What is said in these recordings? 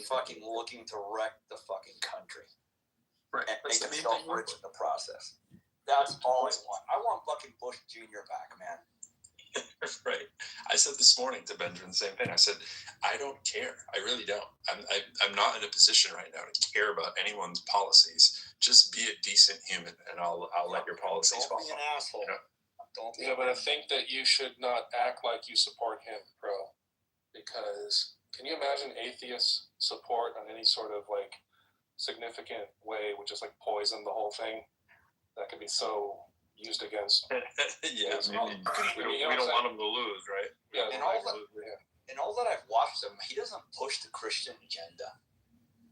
fucking looking to wreck the fucking country. Right. And make himself rich in the process. That's all I want. I want fucking Bush Jr. back, man. Right. I said this morning to Benjamin the same thing. I said, I don't care. I really don't. I'm not in a position right now to care about anyone's policies. Just be a decent human, and I'll let your policies fall. Don't be an asshole. You know? Yeah, but I think that you should not act like you support him, bro. Because can you imagine atheists' support on any sort of like significant way would just like poison the whole thing? That could be so used against. Yeah, we don't want him to lose, right? Yeah, and all that I've watched him, he doesn't push the Christian agenda.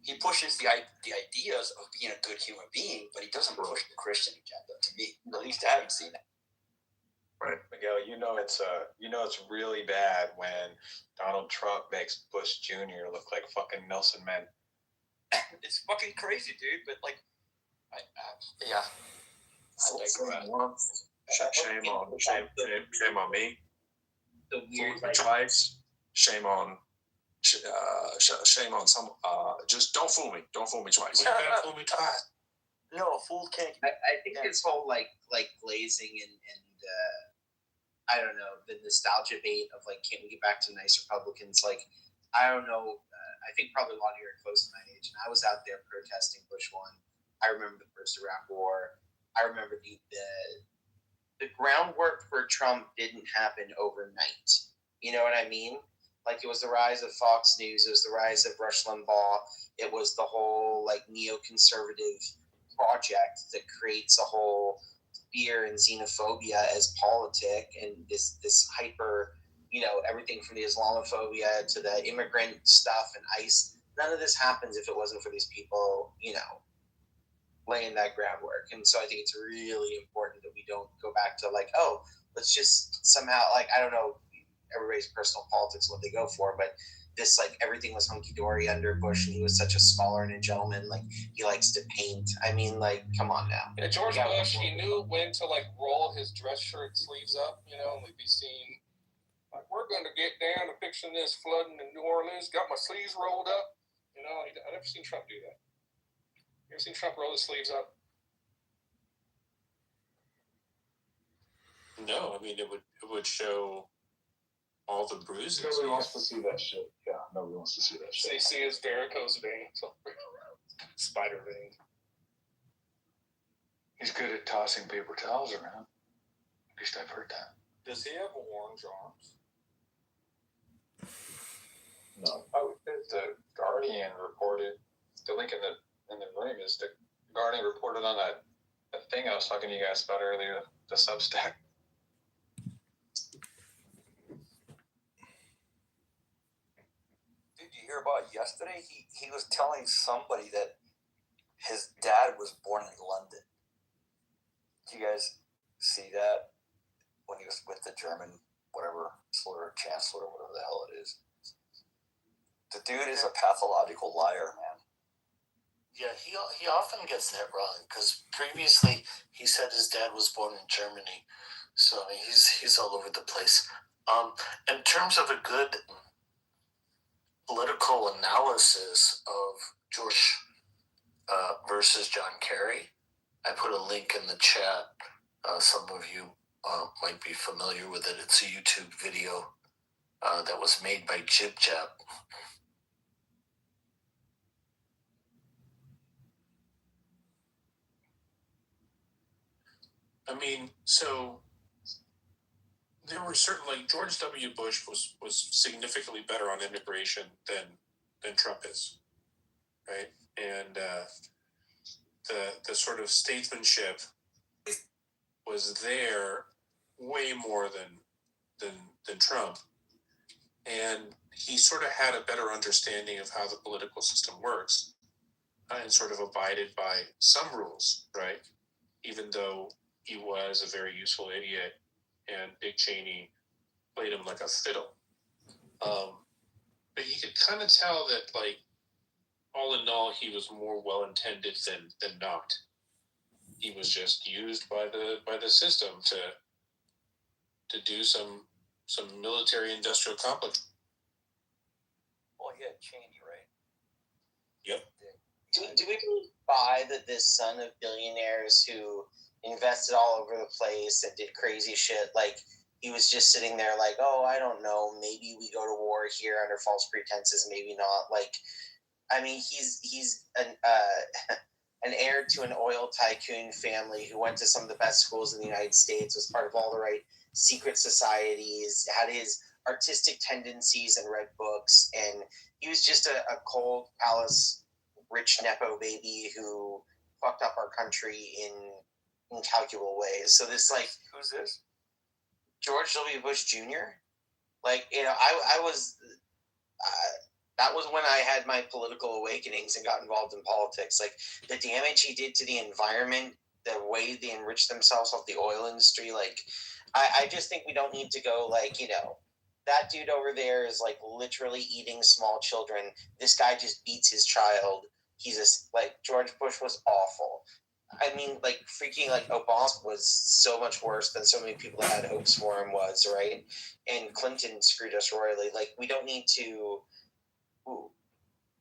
He pushes the ideas of being a good human being, but he doesn't push the Christian agenda. To me, at least I haven't seen it. Right, Miguel. It's really bad when Donald Trump makes Bush Jr. look like fucking Nelson Mandela. It's fucking crazy, dude. But like, yeah. Shame on me. The weird twice. Shame on some. Just don't fool me. Don't fool me twice. Don't fool me twice. No, a fool can't. I think this whole like glazing and I don't know, the nostalgia bait of like, can't we get back to nice Republicans? Like, I don't know. I think probably a lot of you are close to my age, and I was out there protesting Bush 1. I remember the first Iraq War. I remember the groundwork for Trump didn't happen overnight. You know what I mean? Like, it was the rise of Fox News. It was the rise of Rush Limbaugh. It was the whole like neoconservative project that creates a whole fear and xenophobia as politic, and this hyper, everything from the Islamophobia to the immigrant stuff and ICE. None of this happens if it wasn't for these people, laying that groundwork. And so I think it's really important that we don't go back to like, oh, let's just somehow, like, I don't know, everybody's personal politics, what they go for, but this, like, everything was hunky-dory under Bush, and he was such a scholar and a gentleman. Like, he likes to paint. I mean, like, come on now. Yeah, George Bush, he knew when to, like, roll his dress shirt sleeves up, and we'd be seeing, like, we're going to get down to fixing this flooding in New Orleans, got my sleeves rolled up. I've never seen Trump do that. You ever seen Trump roll his sleeves up? No, I mean, it would show all the bruises. Nobody wants to see that shit. Yeah, nobody wants to see that shit. They see his varicose veins, spider veins. He's good at tossing paper towels around. At least I've heard that. Does he have orange arms? No. Oh, the Guardian reported. The link in the room is the Guardian reported on that thing I was talking to you guys about earlier, the Substack. Did you hear about yesterday? He was telling somebody that his dad was born in London. Did you guys see that when he was with the German, whatever, chancellor, whatever the hell it is? The dude is a pathological liar, man. Yeah, he often gets that wrong, because previously he said his dad was born in Germany, so I mean, he's all over the place. In terms of a good political analysis of George versus John Kerry, I put a link in the chat. Some of you might be familiar with it. It's a YouTube video that was made by Jib Jab. I mean, so there were certainly George W. Bush was significantly better on immigration than Trump is, right? And the sort of statesmanship was there way more than Trump, and he sort of had a better understanding of how the political system works, and sort of abided by some rules, right? Even though he was a very useful idiot, and Dick Cheney played him like a fiddle. But you could kind of tell that, like, all in all, he was more well-intended than not. He was just used by the system to do some military industrial complex. Well, he had Cheney, right? Yep. Do we really buy that this son of billionaires who invested all over the place and did crazy shit, like he was just sitting there like, oh, I don't know, maybe we go to war here under false pretenses, maybe not. Like, I mean, he's an heir to an oil tycoon family who went to some of the best schools in the United States, was part of all the right secret societies, had his artistic tendencies and read books, and he was just a cold palace rich nepo baby who fucked up our country in incalculable ways. So this, like, Who's this? George W. Bush Jr. Like, you know, I was that was when I had my political awakenings and got involved in politics. Like, the damage he did to the environment, the way they enriched themselves off the oil industry. Like, I just think we don't need to go, like, you know, that dude over there is like literally eating small children. This guy just beats his child. He's just like, George Bush was awful. I mean, like, freaking, like, Obama was so much worse than so many people that had hopes for him was, right? And Clinton screwed us royally. Like, we don't need to,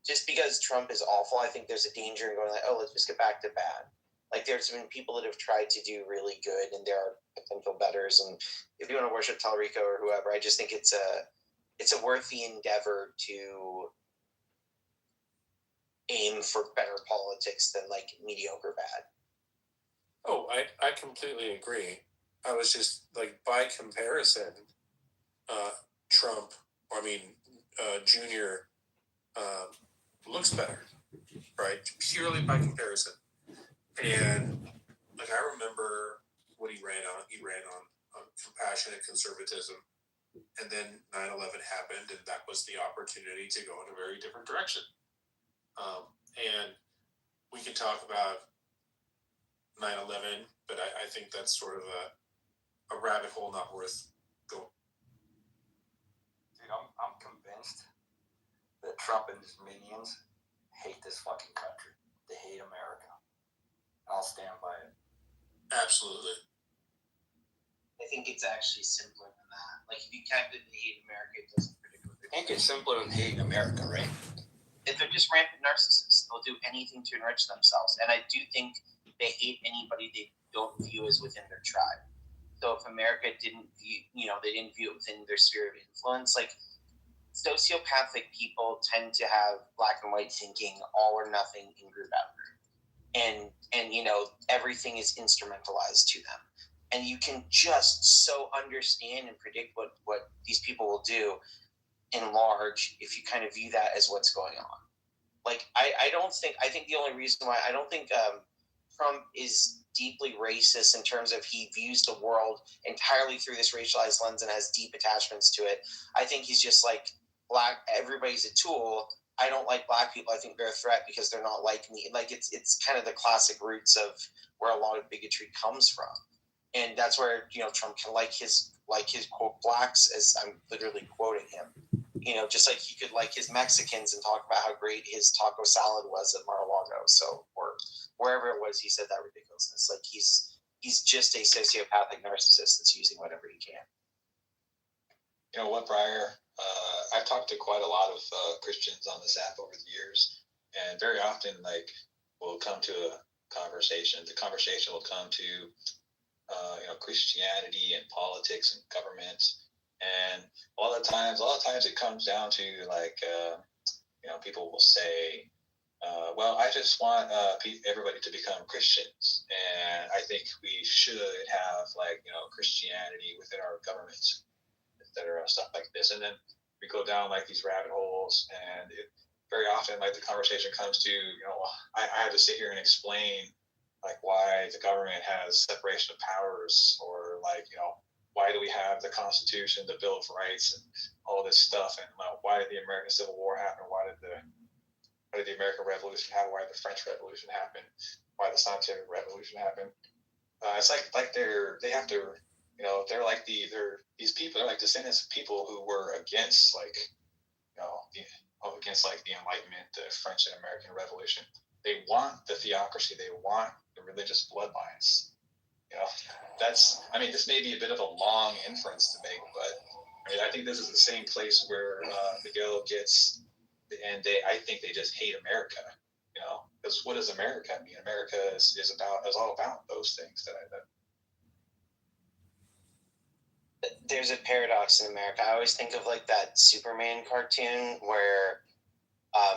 just because Trump is awful, I think there's a danger in going like, oh, let's just get back to bad. Like, there's been people that have tried to do really good, and there are potential betters. And if you want to worship Talrico or whoever, I just think it's a worthy endeavor to aim for better politics than, like, mediocre bad. Oh, I completely agree. I was just like, by comparison, Trump, Junior, looks better, right? Purely by comparison. And like, I remember what he ran on. He ran on compassionate conservatism, and then 9/11 happened, and that was the opportunity to go in a very different direction. And we can talk about 9/11, but I think that's sort of a rabbit hole not worth going. Dude, I'm convinced that Trump and his minions hate this fucking country. They hate America. I'll stand by it. Absolutely. I think it's actually simpler than that. Like, if you kept it in hate America, it doesn't predict what they're I think it's simpler than hating America, right? If they're just rampant narcissists, they'll do anything to enrich themselves. And I do think they hate anybody they don't view as within their tribe. So if America didn't view, they didn't view it within their sphere of influence, like, sociopathic people tend to have black and white thinking, all or nothing, in group out group. And everything is instrumentalized to them. And you can just so understand and predict what these people will do in large if you kind of view that as what's going on. Like, I think the only reason why I don't think Trump is deeply racist in terms of he views the world entirely through this racialized lens and has deep attachments to it. I think he's just like, black, everybody's a tool. I don't like black people. I think they're a threat because they're not like me. Like, it's kind of the classic roots of where a lot of bigotry comes from. And that's where, Trump can like his quote blacks, as I'm literally quoting him. Just like he could like his Mexicans and talk about how great his taco salad was at Mar-a-Lago. So, or wherever it was, he said that ridiculousness. Like, he's just a sociopathic narcissist that's using whatever he can. You know what, Briar? I've talked to quite a lot of Christians on this app over the years, and very often, like, we'll come to a conversation. The conversation will come to, Christianity and politics and government, and a lot of times it comes down to, like, people will say, well, I just want everybody to become Christians, and I think we should have, like, Christianity within our government, etc., stuff like this. And then we go down, like, these rabbit holes, and very often, like, the conversation comes to, I have to sit here and explain, like, why the government has separation of powers, or, like, why do we have the Constitution, the Bill of Rights, and all this stuff, and why did the American Civil War happen? Why did the American Revolution happen? Why did the French Revolution happen? Why did the Scientific Revolution happen? It's like they have to, they're like these people. They're like descendants of people who were against, like, against, like, the Enlightenment, the French and American Revolution. They want the theocracy. They want the religious bloodlines. This may be a bit of a long inference to make, but I think this is the same place where Miguel gets I think they just hate America, because what does America mean? America is all about those things that There's a paradox in America. I always think of like that Superman cartoon where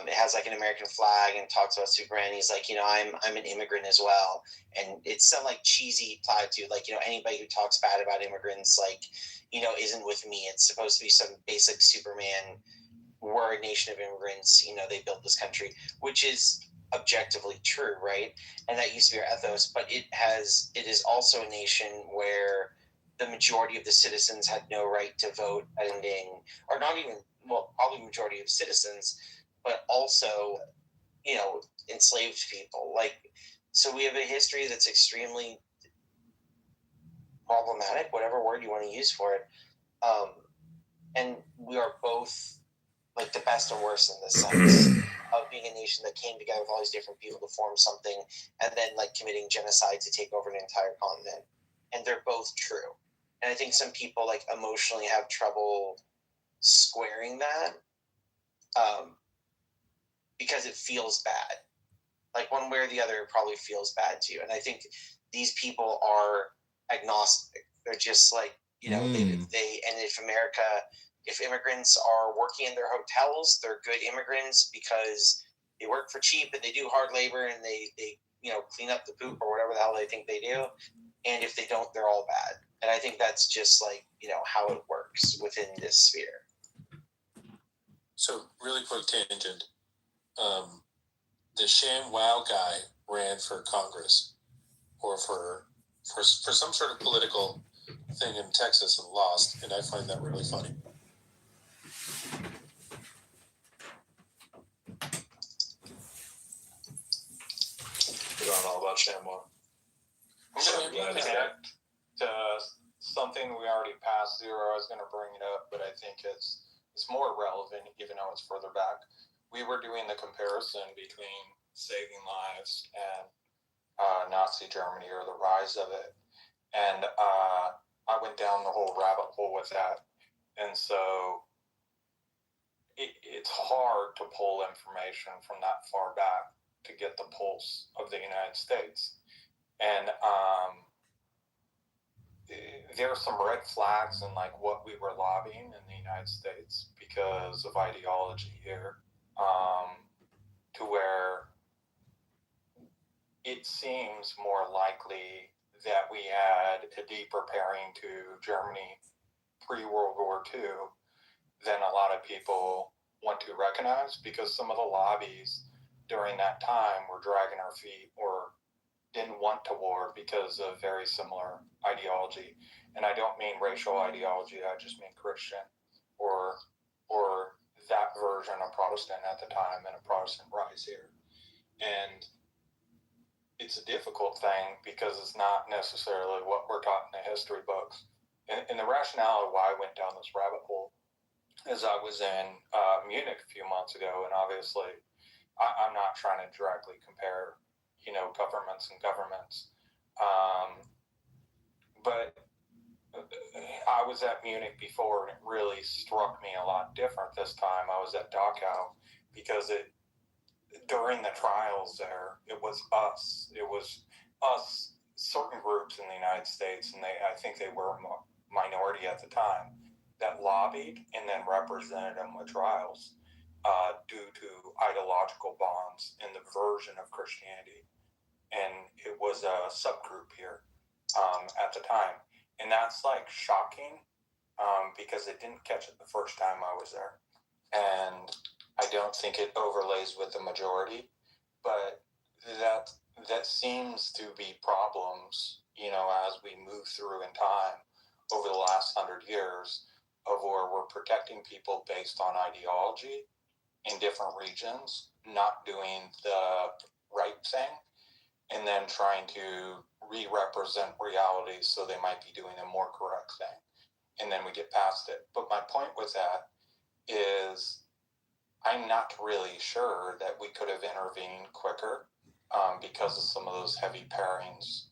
it has like an American flag and talks about Superman. He's like, I'm an immigrant as well, and it's some like cheesy platitude, like anybody who talks bad about immigrants, like isn't with me. It's supposed to be some basic Superman. We're a nation of immigrants. They built this country, which is objectively true, right? And that used to be our ethos, but it is also a nation where the majority of the citizens had no right to vote, or not even, well, probably majority of citizens, but also, enslaved people. So we have a history that's extremely problematic, whatever word you want to use for it. And we are both like the best and worst in this sense of being a nation that came together with all these different people to form something, and then like committing genocide to take over an entire continent. And they're both true. And I think some people like emotionally have trouble squaring that because it feels bad. Like one way or the other, it probably feels bad to you. And I think these people are agnostic. They're just like, they and if immigrants are working in their hotels, they're good immigrants because they work for cheap and they do hard labor and they clean up the poop or whatever the hell they think they do. And if they don't, they're all bad. And I think that's just like, how it works within this sphere. So really quick tangent. The Sham Wow guy ran for Congress or for some sort of political thing in Texas and lost, and I find that really funny. We don't know about ShamWow. I'm going to connect to something we already passed zero. I was going to bring it up, but I think it's more relevant, even though it's further back. We were doing the comparison between saving lives and Nazi Germany, or the rise of it. And I went down the whole rabbit hole with that. And so it's hard to pull information from that far back to get the pulse of the United States. And there are some red flags in like what we were lobbying in the United States because of ideology here, to where it seems more likely that we had a deeper pairing to Germany pre-World War II than a lot of people want to recognize, because some of the lobbies during that time were dragging our feet or didn't want to war because of very similar ideology. And I don't mean racial ideology, I just mean Christian or that version of Protestant at the time, and a Protestant rise here. And it's a difficult thing because it's not necessarily what we're taught in the history books. And the rationale of why I went down this rabbit hole is I was in Munich a few months ago, and obviously I'm not trying to directly compare, governments and governments. But I was at Munich before, and it really struck me a lot different this time. I was at Dachau because during the trials there, it was us, certain groups in the United States, and I think they were a minority at the time, that lobbied and then represented them with trials due to ideological bonds in the version of Christianity. And it was a subgroup here at the time. And that's like shocking because it didn't catch it the first time I was there. And I don't think it overlays with the majority, but that seems to be problems, as we move through in time over the last 100 years, of where we're protecting people based on ideology in different regions, not doing the right thing, and then trying to re-represent reality so they might be doing a more correct thing. And then we get past it. But my point with that is I'm not really sure that we could have intervened quicker because of some of those heavy pairings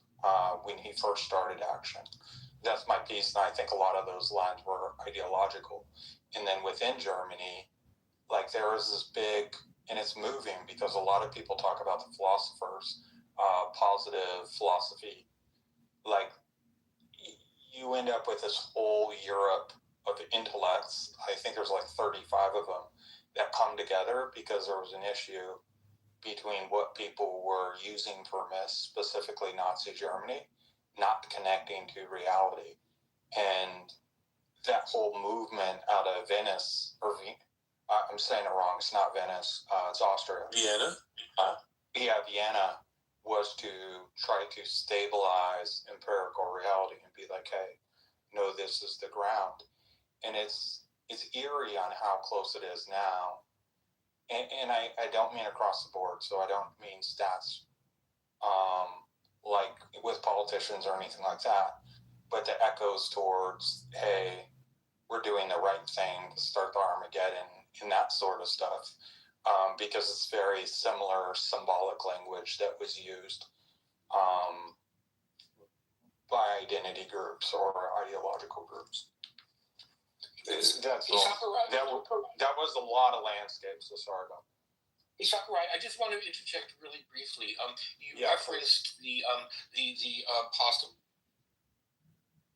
when he first started action. That's my piece, and I think a lot of those lines were ideological. And then within Germany, like there is this big, and it's moving because a lot of people talk about the philosophers, positive philosophy. Like you end up with this whole Europe of intellects. I think there's like 35 of them that come together because there was an issue between what people were using for myths, specifically Nazi Germany, not connecting to reality. And that whole movement out of Venice, I'm saying it wrong, it's not Venice, it's Austria. Vienna? Vienna was to try to stabilize empirical reality and be like, hey, no, this is the ground. And it's eerie on how close it is now. And I don't mean across the board, so I don't mean stats like with politicians or anything like that, but the echoes towards, hey, we're doing the right thing to start the Armageddon and that sort of stuff, because it's very similar symbolic language that was used by identity groups or ideological groups. That was a lot of landscape, so sorry about that. Sakurai, I just want to interject really briefly. You referenced the possible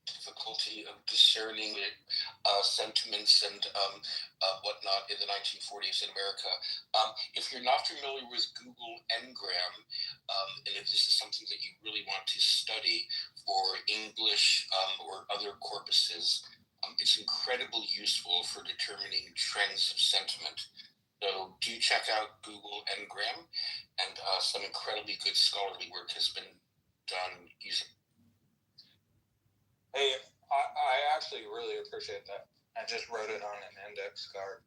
difficulty of discerning sentiments and whatnot in the 1940s in America. If you're not familiar with Google Ngram, and if this is something that you really want to study for English or other corpuses, it's incredibly useful for determining trends of sentiment. So do check out Google Ngram, and some incredibly good scholarly work has been done using. Hey, I actually really appreciate that. I just wrote it on an index card.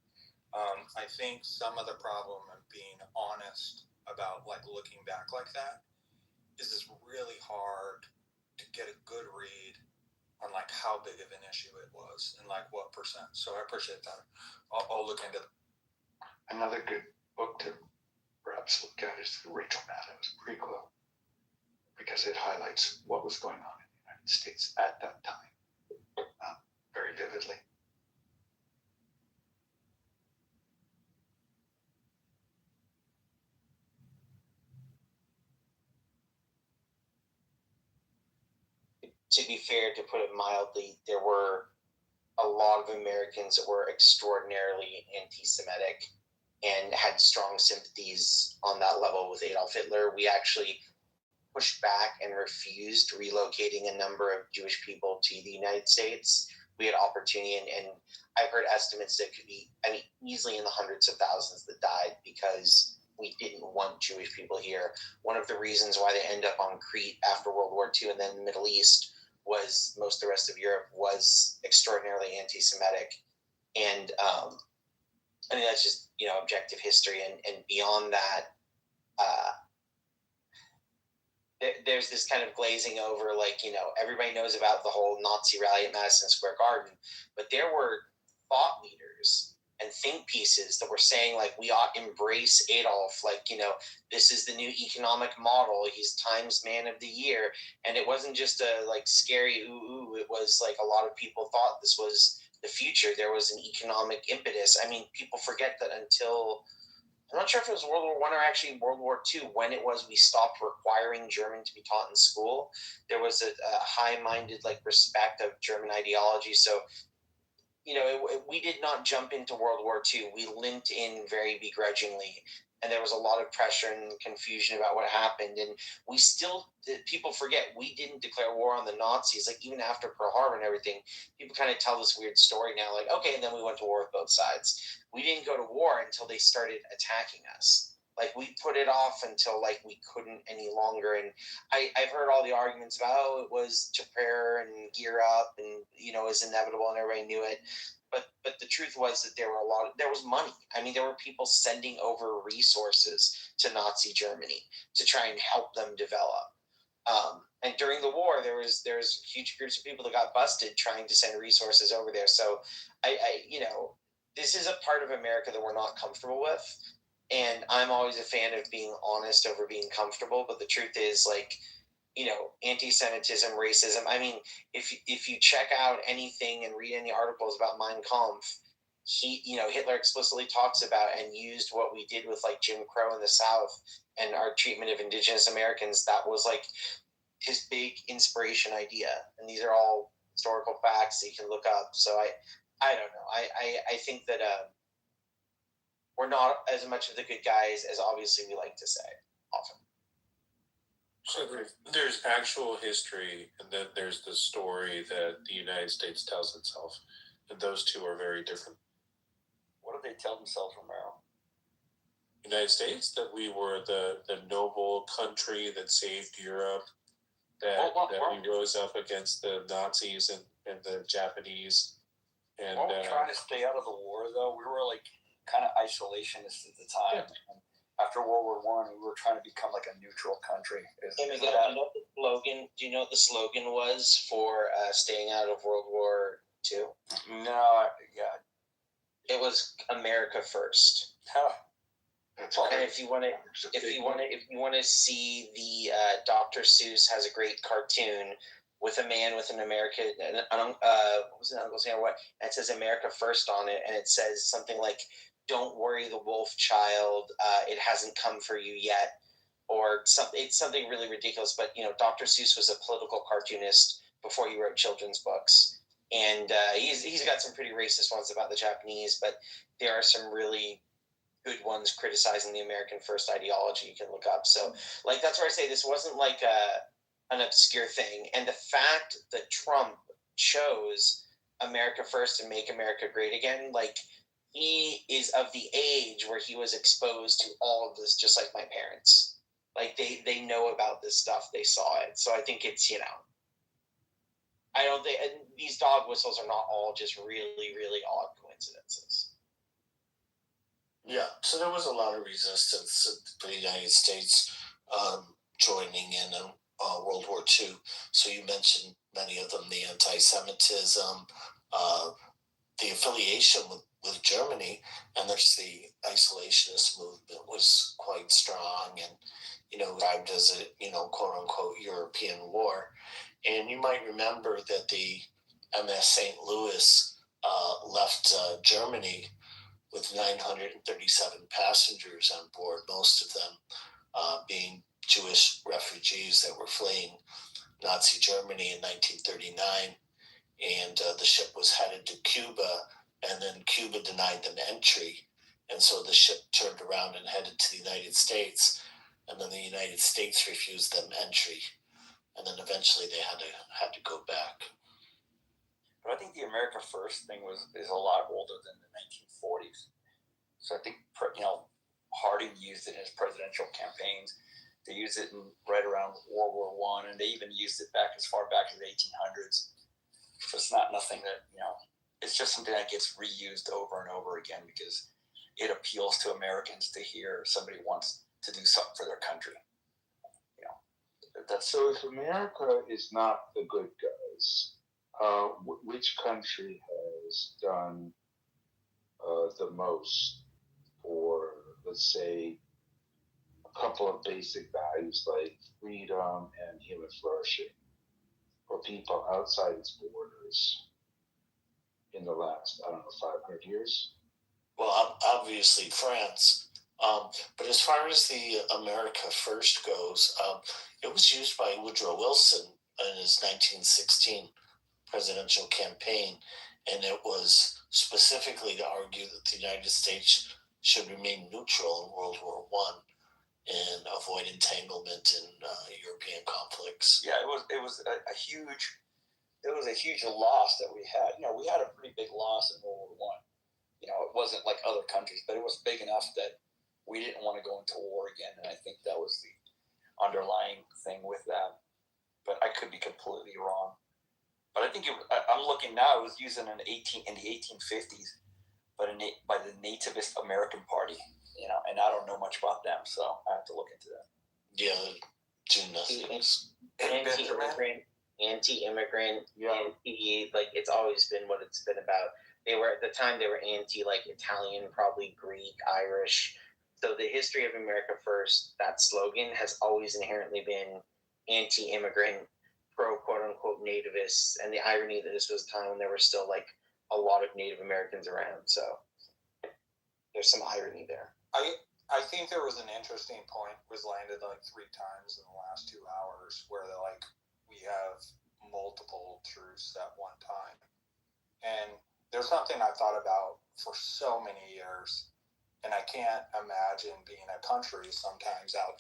I think some of the problem of being honest about like looking back like that is it's really hard to get a good read on like how big of an issue it was and like what percent. So I appreciate that. I'll look into it. Another good book to perhaps look at is the Rachel Maddow's prequel, because it highlights what was going on in the United States at that time very vividly. To be fair, to put it mildly, there were a lot of Americans that were extraordinarily anti-Semitic and had strong sympathies on that level with Adolf Hitler. We actually pushed back and refused relocating a number of Jewish people to the United States. We had opportunity, and I've heard estimates that could be, easily in the hundreds of thousands that died because we didn't want Jewish people here. One of the reasons why they end up on Crete after World War II and then the Middle East was most of the rest of Europe was extraordinarily anti-Semitic. And that's just, objective history. And beyond that, there's this kind of glazing over, everybody knows about the whole Nazi rally at Madison Square Garden, but there were thought leaders and think pieces that were saying, we ought to embrace Adolf, this is the new economic model, he's Times Man of the Year. And it wasn't just a, scary ooh, it was, a lot of people thought this was the future. There was an economic impetus. People forget that until, I'm not sure if it was World War I or actually World War II, when it was we stopped requiring German to be taught in school. There was a high-minded, respect of German ideology. So, we did not jump into World War II. We limped in very begrudgingly. And there was a lot of pressure and confusion about what happened. And we still, people forget, we didn't declare war on the Nazis. Even after Pearl Harbor and everything, people kind of tell this weird story now, okay, and then we went to war with both sides. We didn't go to war until they started attacking us. We put it off until, we couldn't any longer. And I've heard all the arguments about, it was to prepare and gear up and, it was inevitable and everybody knew it. But the truth was that there was money. There were people sending over resources to Nazi Germany to try and help them develop. And during the war, there's huge groups of people that got busted trying to send resources over there. So this is a part of America that we're not comfortable with. And I'm always a fan of being honest over being comfortable. But the truth is, anti-Semitism, racism. If you check out anything and read any articles about Mein Kampf, Hitler explicitly talks about and used what we did with like Jim Crow in the South and our treatment of indigenous Americans. That was like his big inspiration idea. And these are all historical facts that you can look up. So I don't know. I think that we're not as much of the good guys as obviously we like to say often. So there's actual history, and then there's the story that the United States tells itself, and those two are very different. What do they tell themselves, Romero? United States, that we were the noble country that saved Europe, that we rose up against the Nazis and the Japanese. And weren't we trying to stay out of the war, though? We were like kind of isolationists at the time. Yeah. After World War I, we were trying to become like a neutral country. Do you know what the slogan? Do you know what the slogan was for staying out of World War II? No, yeah, it was America First. Huh. And if you want to see the Dr. Seuss has a great cartoon with a man with an American, what was it, Uncle Sam? What? And it says America First on it, and it says something like, "Don't worry, the wolf child, it hasn't come for you yet," or something. It's something really ridiculous. But Dr. Seuss was a political cartoonist before he wrote children's books, and he's got some pretty racist ones about the Japanese, but there are some really good ones criticizing the American First ideology you can look up. So, like, that's where I say this wasn't like an obscure thing. And the fact that Trump chose America First and Make America Great Again, like, he is of the age where he was exposed to all of this, just like my parents. Like, they know about this stuff. They saw it. So I think it's, I don't think these dog whistles are not all just really, really odd coincidences. Yeah, so there was a lot of resistance to the United States joining in World War II. So you mentioned many of them, the anti-Semitism, the affiliation with Germany, and there's the isolationist movement was quite strong and, described as a, quote unquote, European war. And you might remember that the MS St. Louis left Germany with 937 passengers on board, most of them being Jewish refugees that were fleeing Nazi Germany in 1939. And the ship was headed to Cuba, and then Cuba denied them entry. And so the ship turned around and headed to the United States, and then the United States refused them entry. And then eventually they had to go back. But I think the America First thing is a lot older than the 1940s. So I think Harding used it in his presidential campaigns. They used it right around World War I, and they even used it back as far back as the 1800s. So it's not nothing that it's just something that gets reused over and over again because it appeals to Americans to hear somebody wants to do something for their country. So if America is not the good guys, which country has done the most for, let's say, a couple of basic values like freedom and human flourishing for people outside its borders in the last, 500 years? Well, obviously France. But as far as the America First goes, it was used by Woodrow Wilson in his 1916 presidential campaign, and it was specifically to argue that the United States should remain neutral in World War I and avoid entanglement in European conflicts. Yeah, it was a huge loss that we had. We had a pretty big loss in World War I. It wasn't like other countries, but it was big enough that we didn't want to go into war again, and I think that was the underlying thing with that. But I could be completely wrong. But I think I'm looking now. It was used in the 1850s, by the Nativist American Party. And I don't know much about them, so I have to look into that. Yeah, do nothing. Anti-immigrant, it's always been what it's been about. They were at the time they were Italian, probably Greek, Irish. So the history of America First, that slogan has always inherently been anti-immigrant, pro quote unquote nativists. And the irony that this was a time when there were still like a lot of Native Americans around. So there's some irony there. I think there was an interesting point was landed like 3 times in the last 2 hours where they're like, we have multiple truths at one time. And there's something I thought about for so many years, and I can't imagine being a country sometimes outside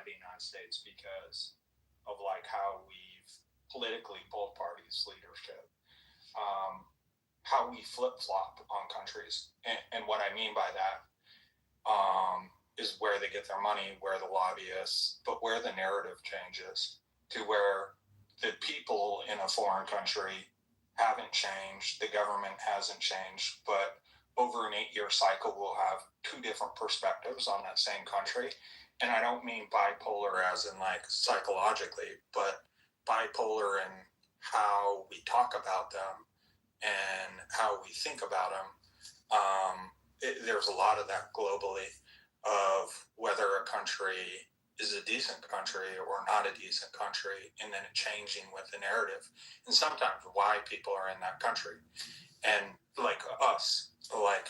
the United States because of like how we've politically, both parties' leadership, how we flip-flop on countries. And what I mean by that is where they get their money, where the lobbyists, but where the narrative changes to where the people in a foreign country haven't changed, the government hasn't changed, but over an 8-year cycle, we'll have 2 different perspectives on that same country. And I don't mean bipolar as in like psychologically, but bipolar in how we talk about them and how we think about them. There's a lot of that globally of whether a country is a decent country or not a decent country, and then it changing with the narrative, and sometimes why people are in that country. And like us, like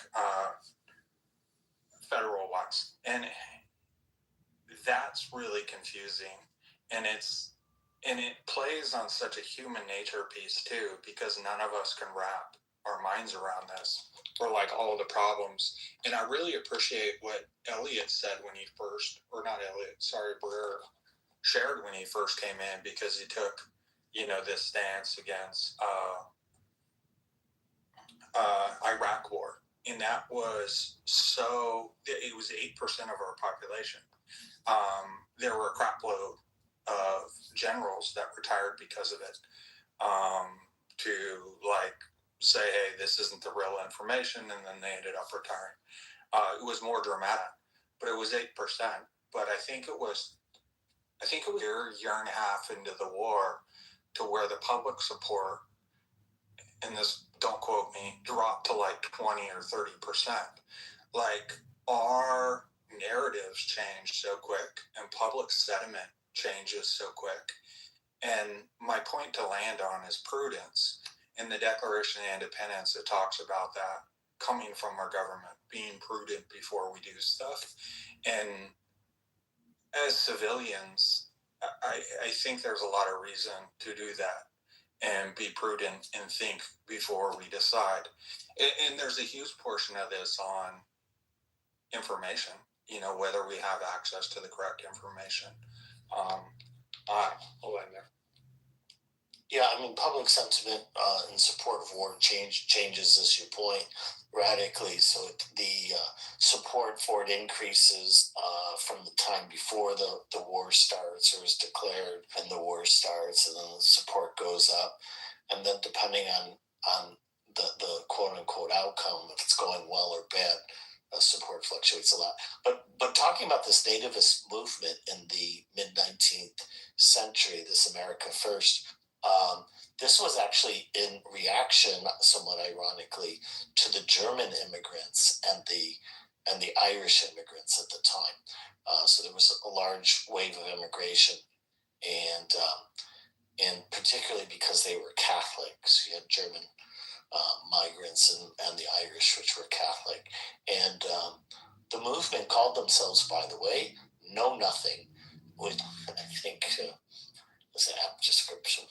federal wise, and that's really confusing, and it plays on such a human nature piece too, because none of us can wrap our minds around this, or like all the problems. And I really appreciate what Elliot said when he first, or not Elliot, sorry, Brewer shared when he first came in, because he took, this stance against Iraq war. And that was it was 8% of our population. There were a crapload of generals that retired because of it, to like say, hey, this isn't the real information, and then they ended up retiring. It was more dramatic, but it was 8%. But I think it was a year and a half into the war to where the public support, and this, don't quote me, dropped to like 20 or 30%. Like, our narratives change so quick, and public sentiment changes so quick. And my point to land on is prudence. In the Declaration of Independence, it talks about that coming from our government, being prudent before we do stuff. And as civilians, I think there's a lot of reason to do that and be prudent and think before we decide. And there's a huge portion of this on information, whether we have access to the correct information. I'll end there. Yeah, I mean, public sentiment in support of war changes, as you point, radically. So the support for it increases from the time before the war starts or is declared, and the war starts, and then the support goes up. And then depending on the quote unquote outcome, if it's going well or bad, support fluctuates a lot. But talking about this nativist movement in the mid-19th century, this America First, this was actually in reaction, somewhat ironically, to the German immigrants and the Irish immigrants at the time. So there was a large wave of immigration, and particularly because they were Catholics, you had German migrants and the Irish, which were Catholic, and the movement called themselves, by the way, Know Nothing, which I think is an apt description.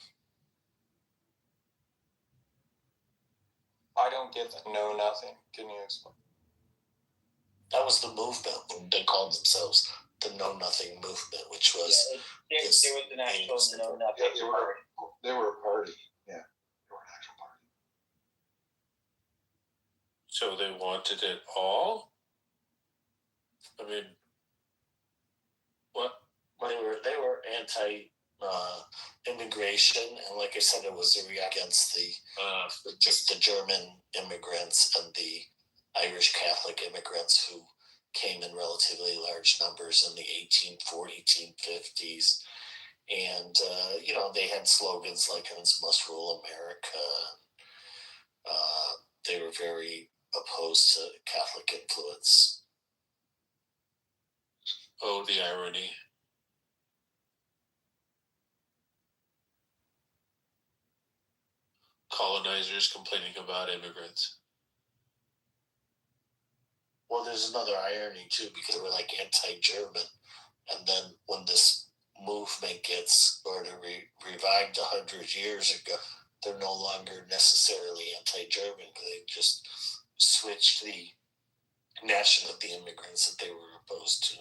I don't get that. Know Nothing. Can you explain? That was the movement. They called themselves the Know Nothing movement, which was there was an actual Know Nothing. Yeah, they were a party. Yeah, they were an actual party. So they wanted it all? I mean, what? They were anti immigration, and like I said, it was a react against the German immigrants and the Irish Catholic immigrants who came in relatively large numbers in the 1840s, 1850s. And, they had slogans like "Must Rule America." They were very opposed to Catholic influence. Oh, the irony. Colonizers senators complaining about immigrants. Well, there's another irony too, because they were like anti-German, and then when this movement gets sort of revived 100 years ago, they're no longer necessarily anti-German. They just switched the nationality of the immigrants that they were opposed to.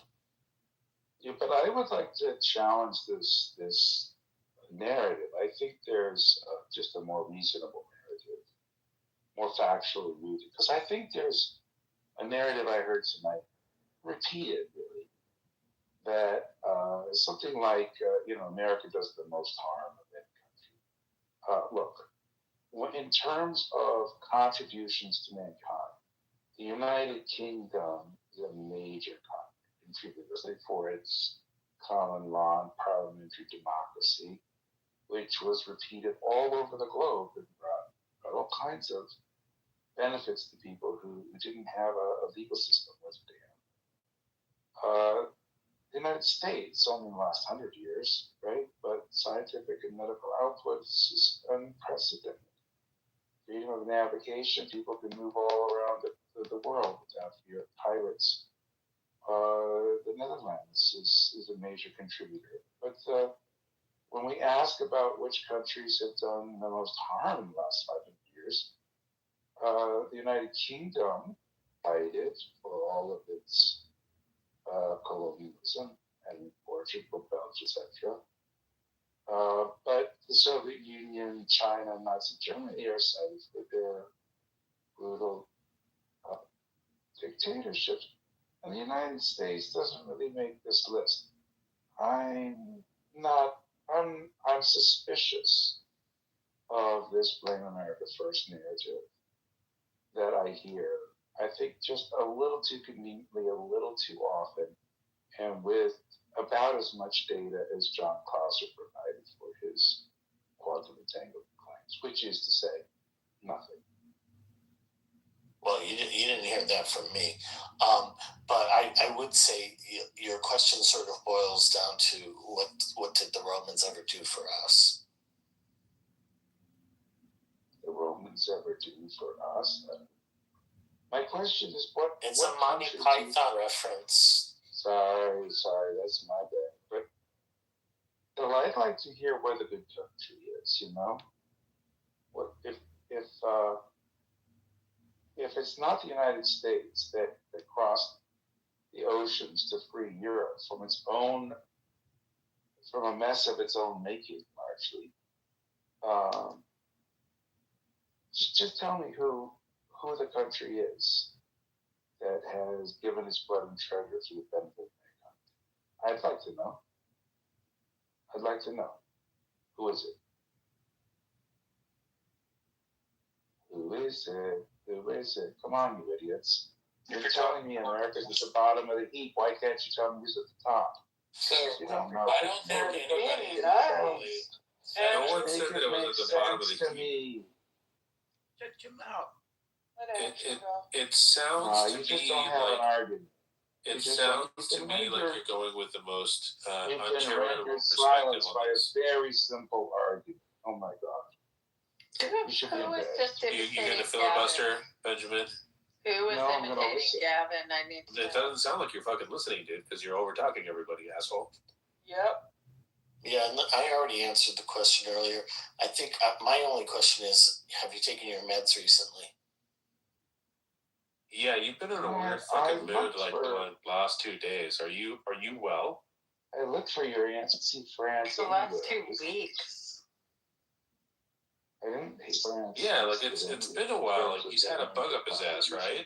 Yeah, but I would like to challenge this narrative. I think there's just a more reasonable narrative, more factually rooted. Because I think there's a narrative I heard tonight repeated, really, that is something like, America does the most harm of any country. Look, in terms of contributions to mankind, the United Kingdom is a major contributor for its common law and parliamentary democracy, which was repeated all over the globe and brought all kinds of benefits to people who didn't have a legal system worth a damn. The United States, only in the last 100 years, right? But scientific and medical output is unprecedented. Freedom of navigation, people can move all around the world without fear of pirates. The Netherlands is a major contributor. But when we ask about which countries have done the most harm in the last 500 years, the United Kingdom cited for all of its colonialism and Portugal, Belgium, etc. But the Soviet Union, China, Nazi Germany are cited for their brutal dictatorships. And the United States doesn't really make this list. I'm suspicious of this Blame America First narrative that I hear. I think just a little too conveniently, a little too often, and with about as much data as John Clauser provided for his quantum entanglement claims, which is to say, nothing. Well, you didn't hear that from me. But I would say your question sort of boils down to what did the Romans ever do for us? The Romans ever do for us? My question is what... It's what a Monty Python reference. Sorry, that's my bad. But I'd like to hear where the good country is, What if it's not the United States that crossed the oceans to free Europe from a mess of its own making, largely. Just tell me who the country is that has given its blood and treasure for the benefit of mankind. I'd like to know. Who is it? Who is it? Come on, you idiots. You're telling me America's at the bottom of the heap. Why can't you tell me who's at the top? So You don't know. I don't think anybody really. No one said that it was at the bottom of the heap. Shut your mouth. It sounds to you just me don't have an like argument. it sounds to me like you're going with the most You can uncharitable render perspective silence on by a this. very simple argument. Oh my God. You should be Who was embarrassed. just You imitating gonna filibuster, Gavin? Benjamin? Who was No, I'm gonna imitating listen. Gavin? I need to It know. doesn't sound like you're fucking listening, dude, because you're over talking everybody, asshole. Yep. Yeah, and I already answered the question earlier. I think my only question is, have you taken your meds recently? Yeah, you've been in a weird fucking mood like the last 2 days. Are you well? I looked for your answer. See France. The last 2 weeks. I didn't hate France. Yeah, like it's been a while. Like he's had a bug up his ass, right?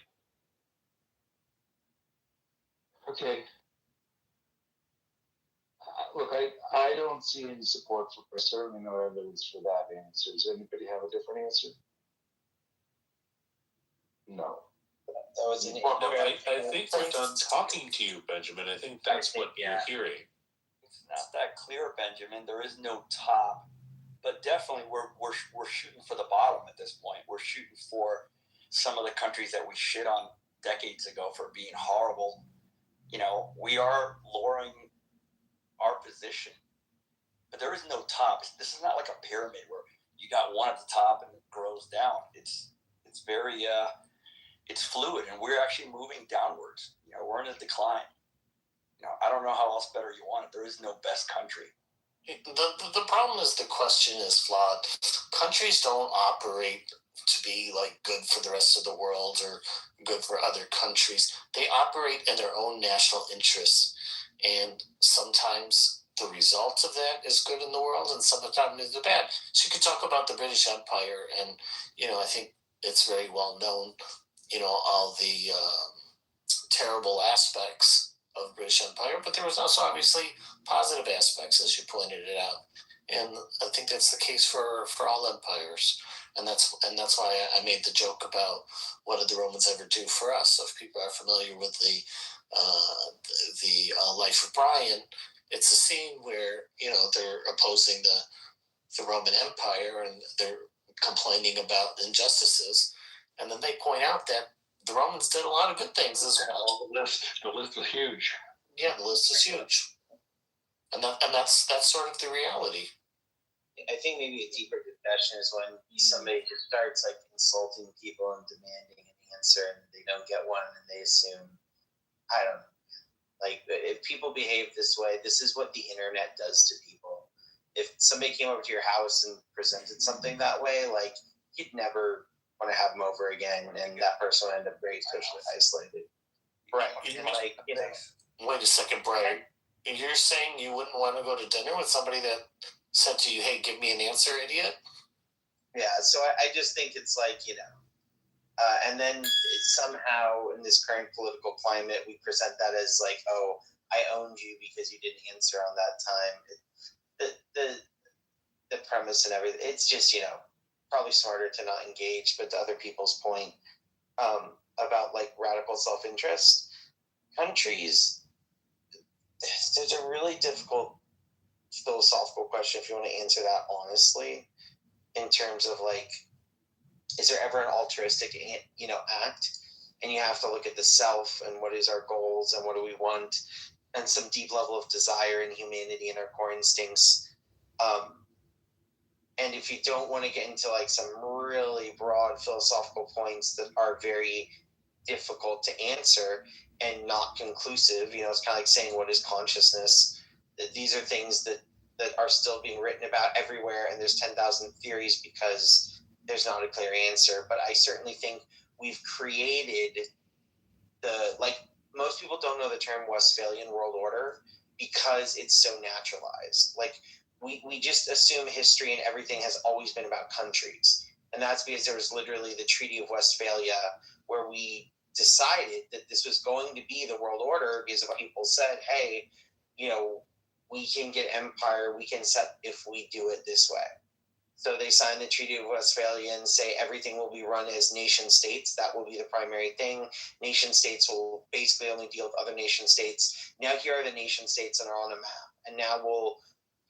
Okay. Look, I don't see any support for. I certainly no evidence for that answer. Does anybody have a different answer? No. That was an No, I think we're done talking to you, Benjamin. I think that's what you're hearing. It's not that clear, Benjamin. There is no top, but definitely we're shooting for the bottom at this point. We're shooting for some of the countries that we shit on decades ago for being horrible. We are lowering our position, but there is no top. This is not like a pyramid where you got one at the top and it grows down. It's very it's fluid, and we're actually moving downwards. We're in a decline. I don't know how else better you want it. There is no best country. The problem is the question is flawed. Countries don't operate to be like good for the rest of the world or good for other countries. They operate in their own national interests, and sometimes the result of that is good in the world, and sometimes it's bad. So you could talk about the British Empire, and I think it's very well known. All the terrible aspects of British Empire, but there was also obviously positive aspects, as you pointed it out, and I think that's the case for all empires, and that's why I made the joke about what did the Romans ever do for us. So if people are familiar with the Life of Brian, it's a scene where they're opposing the Roman Empire and they're complaining about injustices, and then they point out that the Romans did a lot of good things as well. The list is huge. Yeah, the list is huge, and that's sort of the reality. I think maybe a deeper discussion is when somebody just starts like insulting people and demanding an answer, and they don't get one, and they assume, I don't know. Like, if people behave this way, this is what the internet does to people. If somebody came over to your house and presented something that way, like, you'd never want to have them over again, and that person would end up very socially isolated. Right. And like, Wait a second, Brian. You're saying you wouldn't want to go to dinner with somebody that said to you, "Hey, give me an answer, idiot"? Yeah, so I just think it's like, and then somehow in this current political climate, we present that as like, oh, I owned you because you didn't answer on that time. The premise and everything, it's just, probably smarter to not engage. But to other people's point about like radical self-interest, countries, there's a really difficult philosophical question if you want to answer that honestly, in terms of like, is there ever an altruistic act? And you have to look at the self and what is our goals and what do we want, and some deep level of desire and humanity and our core instincts. And if you don't want to get into like some really broad philosophical points that are very difficult to answer and not conclusive, it's kind of like saying, what is consciousness? These are things that are still being written about everywhere, and there's 10,000 theories because there's not a clear answer. But I certainly think we've created most people don't know the term Westphalian world order because it's so naturalized. Like, we just assume history and everything has always been about countries. And that's because there was literally the Treaty of Westphalia where we decided that this was going to be the world order because people said, hey, we can get empire, we can set if we do it this way. So they signed the Treaty of Westphalia and say everything will be run as nation states. That will be the primary thing. Nation states will basically only deal with other nation states. Now here are the nation states and are on a map. And now we'll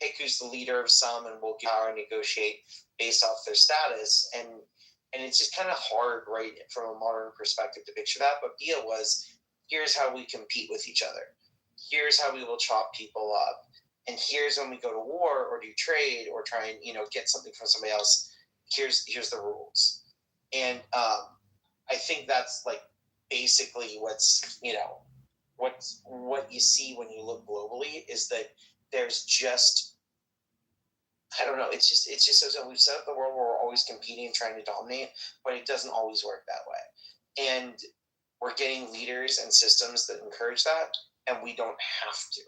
pick who's the leader of some, and we'll get power and negotiate based off their status. And it's just kind of hard, right, from a modern perspective to picture that. But Bia was, here's how we compete with each other. Here's how we will chop people up. And here's when we go to war or do trade or try and get something from somebody else. Here's the rules. And I think that's like basically what's what you see when you look globally is that there's just, I don't know. It's just so we've set up the world where we're always competing and trying to dominate, but it doesn't always work that way. And we're getting leaders and systems that encourage that, and we don't have to.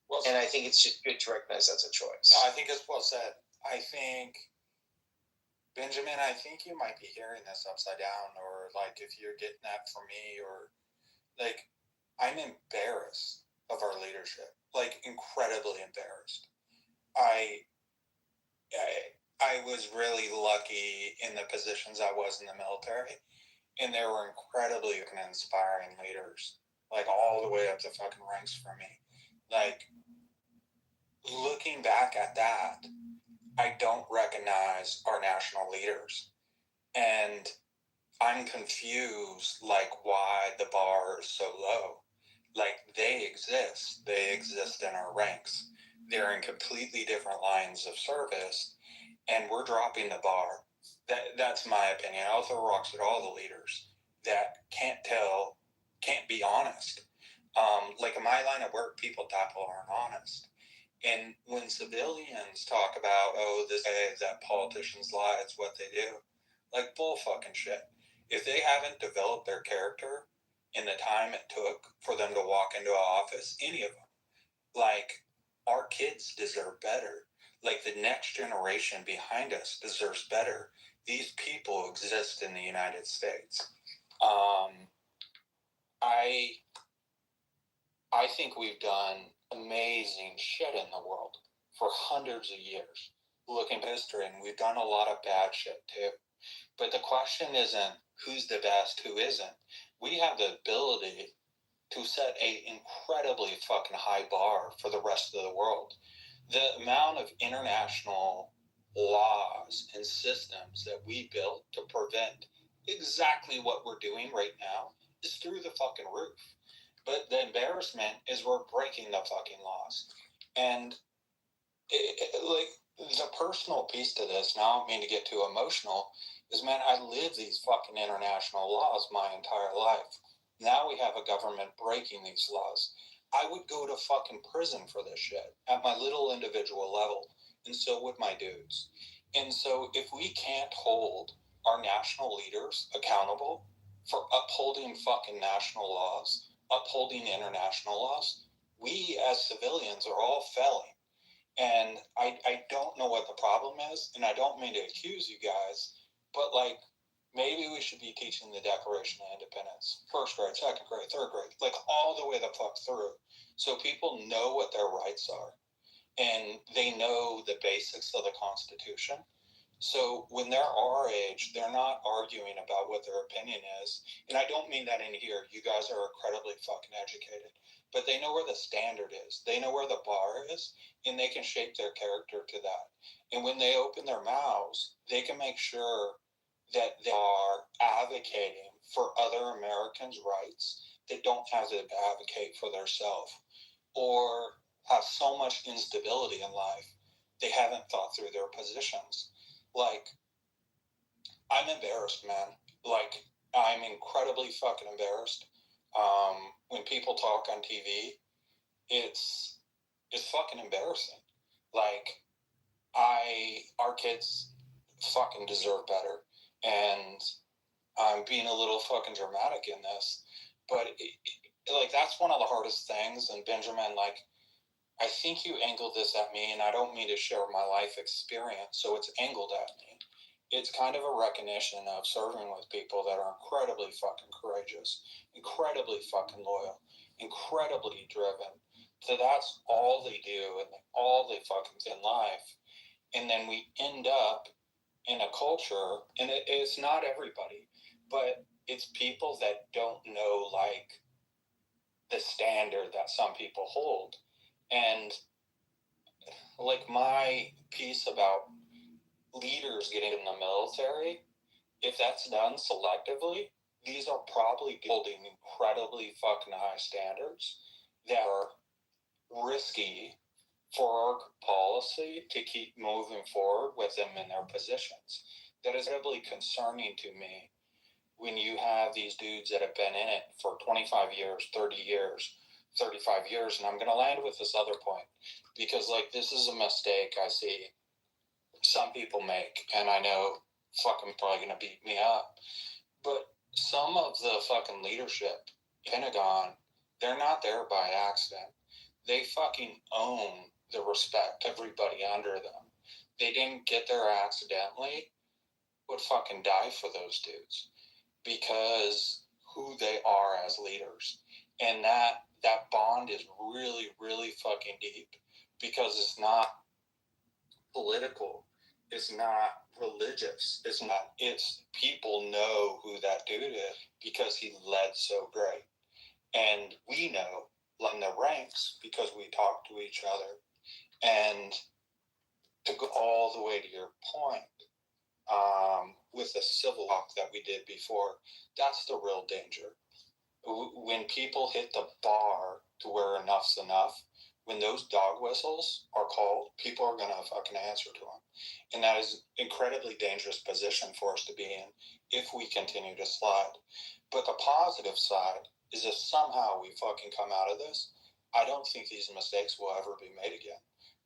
Well, and I think it's just good to recognize that's a choice. No, I think it's well said. I think, Benjamin, I think you might be hearing this upside down, or like if you're getting that from me, or like I'm embarrassed of our leadership, like incredibly embarrassed. I was really lucky in the positions I was in the military, and there were incredibly inspiring leaders, like all the way up the fucking ranks for me. Like, looking back at that, I don't recognize our national leaders, and I'm confused, like, why the bar is so low. Like, they exist in our ranks. They're in completely different lines of service, and we're dropping the bar. That's my opinion. I'll throw rocks at all the leaders that can't be honest. Like in my line of work, people tackle aren't honest. And when civilians talk about, oh, this is that politicians lie, it's what they do, like bull fucking shit. If they haven't developed their character in the time it took for them to walk into an office, any of them, like our kids deserve better. Like the next generation behind us deserves better. These people exist in the United States. I think we've done amazing shit in the world for hundreds of years. Looking at history, and we've done a lot of bad shit too. But the question isn't who's the best, who isn't. We have the ability to set a incredibly fucking high bar for the rest of the world. The amount of international laws and systems that we built to prevent exactly what we're doing right now is through the fucking roof. But the embarrassment is we're breaking the fucking laws. And like the personal piece to this, now I don't mean to get too emotional, is man, I live these fucking international laws my entire life. Now we have a government breaking these laws. I would go to fucking prison for this shit at my little individual level, and so would my dudes. And so if we can't hold our national leaders accountable for upholding fucking national laws, upholding international laws, we as civilians are all failing. And I don't know what the problem is, and I don't mean to accuse you guys, but like maybe we should be teaching the Declaration of Independence, first grade, second grade, third grade, like all the way the fuck through, so people know what their rights are and they know the basics of the Constitution. So when they're our age, they're not arguing about what their opinion is. And I don't mean that in here. You guys are incredibly fucking educated. But they know where the standard is. They know where the bar is. And they can shape their character to that. And when they open their mouths, they can make sure that they are advocating for other Americans' rights that don't have to advocate for themselves or have so much instability in life they haven't thought through their positions. Like, I'm embarrassed, man. Like, I'm incredibly fucking embarrassed. When people talk on TV, it's fucking embarrassing. Like, our kids fucking deserve better, and I'm being a little fucking dramatic in this, but like that's one of the hardest things. And Benjamin, like, I think you angled this at me, and I don't mean to share my life experience, so it's angled at me. It's kind of a recognition of serving with people that are incredibly fucking courageous, incredibly fucking loyal, incredibly driven. So that's all they do and all they fucking do in life. And then we end up in a culture, and it's not everybody, but it's people that don't know, like, the standard that some people hold. And like my piece about leaders getting in the military, if that's done selectively, these are probably holding incredibly fucking high standards that are risky for our policy to keep moving forward with them in their positions. That is incredibly concerning to me when you have these dudes that have been in it for 25 years, 30 years, 35 years. And I'm going to land with this other point because, like, this is a mistake I see some people make, and I know fucking probably going to beat me up, but some of the fucking leadership, Pentagon, they're not there by accident. They fucking own the respect everybody under them. They didn't get there accidentally. Would fucking die for those dudes because who they are as leaders. And that bond is really, really fucking deep because it's not political. It's not religious. It's people know who that dude is because he led so great. And we know in the ranks because we talk to each other. And to go all the way to your point, with the civil talk that we did before, that's the real danger. When people hit the bar to where enough's enough, when those dog whistles are called, people are gonna fucking answer to them, and that is an incredibly dangerous position for us to be in if we continue to slide. But the positive side is if somehow we fucking come out of this, I don't think these mistakes will ever be made again.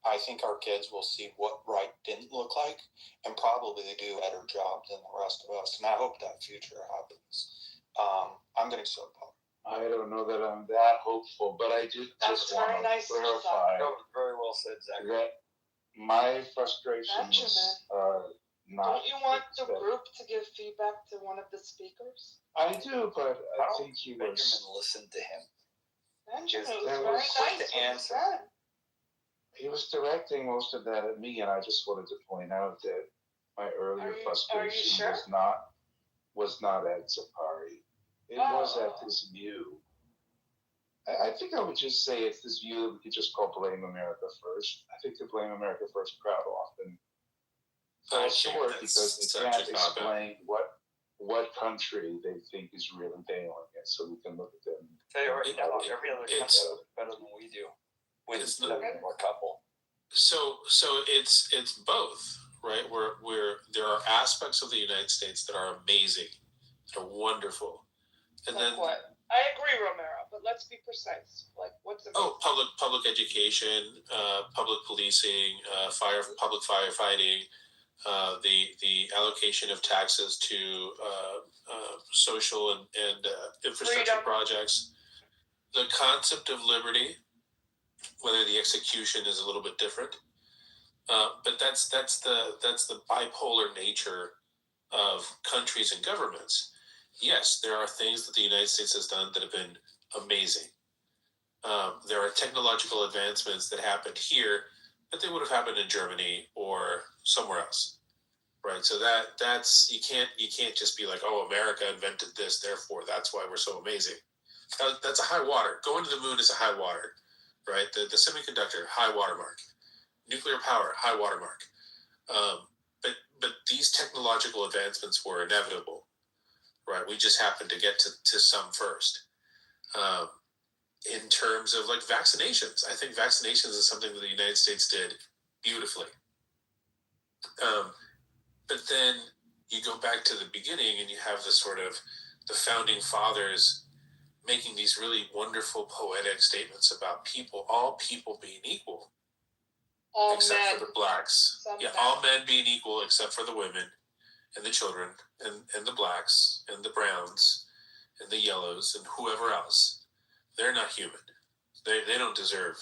I think our kids will see what right didn't look like and probably do a better job than the rest of us. And I hope that future happens. I'm getting so pumped. I don't know that I'm that hopeful, but I did That just was very want to nice, clarify That was very well said, Zach. that my frustrations Benjamin, are not. don't you want the that- group to give feedback to one of the speakers? I do, but I How think he Benjamin was. listened to him. Benjamin, it was There very was- nice the what you answer. said. He was directing most of that at me, and I just wanted to point out that my earlier Are you frustration sure? was not at Zafari. It was at Oh. this view. I think I would just say it's this view that we could just call Blame America First. I think the Blame America First crowd often falls short because they can't explain what country they think is really failing it, so we can look at them. Tell you right now, every other country it's- does better than we do. With It's a more couple. So it's both, right? Where there are aspects of the United States that are amazing, that are wonderful, and Like then what? I agree, Romero, but let's be precise. Like, what's the public education, public policing, public firefighting, the allocation of taxes to social and infrastructure Freedom. projects, the concept of liberty, whether the execution is a little bit different, but that's the bipolar nature of countries and governments. Yes, there are things that the United States has done that have been amazing. There are technological advancements that happened here, but they would have happened in Germany or somewhere else, right? So that's you can't just be like, oh, America invented this, therefore that's why we're so amazing. That's a high water. Going to the moon is a high water, right? The semiconductor, high watermark. Nuclear power, high watermark. But these technological advancements were inevitable, right? We just happened to get to some first. In terms of like vaccinations, I think vaccinations is something that the United States did beautifully. But then you go back to the beginning and you have the sort of the founding fathers making these really wonderful poetic statements about people, all people being equal, all except men? for the blacks. Some Yeah, men. all men being equal except for the women and the children and the blacks and the browns and the yellows and whoever else. They're not human. They don't deserve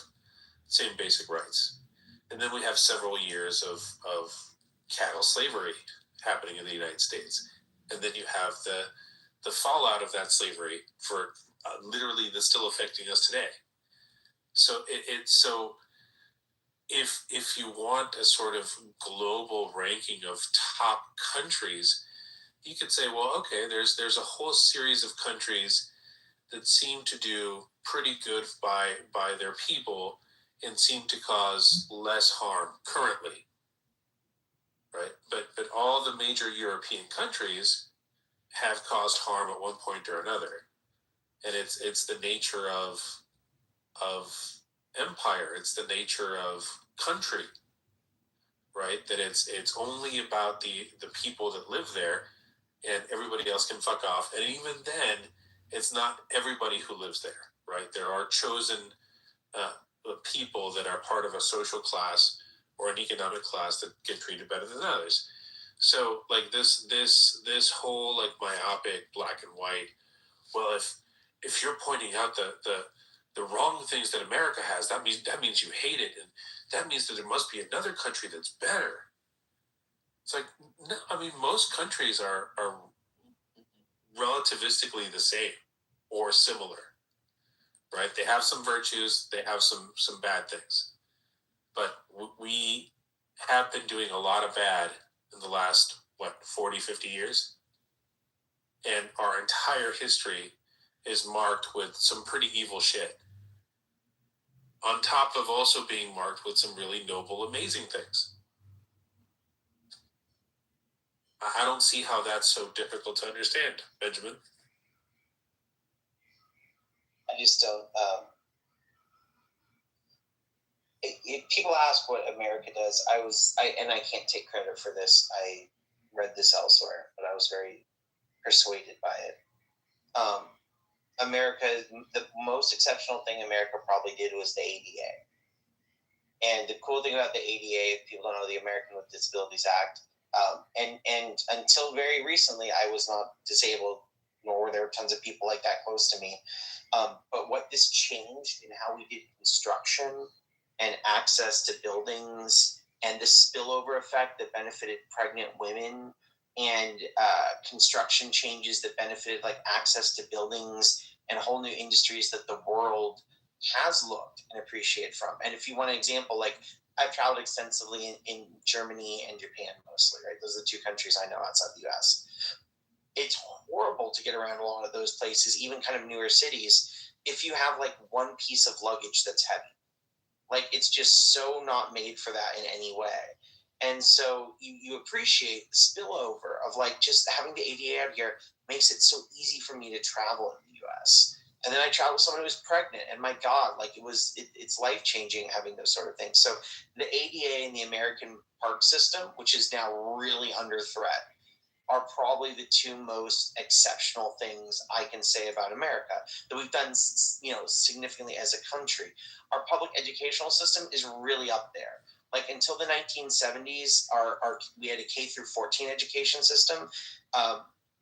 same basic rights. And then we have several years of chattel slavery happening in the United States. And then you have the fallout of that slavery for literally that's still affecting us today. So so if you want a sort of global ranking of top countries, you could say, well, okay, there's a whole series of countries that seem to do pretty good by their people and seem to cause less harm currently, right? But all the major European countries have caused harm at one point or another, and it's the nature of empire. It's the nature of country, right? That it's only about the people that live there, and everybody else can fuck off. And even then, it's not everybody who lives there, right? There are chosen people that are part of a social class or an economic class that get treated better than others. So like this whole like myopic black and white. Well, if you're pointing out the wrong things that America has, that means you hate it, and that means that there must be another country that's better. It's like, no, I mean, most countries are relativistically the same or similar, right? They have some virtues, they have some bad things, but we have been doing a lot of bad in the last 40, 50 years, and our entire history is marked with some pretty evil shit, on top of also being marked with some really noble, amazing things. I don't see how that's so difficult to understand, Benjamin. I just don't. if people ask what America does, and I can't take credit for this. I read this elsewhere, but I was very persuaded by it. America, the most exceptional thing America probably did was the ADA. And the cool thing about the ADA, if people don't know, the American with Disabilities Act, and until very recently, I was not disabled, nor were there tons of people like that close to me. But what this changed in how we did construction and access to buildings, and the spillover effect that benefited pregnant women, and construction changes that benefited like access to buildings and whole new industries that the world has looked and appreciated from. And if you want an example, like I've traveled extensively in Germany and Japan mostly, right? Those are the two countries I know outside the US. It's horrible to get around a lot of those places, even kind of newer cities, if you have like one piece of luggage that's heavy. Like it's just so not made for that in any way. And so you appreciate the spillover of like just having the ADA out here makes it so easy for me to travel in the US. And then I traveled with someone who was pregnant, and my God, like it's life changing having those sort of things. So the ADA and the American park system, which is now really under threat, are probably the two most exceptional things I can say about America that we've done, significantly as a country. Our public educational system is really up there. Like until the 1970s, we had a K through 14 education system.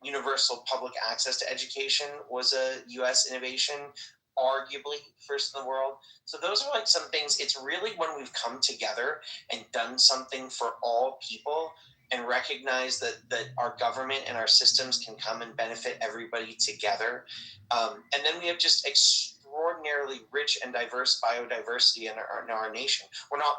Universal public access to education was a U.S. innovation, arguably first in the world. So those are like some things. It's really when we've come together and done something for all people and recognize that our government and our systems can come and benefit everybody together. And then we have just extraordinarily rich and diverse biodiversity in our nation. We're not,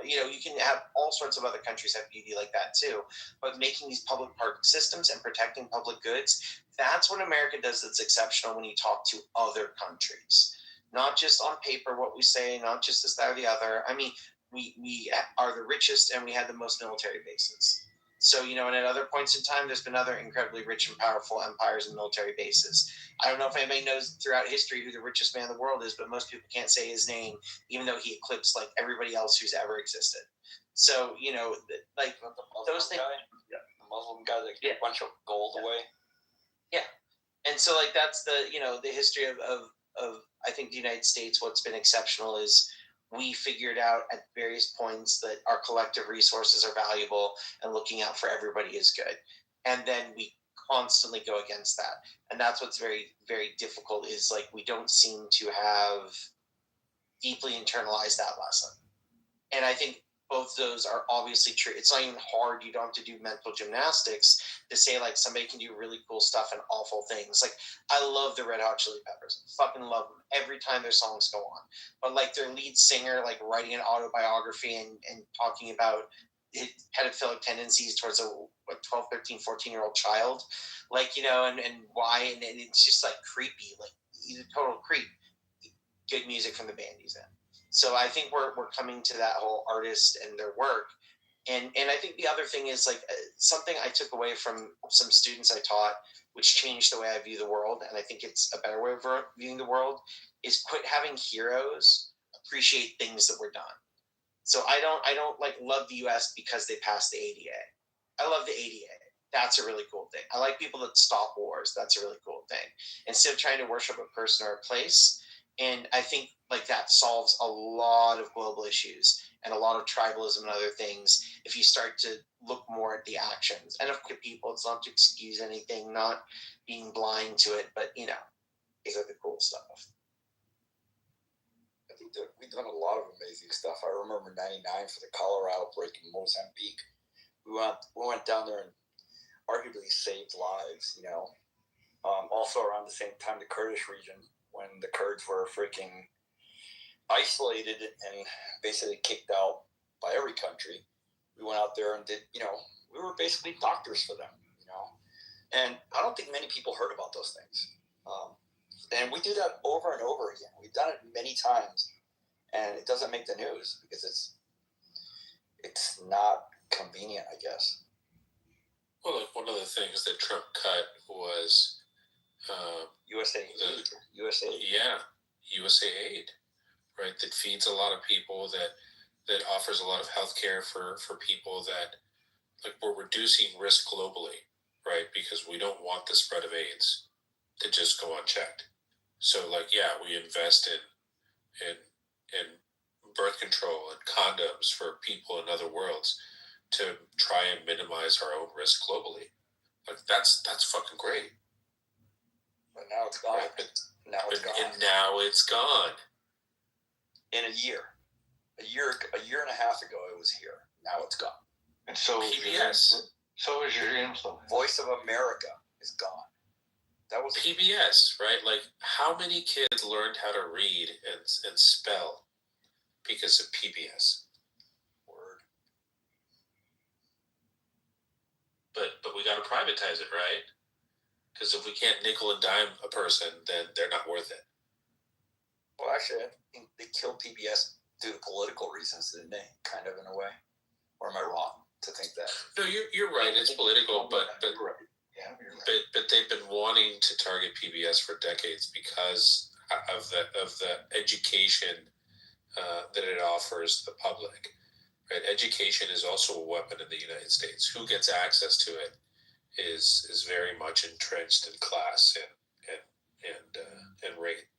you can have all sorts of other countries have beauty like that too, but making these public park systems and protecting public goods, that's what America does that's exceptional when you talk to other countries. Not just on paper what we say, not just this, that, or the other. I mean, we are the richest and we have the most military bases. So, and at other points in time, there's been other incredibly rich and powerful empires and military bases. I don't know if anybody knows throughout history who the richest man in the world is, but most people can't say his name, even though he eclipsed like everybody else who's ever existed. So, like those things. Yeah, the Muslim guy that gave a bunch of gold away. Yeah. And so like that's the history of I think the United States. What's been exceptional is we figured out at various points that our collective resources are valuable and looking out for everybody is good. And then we constantly go against that. And that's what's very, very difficult is like we don't seem to have deeply internalized that lesson. And I think both those are obviously true. It's not even hard. You don't have to do mental gymnastics to say like somebody can do really cool stuff and awful things. Like I love the Red Hot Chili Peppers. Fucking love them every time their songs go on. But like their lead singer, like writing an autobiography and talking about his pedophilic tendencies towards a 12, 13, 14-year-old child, like, and why, and it's just like creepy. Like he's a total creep. Good music from the band he's in. So I think we're coming to that whole artist and their work. And I think the other thing is like something I took away from some students I taught, which changed the way I view the world. And I think it's a better way of viewing the world is quit having heroes appreciate things that were done. So I don't like love the US because they passed the ADA. I love the ADA. That's a really cool thing. I like people that stop wars. That's a really cool thing. Instead of trying to worship a person or a place. And I think like that solves a lot of global issues and a lot of tribalism and other things if you start to look more at the actions. And of course, people, it's not to excuse anything, not being blind to it, but these are the cool stuff. I think that we've done a lot of amazing stuff. I remember '99 for the cholera outbreak in Mozambique. We went down there and arguably saved lives. Also around the same time, the Kurdish region, when the Kurds were freaking isolated and basically kicked out by every country, we went out there and did. We were basically doctors for them. And I don't think many people heard about those things. And we do that over and over again. We've done it many times, and it doesn't make the news because it's not convenient, I guess. Well, like one of the things that Trump cut was USA aid. USA aid, right? That feeds a lot of people that that offers a lot of healthcare for people that, like, we're reducing risk globally, right? Because we don't want the spread of AIDS to just go unchecked. So, like, yeah, we invest in birth control and condoms for people in other worlds to try and minimize our own risk globally. Like, that's fucking great. But now it's gone. Right? But, Now it's gone. and now it's gone. In a year and a half ago, it was here. Now it's gone. And so PBS. So is your influence. Voice of America is gone. That was PBS, right? Like, how many kids learned how to read and spell because of PBS? word. But we got to privatize it, right? Because if we can't nickel and dime a person, then they're not worth it. Well, actually, I think they killed PBS due to political reasons, didn't they? Kind of, in a way. Or am I wrong to think that? No, you're right. It's political, but You're right. Yeah, you're right. but they've been wanting to target PBS for decades because of the education that it offers the public. Right? Education is also a weapon in the United States. Who gets access to it is very much entrenched in class and rate.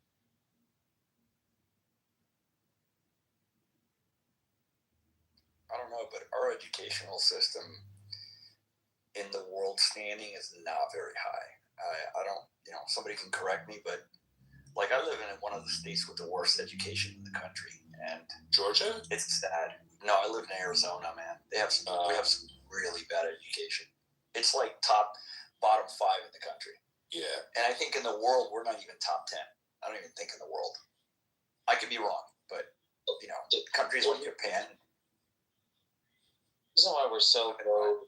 I don't know, but our educational system in the world standing is not very high. I don't, somebody can correct me, but like, I live in one of the states with the worst education in the country, and Georgia? it's sad. No, I live in Arizona, man. We have some really bad education. It's like bottom 5 in the country. Yeah. And I think in the world, we're not even top 10. I don't even think in the world. I could be wrong, but, countries like Japan. The reason why we're so low.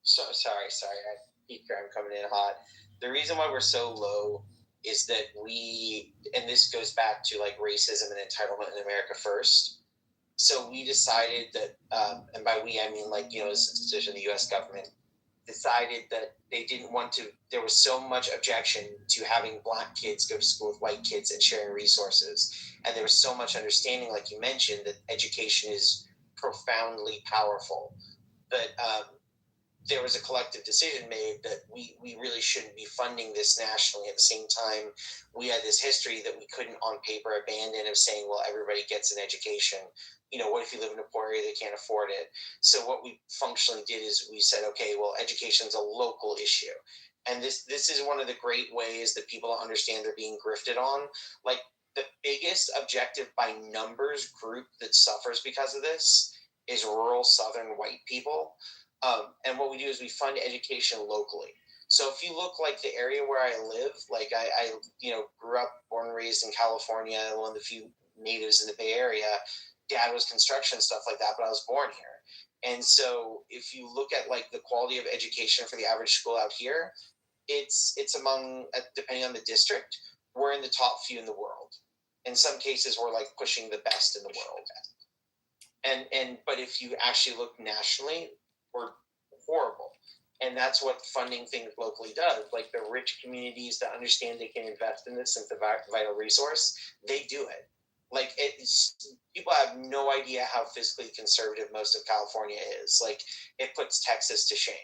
Sorry. I'm coming in hot. The reason why we're so low is that and this goes back to like racism and entitlement in America first. So we decided that, and by we I mean it's a decision the U.S. government decided that they didn't want to. There was so much objection to having black kids go to school with white kids and sharing resources, and there was so much understanding, like you mentioned, that education is profoundly powerful. But there was a collective decision made that we really shouldn't be funding this nationally. At the same time, we had this history that we couldn't on paper abandon of saying, well, everybody gets an education. What if you live in a poor area, they can't afford it? So what we functionally did is we said, okay, well, education is a local issue. And this is one of the great ways that people don't understand they're being grifted on. Like, the biggest objective by numbers group that suffers because of this is rural Southern white people. And what we do is we fund education locally. So if you look like the area where I live, like I grew up, born and raised in California, one of the few natives in the Bay Area. Dad was construction, stuff like that, but I was born here. And so if you look at like the quality of education for the average school out here, it's among, depending on the district, we're in the top few in the world. In some cases, we're like pushing the best in the world. But if you actually look nationally, we're horrible. And that's what funding things locally does. Like, the rich communities that understand they can invest in this, and it's a vital resource, they do it. Like, people have no idea how fiscally conservative most of California is. Like, it puts Texas to shame.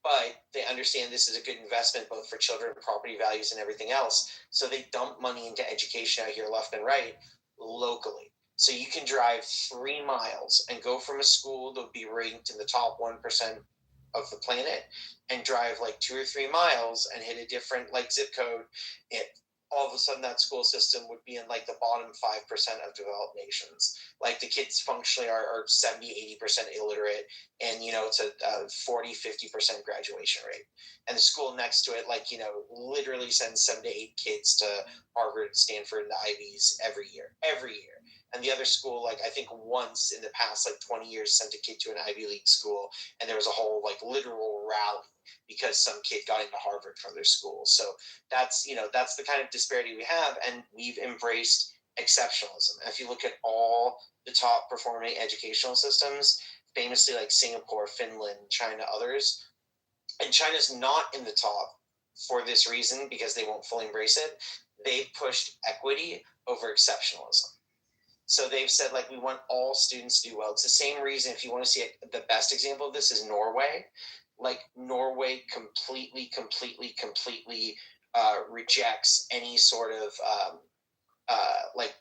But they understand this is a good investment both for children, property values, and everything else. So they dump money into education out here left and right locally. So you can drive 3 miles and go from a school that would be ranked in the top 1% of the planet, and drive like 2 or 3 miles and hit a different like zip code. All of a sudden that school system would be in like the bottom 5% of developed nations. Like, the kids functionally are 70-80% illiterate, and it's a 40-50% graduation rate. And the school next to it, literally sends 7 to 8 kids to Harvard, Stanford, and the Ivies every year. And the other school, I think once in the past 20 years, sent a kid to an Ivy League school, and there was a whole literal rally because some kid got into Harvard from their school. So that's the kind of disparity we have, and we've embraced exceptionalism. And if you look at all the top performing educational systems, famously like Singapore, Finland, China, others, and China's not in the top for this reason, because they won't fully embrace it. They've pushed equity over exceptionalism. So they've said, like, we want all students to do well. It's the same reason, if you want to see it, the best example of this is Norway. Like, Norway completely rejects any sort of like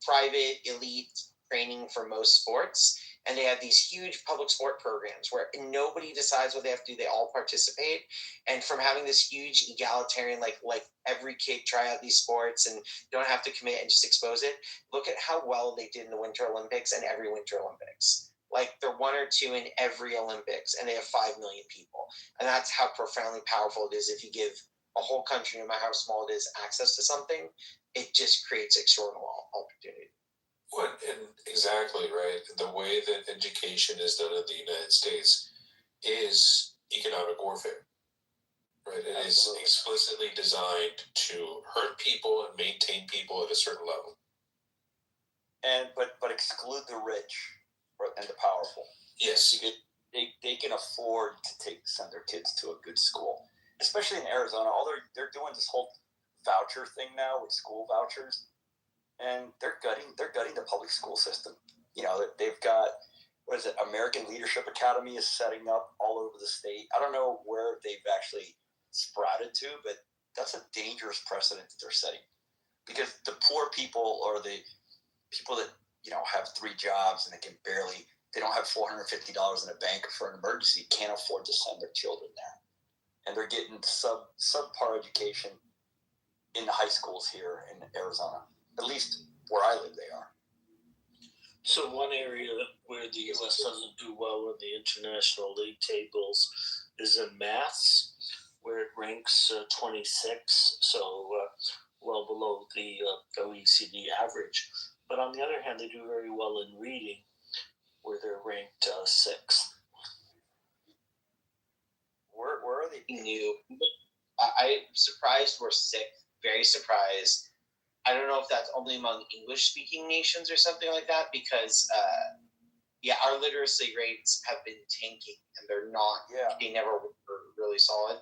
private elite training for most sports. And they have these huge public sport programs where nobody decides what they have to do. They all participate. And from having this huge egalitarian, like every kid try out these sports and don't have to commit and just expose it. Look at how well they did in the Winter Olympics and every Winter Olympics. Like, they're 1 or 2 in every Olympics, and they have 5 million people. And that's how profoundly powerful it is. If you give a whole country, no matter how small it is, access to something, it just creates extraordinary opportunity. And exactly right. The way that education is done in the United States is economic warfare. Right. It is explicitly designed to hurt people and maintain people at a certain level. And but exclude the rich and the powerful. Yes. They can afford to send their kids to a good school, especially in Arizona. They're doing this whole voucher thing now with school vouchers. And they're gutting the public school system. You know, they've got, what is it, American Leadership Academy is setting up all over the state. I don't know where they've actually sprouted to, but that's a dangerous precedent that they're setting. Because the poor people, or the people that, you know, have 3 jobs and they don't have $450 in a bank for an emergency, can't afford to send their children there. And they're getting subpar education in the high schools here in Arizona. At least where I live, they are. So one area where the U.S. doesn't do well in the international league tables is in maths, where it ranks 26, so well below the OECD average. But on the other hand, they do very well in reading, where they're ranked 6th. Where are they? New. I'm surprised we're 6th. Very surprised. I don't know if that's only among English-speaking nations or something like that, because, our literacy rates have been tanking, and they're not. Yeah. They never were really solid.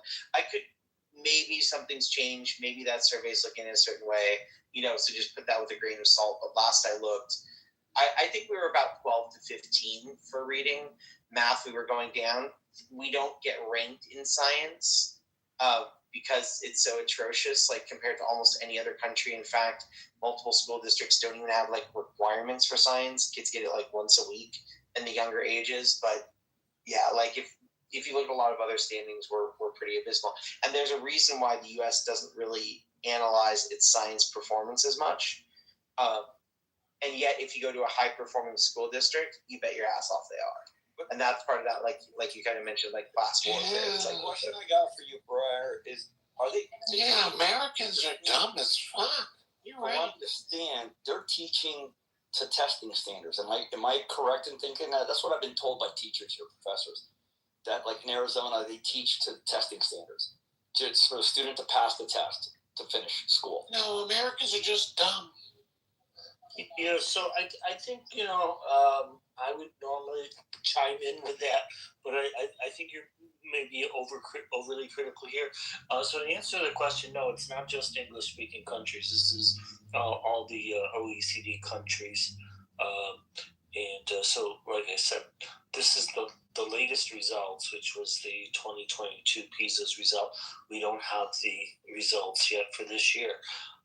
Maybe something's changed. Maybe that survey's looking in a certain way, so just put that with a grain of salt. But last I looked, I think we were about 12 to 15 for reading. Math, we were going down. We don't get ranked in science. Because it's so atrocious, like, compared to almost any other country. In fact, multiple school districts don't even have, like, requirements for science. Kids get it, like, once a week in the younger ages. But, yeah, like, if you look at a lot of other standings, we're pretty abysmal. And there's a reason why the U.S. doesn't really analyze its science performance as much. And yet, if you go to a high-performing school district, you bet your ass off they are. And that's part of that, like you kind of mentioned, like, class warfare. Yeah. It's like, the question I got for you, Briar, is, are they? Yeah, Americans are dumb as fuck. You're right. I understand they're teaching to testing standards. Am I correct in thinking that? That's what I've been told by teachers or professors. That, like, in Arizona, they teach to testing standards, just for a student to pass the test to finish school. No, Americans are just dumb. Yeah, so I think, I would normally chime in with that, but I think you're maybe overly critical here. So to answer the question, no, it's not just English-speaking countries. This is all the OECD countries. So, like I said, this is the latest results, which was the 2022 PISA's result. We don't have the results yet for this year.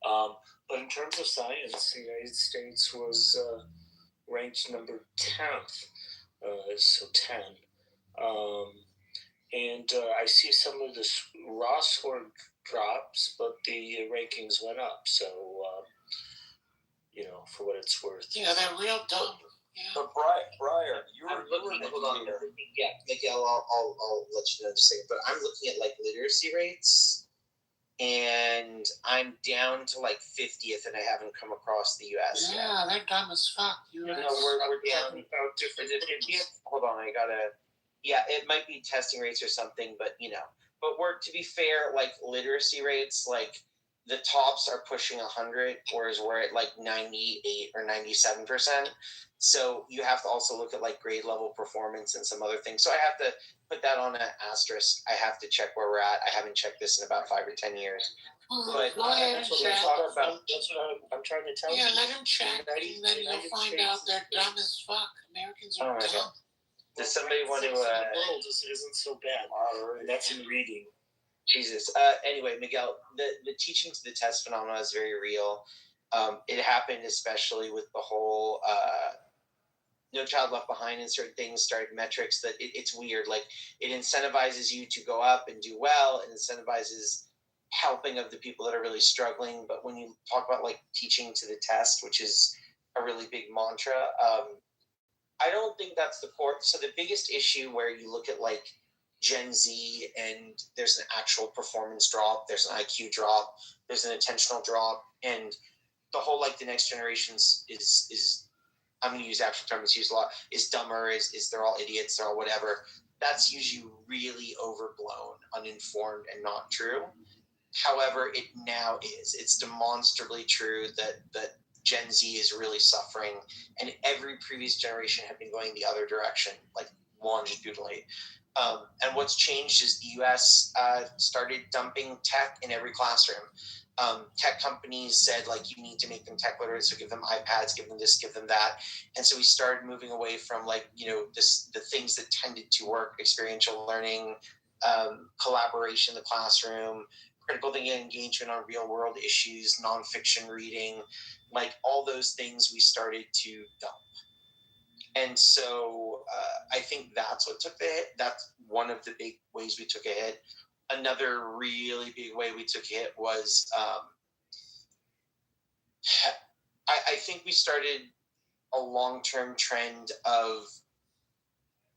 But in terms of science, the United States was ranked number 10th, so 10. I see some of the raw score drops, but the rankings went up. So, for what it's worth. Yeah, they're real dumb. But Briar, you were looking. Hold on. Yeah, Miguel, I'll let you know in a second. But I'm looking at, like, literacy rates, and I'm down to, like, 50th, and I haven't come across the U.S. yet. Yeah, they're dumb as fuck. We're down about different. Hold on, I gotta. Yeah, it might be testing rates or something, but But to be fair, like, literacy rates, like, the tops are pushing 100, whereas we're at, like, 98 or 97%. So you have to also look at, like, grade level performance and some other things. So I have to put that on an asterisk. I have to check where we're at. I haven't checked this in about 5 or 10 years. But Go ahead and that's what we're chat. talking about. That's what I'm trying to tell you. Yeah, let him chat, and then you'll find out they're dumb as fuck. Americans are dumb. Does somebody want to? The world isn't so bad. And that's in reading. Jesus. Anyway, Miguel, the teaching to the test phenomenon is very real. It happened especially with the whole No Child Left Behind and certain things started metrics that it's weird. Like it incentivizes you to go up and do well. It incentivizes helping of the people that are really struggling. But when you talk about like teaching to the test, which is a really big mantra, I don't think that's the core. So the biggest issue where you look at like Gen Z and there's an actual performance drop, there's an IQ drop, there's an attentional drop, and the whole like the next generations is I'm going to use actual terms it's used a lot, is dumber, is they're all idiots, they're all whatever. That's usually really overblown, uninformed, and not true. However, it now is. It's demonstrably true that Gen Z is really suffering, and every previous generation had been going the other direction, like longitudinally. And what's changed is the U.S. Started dumping tech in every classroom. Tech companies said, like, you need to make them tech literate, so give them iPads, give them this, give them that. And so we started moving away from, like, the things that tended to work, experiential learning, collaboration in the classroom, critical thinking and engagement on real world issues, nonfiction reading, like all those things we started to dump. And so I think that's what took the hit. That's one of the big ways we took a hit. Another really big way we took a hit was I think we started a long-term trend of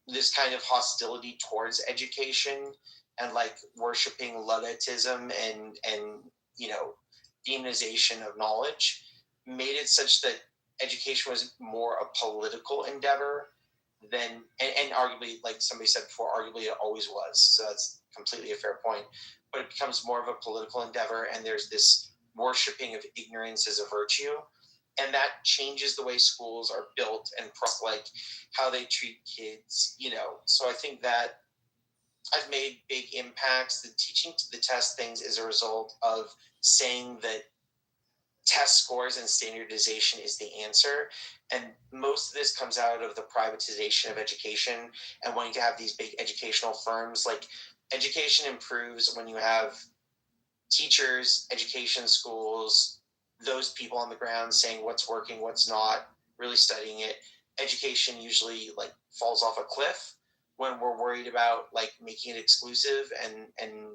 this kind of hostility towards education and like worshiping Ludditism and demonization of knowledge made it such that education was more a political endeavor than and arguably, like somebody said before, arguably it always was. So that's completely a fair point. But it becomes more of a political endeavor, and there's this worshiping of ignorance as a virtue. And that changes the way schools are built and like how they treat kids, So I think that I've made big impacts. The teaching to the test things is a result of saying that test scores and standardization is the answer. And most of this comes out of the privatization of education and wanting to have these big educational firms. Like education improves when you have teachers, education schools, those people on the ground saying what's working, what's not, really studying it. Education usually like falls off a cliff when we're worried about like making it exclusive and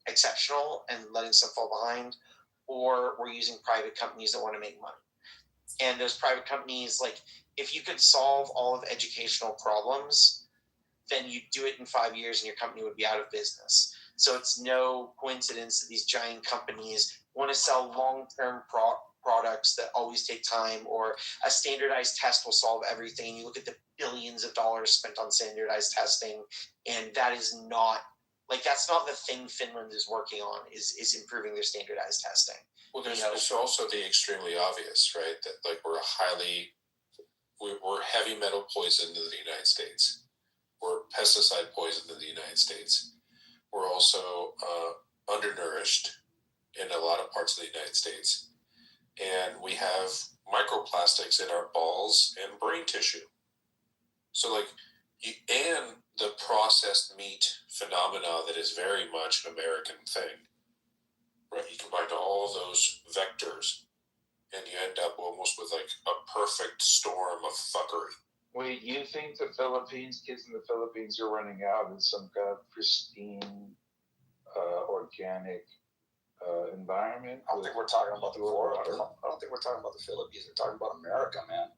exceptional and letting some fall behind, or we're using private companies that want to make money. And those private companies, like if you could solve all of educational problems, then you'd do it in 5 years and your company would be out of business. So it's no coincidence that these giant companies want to sell long-term products that always take time, or a standardized test will solve everything. You look at the billions of dollars spent on standardized testing, and that is not, like, that's not the thing Finland is working on, is improving their standardized testing. Well, there's also the extremely obvious, right? That like we're heavy metal poisoned in the United States. We're pesticide poisoned in the United States. We're also undernourished in a lot of parts of the United States. And we have microplastics in our balls and brain tissue. So like, and the processed meat phenomena that is very much an American thing, right? You combine all of those vectors and you end up almost with like a perfect storm of fuckery. Wait, you think the kids in the Philippines are running out in some kind of pristine, organic environment? I don't think we're talking about the Florida. I don't think we're talking about the Philippines. We're talking about America, man.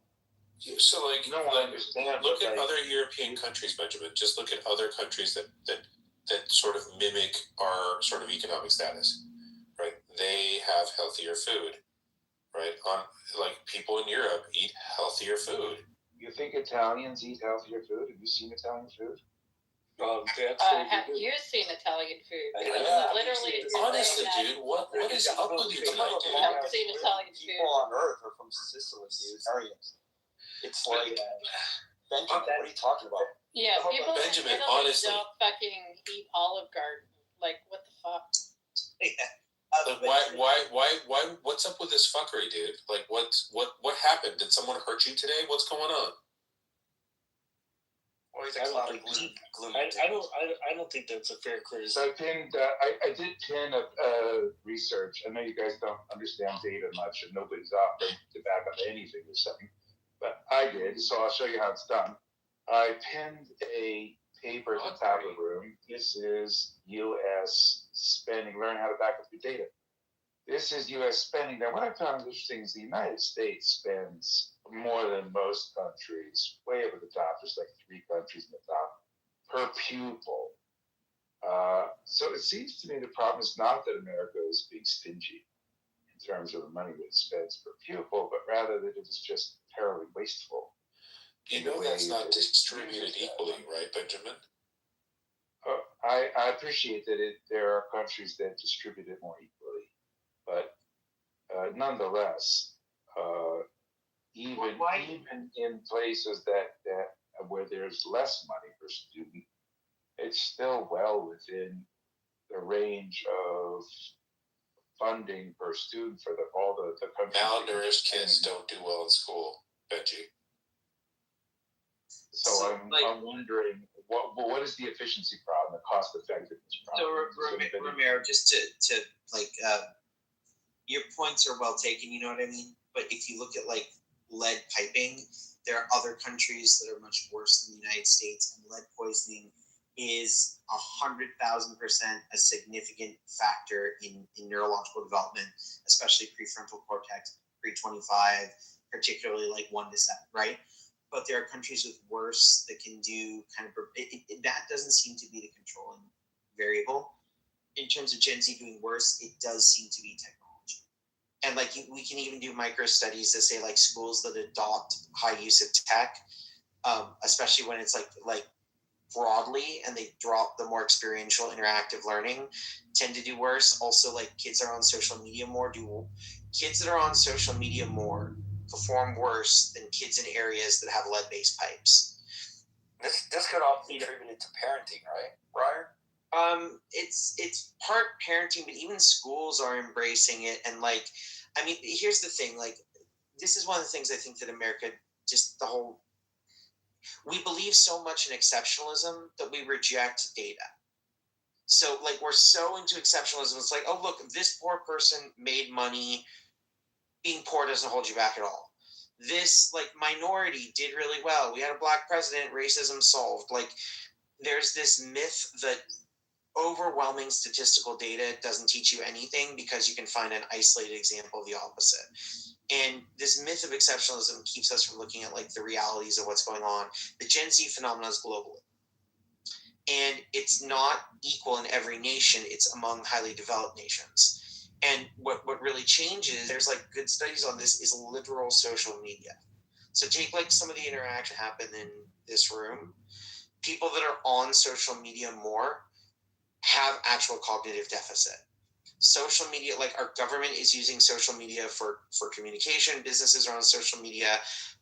So like, No, I understand. Look at other European countries, Benjamin. Just look at other countries that sort of mimic our sort of economic status, right? They have healthier food, right? Like people in Europe eat healthier food. You think Italians eat healthier food? Have you seen Italian food? Have you seen Italian food? Because literally, Honestly, dude, what is up with you tonight, dude? I haven't seen Italian food. People on Earth are from Sicily, dude. Aryans. It's like, Benjamin, what are you talking about? Yeah, people Benjamin, in Italy honestly. don't fucking eat Olive Garden. Like, what the fuck? Yeah. Like why? What's up with this fuckery, dude? Like, what happened? Did someone hurt you today? What's going on? Well, he's a cloud of gloom. I don't think that's a fair criticism. So I pinned. I did pin a research. I know you guys don't understand data much, and nobody's offered to back up anything you're saying, but I did. So I'll show you how it's done. I pinned a paper at the top of the room. This is U.S. spending. Learn how to back up your data. This is U.S. spending. Now, what I found interesting is the United States spends more than most countries, way over the top. There's like 3 countries in the top per pupil. So it seems to me the problem is not that America is being stingy in terms of the money that it spends per pupil, but rather that it is just terribly wasteful. You know that's not distributed equally, right, Benjamin? I appreciate that there are countries that distribute it more equally, but nonetheless, even in places that where there's less money per student, it's still well within the range of funding per student for all the countries. Malnourished kids don't do well in school, Benji. So I'm wondering what is the efficiency problem, the cost effectiveness problem? So Romero, just to like your points are well taken, you know what I mean? But if you look at like lead piping, there are other countries that are much worse than the United States, and lead poisoning is 100,000% a significant factor in neurological development, especially prefrontal cortex, pre-25, particularly like 1 to 7, right? But there are countries with worse that can do kind of that doesn't seem to be the controlling variable. In terms of Gen Z doing worse, it does seem to be technology. And like we can even do micro studies that say like schools that adopt high use of tech, especially when it's like broadly and they drop the more experiential interactive learning, tend to do worse. Also, like kids that are on social media more perform worse than kids in areas that have lead-based pipes. This could all be attributed to parenting, right, Briar? It's part parenting, but even schools are embracing it. And like, I mean, here's the thing. Like, this is one of the things I think that America we believe so much in exceptionalism that we reject data. So like, we're so into exceptionalism. It's like, oh look, this poor person made money. Being poor doesn't hold you back at all. This like minority did really well. We had a black president, racism solved. Like there's this myth that overwhelming statistical data doesn't teach you anything because you can find an isolated example of the opposite. And this myth of exceptionalism keeps us from looking at like the realities of what's going on. The Gen Z phenomenon is globally. And it's not equal in every nation. It's among highly developed nations. And what really changes, there's like good studies on this, is literal social media. So take like some of the interaction happen in this room. People that are on social media more have actual cognitive deficit. Social media, like our government is using social media for communication. Businesses are on social media.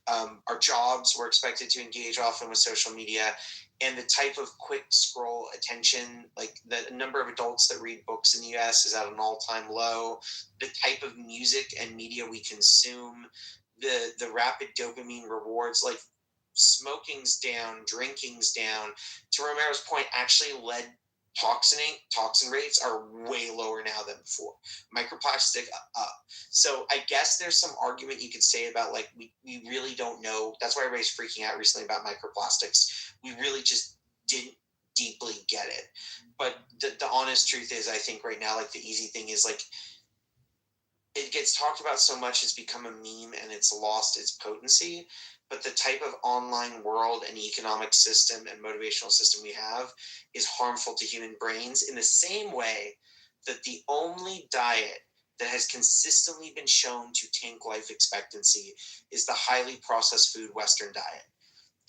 Our jobs, we're expected to engage often with social media. And the type of quick scroll attention, like the number of adults that read books in the US is at an all-time low. The type of music and media we consume, the rapid dopamine rewards, like smoking's down, drinking's down. To Romero's point, actually lead toxin rates are way lower now than before. Microplastic up. So I guess there's some argument you could say about like we really don't know. That's why everybody's freaking out recently about microplastics. We really just didn't deeply get it. But the honest truth is, I think right now, like the easy thing is like it gets talked about so much, it's become a meme and it's lost its potency. But the type of online world and economic system and motivational system we have is harmful to human brains in the same way that the only diet that has consistently been shown to tank life expectancy is the highly processed food Western diet.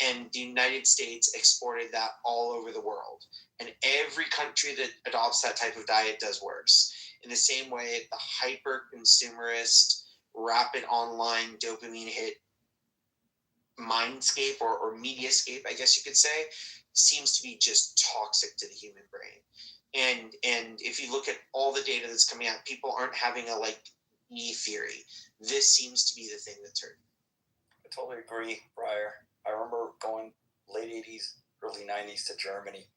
And the United States exported that all over the world. And every country that adopts that type of diet does worse. In the same way, the hyper-consumerist, rapid online dopamine hit mindscape or mediascape, I guess you could say, seems to be just toxic to the human brain. And if you look at all the data that's coming out, people aren't having a like E theory. This seems to be the thing that's hurting. I totally agree, Briar. I remember going late 80s, early 90s to Germany,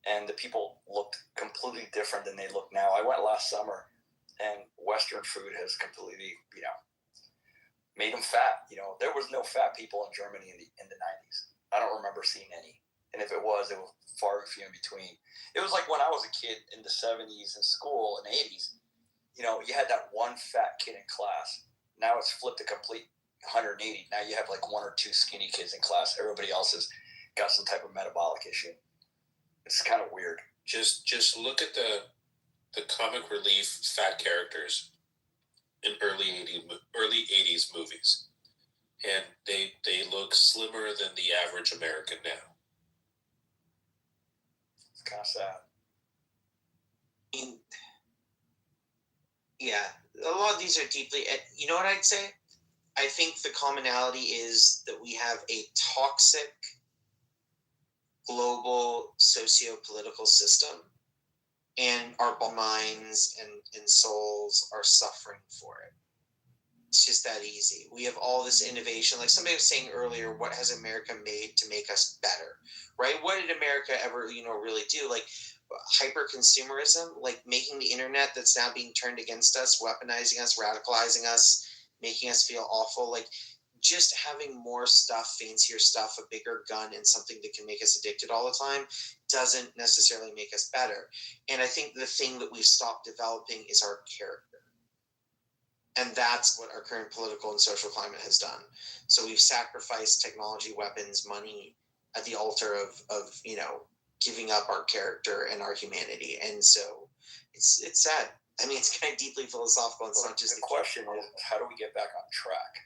and the people looked completely different than they look now. I went last summer, and Western food has completely, made them fat. There was no fat people in Germany in the 90s. I don't remember seeing any. And if it was far and few in between. It was like when I was a kid in the 70s in school in the 80s, you had that one fat kid in class. Now it's flipped a complete 180. Now you have like one or two skinny kids in class. Everybody else has got some type of metabolic issue. It's kind of weird. Just look at the comic relief fat characters in early 80s movies. And they look slimmer than the average American now. It's kind of sad. Yeah, a lot of these are deeply. You know what I'd say? I think the commonality is that we have a toxic global socio-political system, and our minds and souls are suffering for it. It's just that easy. We have all this innovation. Like somebody was saying earlier, what has America made to make us better, right? What did America ever, really do? Like hyper consumerism, like making the internet that's now being turned against us, weaponizing us, radicalizing us, making us feel awful. Like just having more stuff, fancier stuff, a bigger gun, and something that can make us addicted all the time doesn't necessarily make us better. And I think the thing that we've stopped developing is our character. And that's what our current political and social climate has done. So we've sacrificed technology, weapons, money at the altar of giving up our character and our humanity. And so it's sad. I mean, it's kind of deeply philosophical. It's not just the question is, how do we get back on track?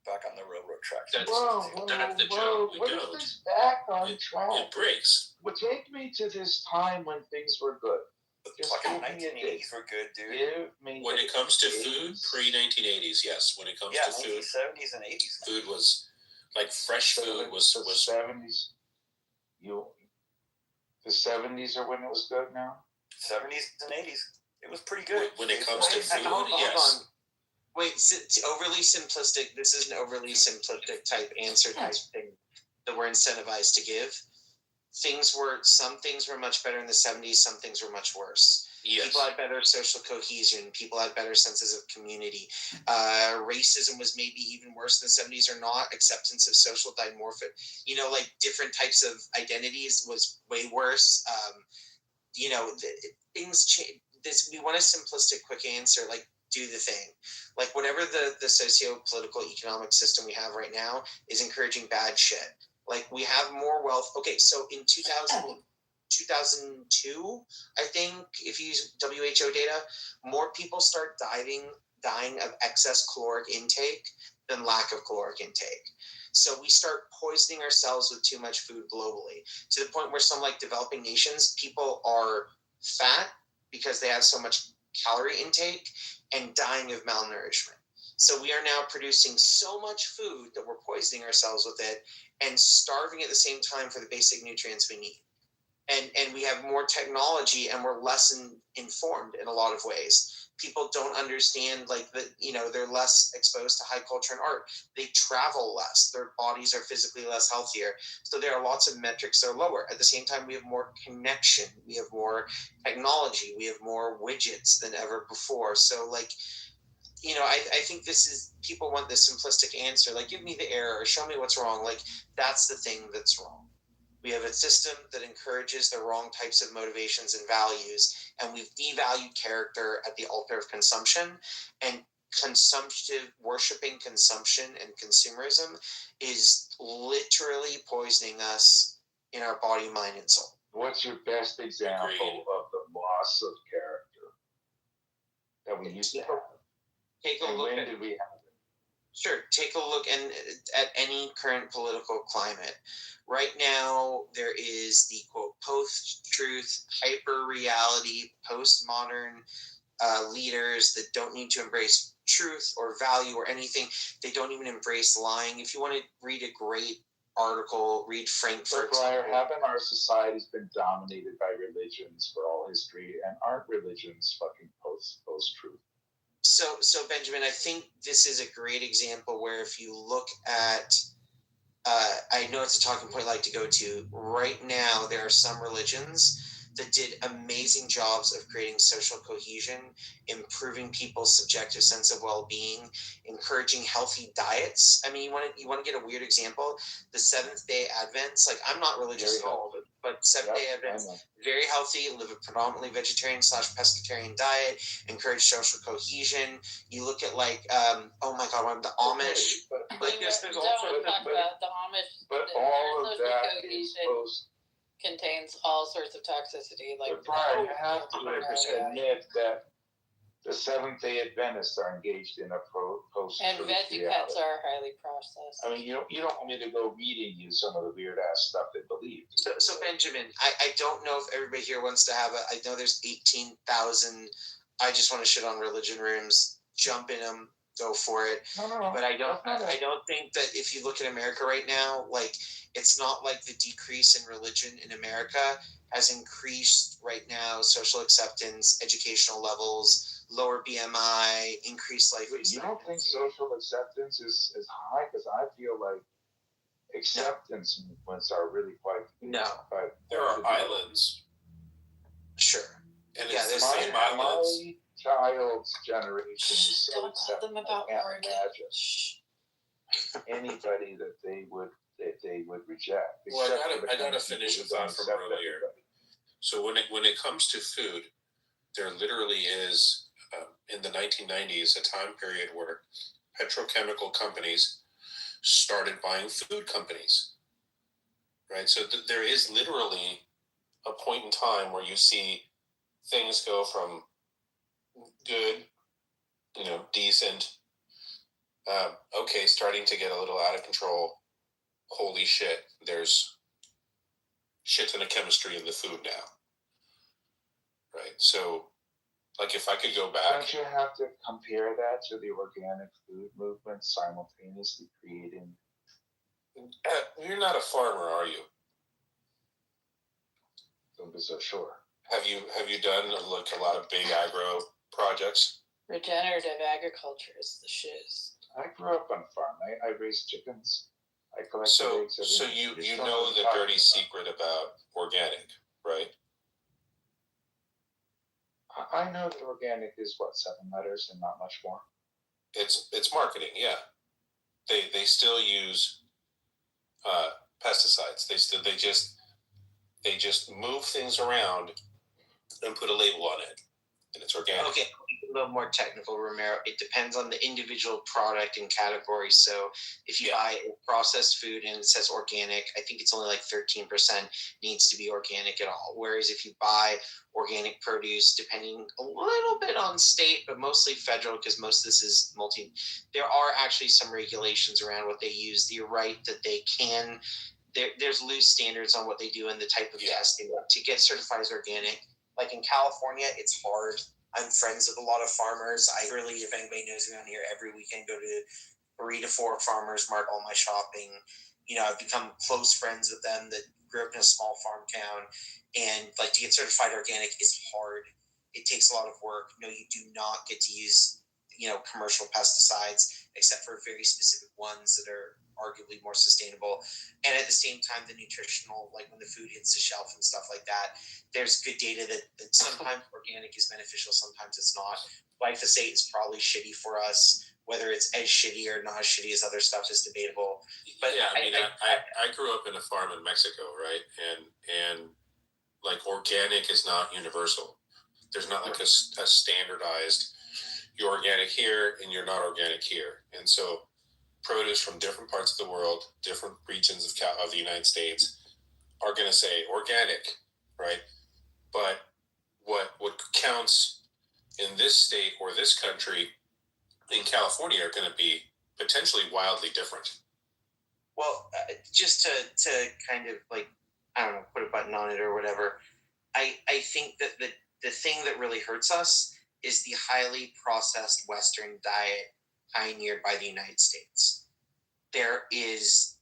Back on the railroad tracks. That's the joke. What is this back on track? It breaks. Take me to this time when things were good. Just fucking 1980s were good, dude. When it comes to food, pre-1980s, yes. When it comes to food, 70s and 80s. Food was like fresh food was 70s. The 70s are when it was good now. 70s and 80s, it was pretty good. When it comes to food, hold yes. on. Wait, overly simplistic. This is an overly simplistic type answer type thing that we're incentivized to give. Some things were much better in the 70s. Some things were much worse. Yes. People had better social cohesion. People had better senses of community. Racism was maybe even worse in the 70s or not. Acceptance of social dimorphic, like different types of identities was way worse. Things change. We want a simplistic, quick answer, like do the thing. Like whatever the socio-political economic system we have right now is encouraging bad shit. Like we have more wealth. Okay, so in 2002, I think, if you use WHO data, more people start dying of excess caloric intake than lack of caloric intake. So we start poisoning ourselves with too much food globally, to the point where some like developing nations, people are fat because they have so much calorie intake and dying of malnourishment. So we are now producing so much food that we're poisoning ourselves with it and starving at the same time for the basic nutrients we need. And we have more technology and we're less informed in a lot of ways. People don't understand, like, they're less exposed to high culture and art. They travel less. Their bodies are physically less healthier. So there are lots of metrics that are lower. At the same time, we have more connection. We have more technology. We have more widgets than ever before. So, like, I think people want this simplistic answer, like, give me the error, show me what's wrong. Like, that's the thing that's wrong. We have a system that encourages the wrong types of motivations and values, and we've devalued character at the altar of consumption. And worshiping consumption and consumerism is literally poisoning us in our body, mind, and soul. What's your best example of the loss of character that we used to have? Take a look when at, did we have it? Sure. Take a look at any current political climate. Right now, there is the quote post-truth, hyper-reality, postmodern leaders that don't need to embrace truth or value or anything. They don't even embrace lying. If you want to read a great article, read Frank, for But Brian, example. haven't our society's been dominated by religions for all history, and aren't religions fucking post-truth? So Benjamin, I think this is a great example where if you look at, I know it's a talking point I like to go to. Right now, there are some religions that did amazing jobs of creating social cohesion, improving people's subjective sense of well-being, encouraging healthy diets. I mean, you want to get a weird example? The Seventh-day Advents. Like, I'm not religious at all, but Seventh-day Advents, very healthy, live a predominantly vegetarian/pescatarian diet, encourage social cohesion. You look at like, oh my God, the Amish. Like, there's all sorts of talk about the Amish. But all of that is contains all sorts of toxicity. Like, but Brian, you have to admit that the Seventh-day Adventists are engaged in a post-truth and veggie reality. cuts are highly processed. I mean, you don't want me to go reading you some of the weird ass stuff they believe. So Benjamin, I don't know if everybody here wants to have I know there's 18,000. I just want to shit on religion rooms. Jump in them, go for it. No. But I don't think that if you look at America right now, like, it's not like the decrease in religion in America has increased right now social acceptance, educational levels, lower BMI, increased life expectancy. You don't think social acceptance is high? Because I feel like acceptance movements are really quite. No. There are islands. Sure. And it's the same islands. My child's generation is so Don't tell them about Oregon. Anybody that they would reject. Well, I gotta finish a thought from earlier. So when it comes to food, there literally is in the 1990s a time period where petrochemical companies started buying food companies, right? So there is literally a point in time where you see things go from good, decent, okay, starting to get a little out of control. Holy shit, there's shit ton of chemistry in the food now, right? So, like, if I could go back, don't you have to compare that to the organic food movement simultaneously creating? You're not a farmer, are you? So sure. Have you done a lot of big agro projects? Regenerative agriculture is the shiz. I grew up on a farm. I raised chickens. I collected eggs. So you know the dirty secret about organic, right? I know that organic is 7 letters and not much more. It's marketing, yeah. They still use pesticides. They just move things around and put a label on it, and it's organic. Okay, a little more technical, Romero. It depends on the individual product and category. So if you buy a processed food and it says organic, I think it's only like 13% needs to be organic at all. Whereas if you buy organic produce, depending a little bit on state, but mostly federal, because most of this is there are actually some regulations around what they use. You're right that they can. There's loose standards on what they do and the type of testing to get certified as organic. Like in California, it's hard. I'm friends with a lot of farmers. I really, if anybody knows me around here, every weekend go to 3 to 4 farmers market, all my shopping. I've become close friends with them that grew up in a small farm town. And like, to get certified organic is hard. It takes a lot of work. No, you do not get to use, commercial pesticides except for very specific ones that are arguably more sustainable. And at the same time, the nutritional, like when the food hits the shelf and stuff like that, there's good data that sometimes organic is beneficial, sometimes it's not. Glyphosate is probably shitty for us. Whether it's as shitty or not as shitty as other stuff is debatable. But yeah, I grew up in a farm in Mexico, right? And like, organic is not universal. There's not like a standardized, you're organic here and you're not organic here. And so produce from different parts of the world, different regions of the United States are going to say organic, right? But what counts in this state or this country in California are going to be potentially wildly different. Well, just to kind of like, I don't know, put a button on it or whatever, I think that the thing that really hurts us is the highly processed Western diet pioneered by the United States. There is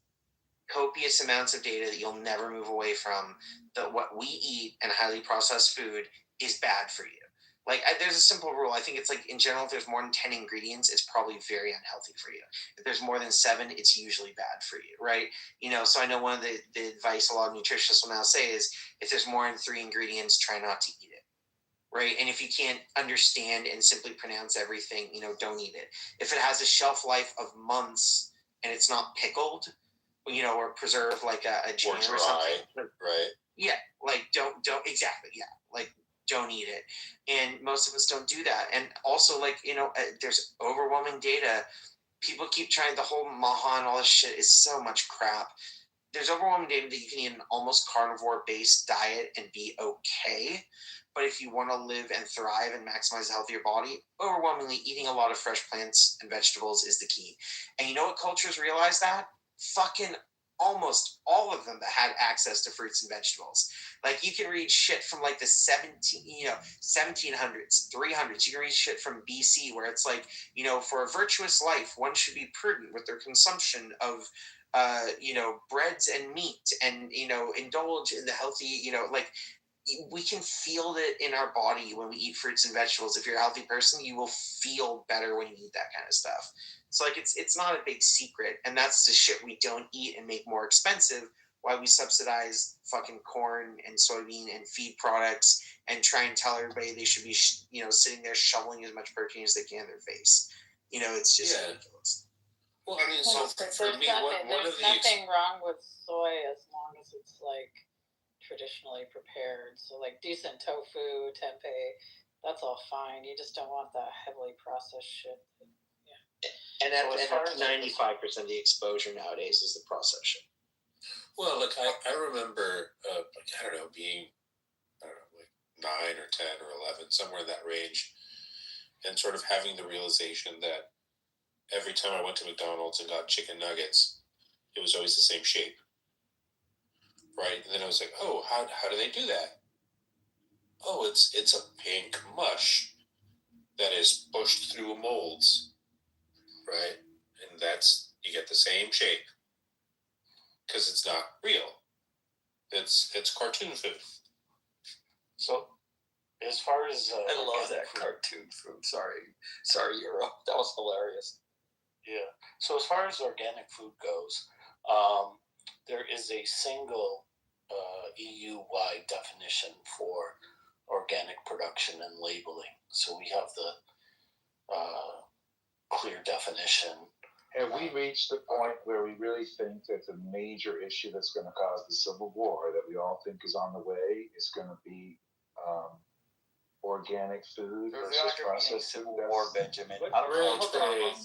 copious amounts of data that you'll never move away from, that what we eat and highly processed food is bad for you. Like, there's a simple rule. I think it's like, in general, if there's more than 10 ingredients, it's probably very unhealthy for you. If there's more than 7, it's usually bad for you, right? You know, so I know one of the advice a lot of nutritionists will now say is, if there's more than 3 ingredients, try not to eat it, right? And if you can't understand and simply pronounce everything, you know, don't eat it. If it has a shelf life of months and it's not pickled, you know, or preserved like a jam or something. Right. Yeah, like don't exactly, yeah, like don't eat it. And most of us don't do that. And also, like, you know, there's overwhelming data. People keep trying, the whole maha and all this shit is so much crap. There's overwhelming data that you can eat an almost carnivore-based diet and be okay. But if you want to live and thrive and maximize the health of your body, overwhelmingly eating a lot of fresh plants and vegetables is the key. And you know what cultures realize that? Fucking almost all of them that had access to fruits and vegetables. Like, you can read shit from like the 1700s, 300s. You can read shit from BC where it's like, you know, for a virtuous life, one should be prudent with their consumption of you know, breads and meat, and, you know, indulge in the healthy, you know, like, we can feel it in our body when we eat fruits and vegetables. If you're a healthy person, you will feel better when you eat that kind of stuff. So, like, it's not a big secret, and that's the shit we don't eat and make more expensive. Why we subsidize fucking corn and soybean and feed products, and try and tell everybody they should be, you know, sitting there shoveling as much protein as they can in their face. You know, it's just ridiculous. Well, I mean, so for me, one of the nothing wrong with soy as long as it's like traditionally prepared. So like decent tofu, tempeh, that's all fine. You just don't want that heavily processed shit. And that's 95% of the exposure nowadays is the processed shit. Well, look, I remember, I don't know, being, I don't know, like 9 or 10 or 11, somewhere in that range, and sort of having the realization that every time I went to McDonald's and got chicken nuggets, it was always the same shape, right? And then I was like, oh, how do they do that? Oh, it's a pink mush that is pushed through molds, right? And you get the same shape because it's not real. It's cartoon food. So, as far as I love that cartoon food. Sorry, Euro. That was hilarious. Yeah. So as far as organic food goes, there is a single EU-wide definition for organic production and labeling. So we have the clear definition. Have we reached the point where we really think that the major issue that's going to cause the Civil War that we all think is on the way is going to be organic food versus processed food? Civil War, Benjamin.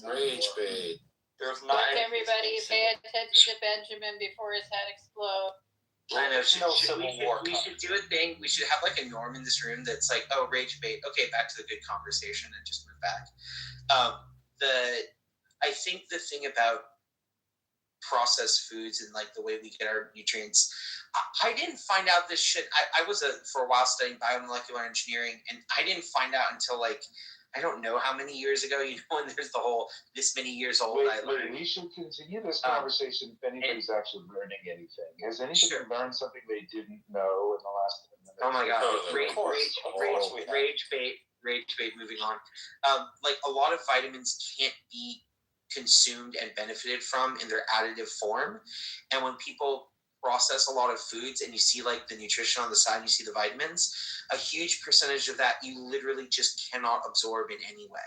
Rage bait. There's not everybody pay attention to Benjamin before his head explodes. I know. We should do a thing. We should have like a norm in this room that's like, oh, rage bait. Okay, back to the good conversation and just move back. I think the thing about processed foods and like the way we get our nutrients, I didn't find out this shit. I was for a while studying biomolecular engineering, and I didn't find out until like, I don't know how many years ago, you know, when there's the whole this many years old. Wait, we should continue this conversation if anybody's actually learning anything. Has anybody learned something they didn't know in the last 10 minutes? Oh my God. Rage bait, moving on. Like, a lot of vitamins can't be consumed and benefited from in their additive form. And when people process a lot of foods and you see like the nutrition on the side and you see the vitamins, a huge percentage of that you literally just cannot absorb in any way.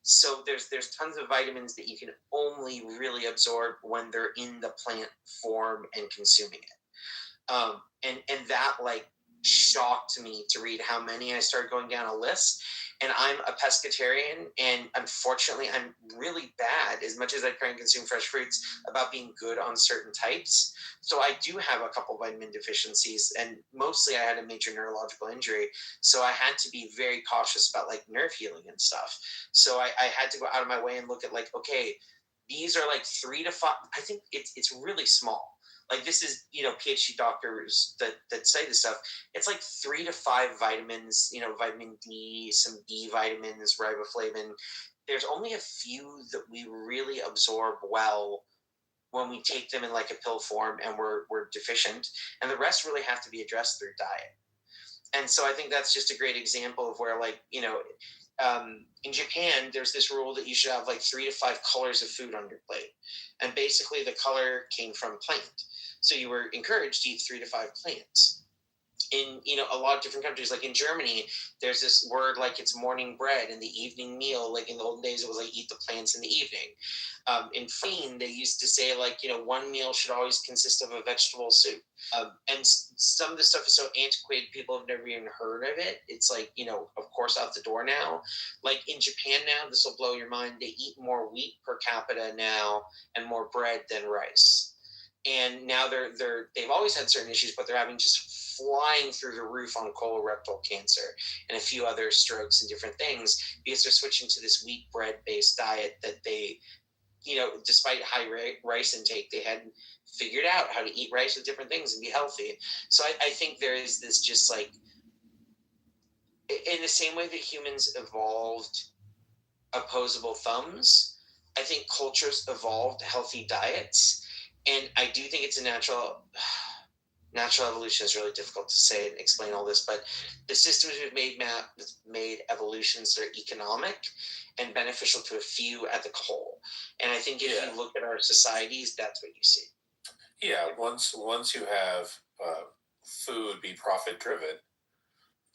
So there's tons of vitamins that you can only really absorb when they're in the plant form and consuming it. And that like shocked me to read how many. I started going down a list, and I'm a pescatarian, and unfortunately I'm really bad, as much as I try and consume fresh fruits, about being good on certain types. So I do have a couple vitamin deficiencies, and mostly I had a major neurological injury, so I had to be very cautious about like nerve healing and stuff. So I had to go out of my way and look at like, okay, these are like 3 to 5. I think it's really small. Like, this is, you know, PhD doctors that say this stuff. It's like 3 to 5 vitamins, you know, vitamin D, some B vitamins, riboflavin. There's only a few that we really absorb well when we take them in like a pill form and we're deficient, and the rest really have to be addressed through diet. And so I think that's just a great example of where, like, in Japan, there's this rule that you should have like 3 to 5 colors of food on your plate. And basically the color came from plant. So you were encouraged to eat 3 to 5 plants. In a lot of different countries, like in Germany, there's this word like it's morning bread and the evening meal. Like in the olden days, it was like eat the plants in the evening. In Spain, they used to say like one meal should always consist of a vegetable soup. And some of the stuff is so antiquated, people have never even heard of it. It's like of course out the door now. Like in Japan now, this will blow your mind. They eat more wheat per capita now and more bread than rice. And now they've always had certain issues, but they're having just flying through the roof on colorectal cancer and a few other strokes and different things because they're switching to this wheat bread based diet that they, despite high rice intake, they hadn't figured out how to eat rice with different things and be healthy. So I think there is this just like, in the same way that humans evolved opposable thumbs, I think cultures evolved healthy diets. And I do think it's a natural evolution is really difficult to say and explain all this, but the systems we've made evolutions that are economic and beneficial to a few at the whole. And I think if you look at our societies, that's what you see. Yeah, once you have food be profit driven,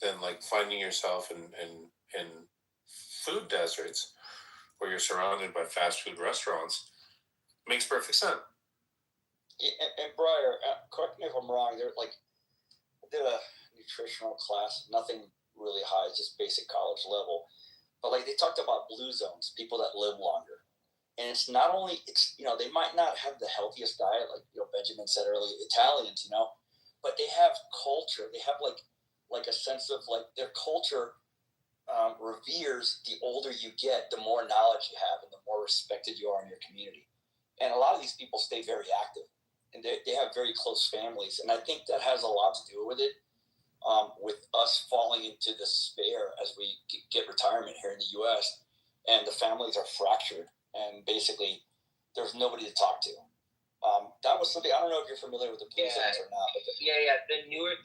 then like finding yourself in food deserts where you're surrounded by fast food restaurants makes perfect sense. And Briar, correct me if I'm wrong. They're like, did a nutritional class, nothing really high, just basic college level. But like they talked about blue zones, people that live longer, and it's not only they might not have the healthiest diet, like Benjamin said earlier, Italians, but they have culture. They have like a sense of like their culture reveres the older you get, the more knowledge you have, and the more respected you are in your community. And a lot of these people stay very active. And they have very close families. And I think that has a lot to do with it, with us falling into despair as we get retirement here in the U.S. And the families are fractured. And basically, there's nobody to talk to. That was something, I don't know if you're familiar with the blue zones or not. But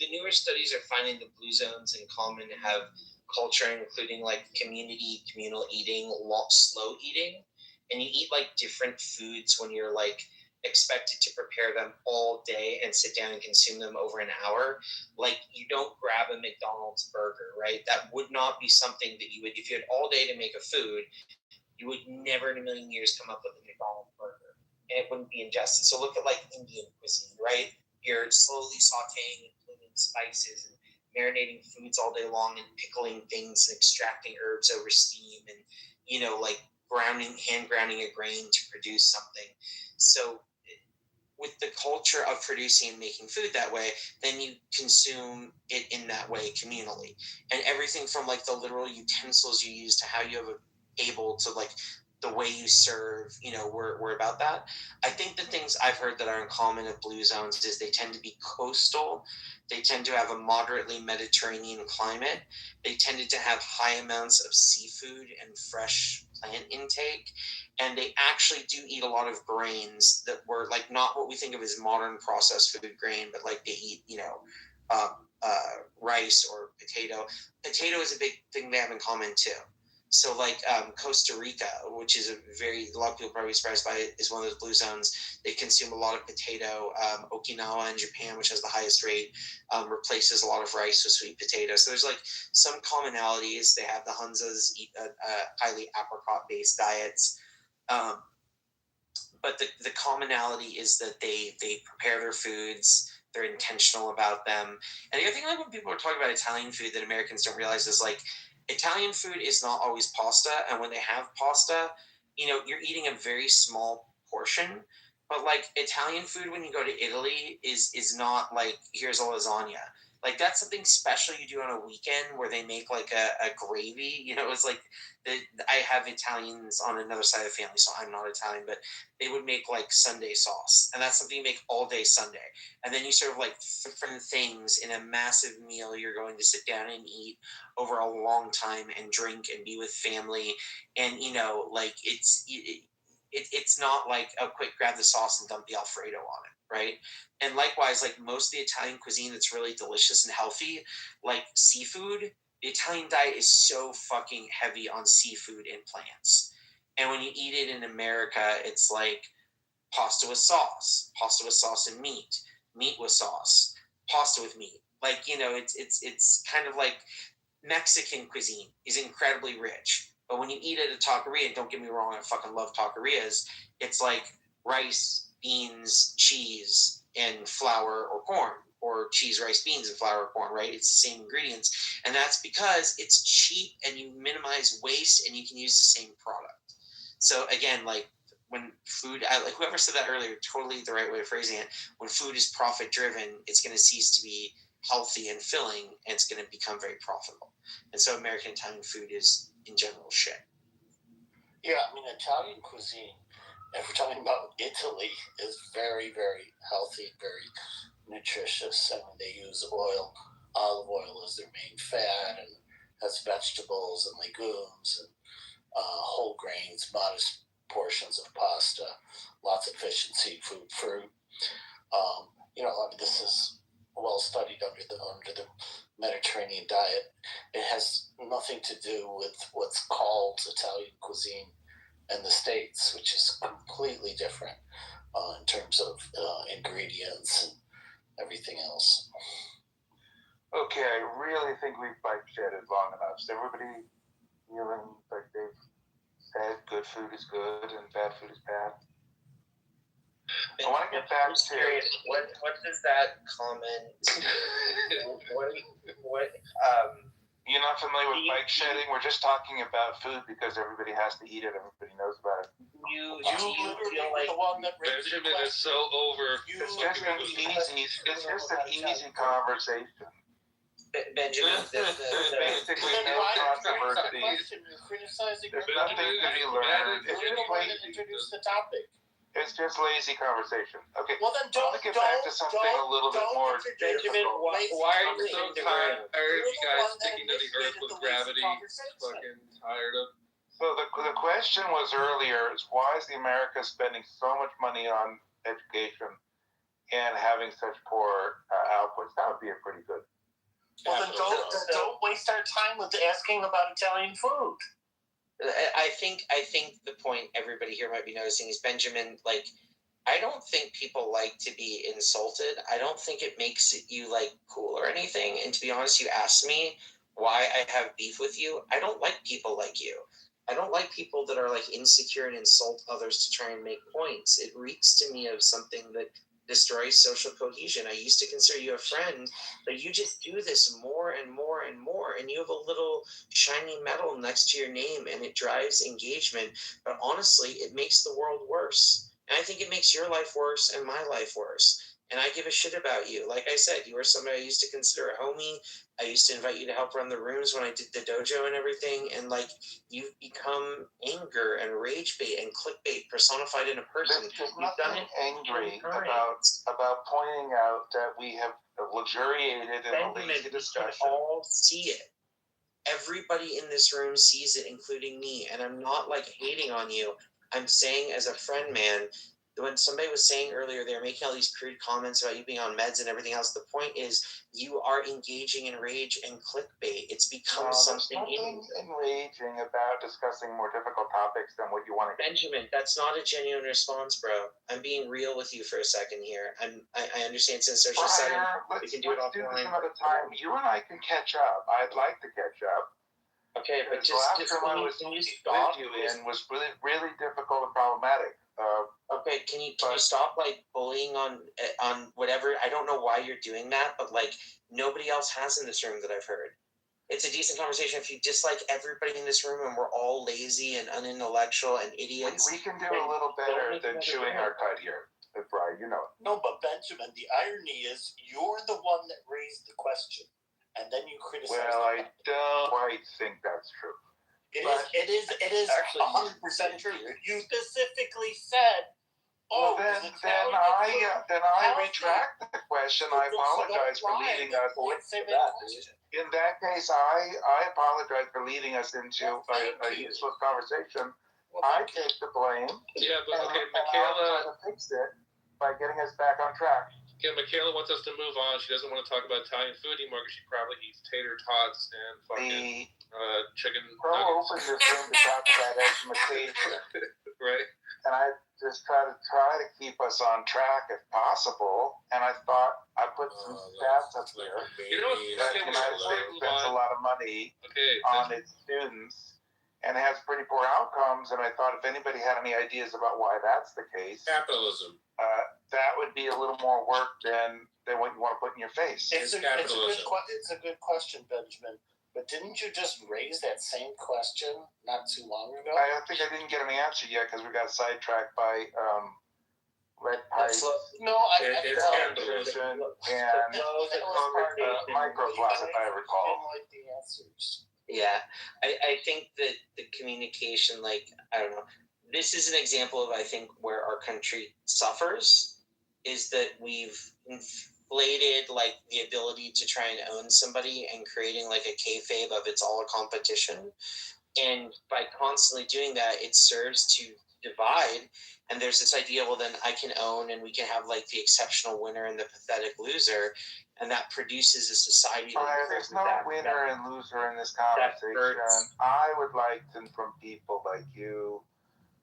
The newer studies are finding the blue zones in common have culture, including like communal eating, slow eating. And you eat like different foods when you're like expected to prepare them all day and sit down and consume them over an hour. Like you don't grab a McDonald's burger, right? That would not be something that you would, if you had all day to make a food, you would never in a million years come up with a McDonald's burger and it wouldn't be ingested. So look at like Indian cuisine, right? You're slowly sauteing and putting spices and marinating foods all day long and pickling things and extracting herbs over steam and, like hand grounding a grain to produce something. So with the culture of producing and making food that way, then you consume it in that way communally. And everything from like the literal utensils you use to how you have able to like the way you serve, we're about that. I think the things I've heard that are in common of blue zones is they tend to be coastal. They tend to have a moderately Mediterranean climate. They tended to have high amounts of seafood and fresh plant intake. And they actually do eat a lot of grains that were like not what we think of as modern processed food grain, but like they eat, rice or potato. Potato is a big thing they have in common too. So like Costa Rica, which is a lot of people probably surprised by it, is one of those blue zones. They consume a lot of potato. Okinawa in Japan, which has the highest rate, replaces a lot of rice with sweet potato. So there's like some commonalities. They have the Hunzas eat highly apricot-based diets. But the commonality is that they prepare their foods. They're intentional about them. And the other thing, like when people are talking about Italian food that Americans don't realize is like, Italian food is not always pasta, and when they have pasta, you're eating a very small portion. But like Italian food, when you go to Italy, is not like here's a lasagna. Like that's something special you do on a weekend where they make like a gravy. It's like I have Italians on another side of the family, so I'm not Italian, but they would make like Sunday sauce, and that's something you make all day Sunday. And then you serve like different things in a massive meal you're going to sit down and eat over a long time and drink and be with family. And like it's not like a quick grab the sauce and dump the Alfredo on it, right? And likewise, like most of the Italian cuisine that's really delicious and healthy, like seafood, the Italian diet is so fucking heavy on seafood and plants. And when you eat it in America, it's like pasta with sauce and meat with sauce, pasta with meat. Like, it's kind of like Mexican cuisine is incredibly rich. But when you eat at a taqueria, and don't get me wrong, I fucking love taquerias, it's like rice, beans, cheese, and flour or corn, or cheese, rice, beans, and flour or corn, right? It's the same ingredients. And that's because it's cheap and you minimize waste and you can use the same product. So again, like when food, like whoever said that earlier, totally the right way of phrasing it, when food is profit driven, it's going to cease to be healthy and filling, and it's going to become very profitable. And so American Italian food is in general shit. Yeah, I mean, Italian cuisine, if we're talking about Italy, is very, very healthy, very nutritious. I mean, they use olive oil as their main fat, and has vegetables and legumes and whole grains, modest portions of pasta, lots of fish and seafood, fruit. I mean, this is well studied under the Mediterranean diet. It has nothing to do with what's called Italian cuisine in the States, which is completely different in terms of ingredients and everything else. Okay, I really think we've bike shedded long enough. Is everybody feeling like they've said good food is good and bad food is bad? I want to get back to what does that comment? what You're not familiar with bike shedding? We're just talking about food because everybody has to eat it. Everybody knows about it. You feel like the one that Benjamin is so over. It's just an easy conversation. Benjamin, basically no controversy. There's nothing to be learned. Introduce the topic. It's just lazy conversation. Okay. Well, then don't get back to something a little bit more Benjamin, why are you so tired? You guys sticking to the earth with gravity. Fucking tired of. So the question was earlier is why is the America spending so much money on education and having such poor outputs? That would be a pretty good. Well, then don't waste our time with asking about Italian food. I think the point everybody here might be noticing is, Benjamin, like, I don't think people like to be insulted. I don't think it makes you like cool or anything. And to be honest, you asked me why I have beef with you. I don't like people like you. I don't like people that are like insecure and insult others to try and make points. It reeks to me of something that destroys social cohesion. I used to consider you a friend, but you just do this more and more and more, and you have a little shiny medal next to your name, and it drives engagement. But honestly, it makes the world worse. And I think it makes your life worse and my life worse. And I give a shit about you. Like I said, you were somebody I used to consider a homie. I used to invite you to help run the rooms when I did the dojo and everything. And like, you've become anger and rage bait and clickbait personified in a person. There's You've done nothing it angry about pointing out that we have luxuriated in a lazy discussion. We can all see it. Everybody in this room sees it, including me. And I'm not like hating on you. I'm saying as a friend, man, when somebody was saying earlier they're making all these crude comments about you being on meds and everything else, the point is you are engaging in rage and clickbait. It's become something enraging about discussing more difficult topics than what you want to. Benjamin, that's not a genuine response, bro. I'm being real with you for a second here. I understand it's in a social setting. We can do it offline. Let's do this another time. You and I can catch up. I'd like to catch up. Okay, but the last one was with you in was really, really difficult and problematic. Okay, can you stop like bullying on whatever? I don't know why you're doing that, but like nobody else has in this room that I've heard. It's a decent conversation if you dislike everybody in this room and we're all lazy and unintellectual and idiots. We can do a little better than chewing our cud here, Brian. You know it. No, but Benjamin, the irony is you're the one that raised the question, and then you criticize. Well, I don't quite think that's true. It is 100% true. You specifically said, "Oh, then I retract the question. I apologize for leading us into that. In that case, I apologize for leading us into a useless conversation I take the blame. Yeah, but okay, and I'll try Michaela. to fix it by getting us back on track. Yeah, Michaela wants us to move on. She doesn't want to talk about Italian food anymore because she probably eats tater tots and fucking chicken Pro nuggets. opened this room to talk about education, Right? and I just try to keep us on track if possible. And I thought I put some stats up there. You know what? That Okay, United States spends a lot of money on its students and has pretty poor outcomes. And I thought if anybody had any ideas about why that's the case, Capitalism. that would be a little more work than what you want to put in your face. It's a good question, Benjamin. But didn't you just raise that same question not too long ago? I think I didn't get an answer yet because we got sidetracked by lead pipes. It's nutrition, and microplastic, if I recall. Like the answers. Yeah, I think that the communication, like, I don't know, this is an example of, I think, where our country suffers, is that we've inflated, like, the ability to try and own somebody and creating, like, a kayfabe of it's all a competition. And by constantly doing that, it serves to divide. And there's this idea, well, then I can own and we can have, like, the exceptional winner and the pathetic loser. And that produces a society. There's no winner and loser in this conversation. I would like to, from people like you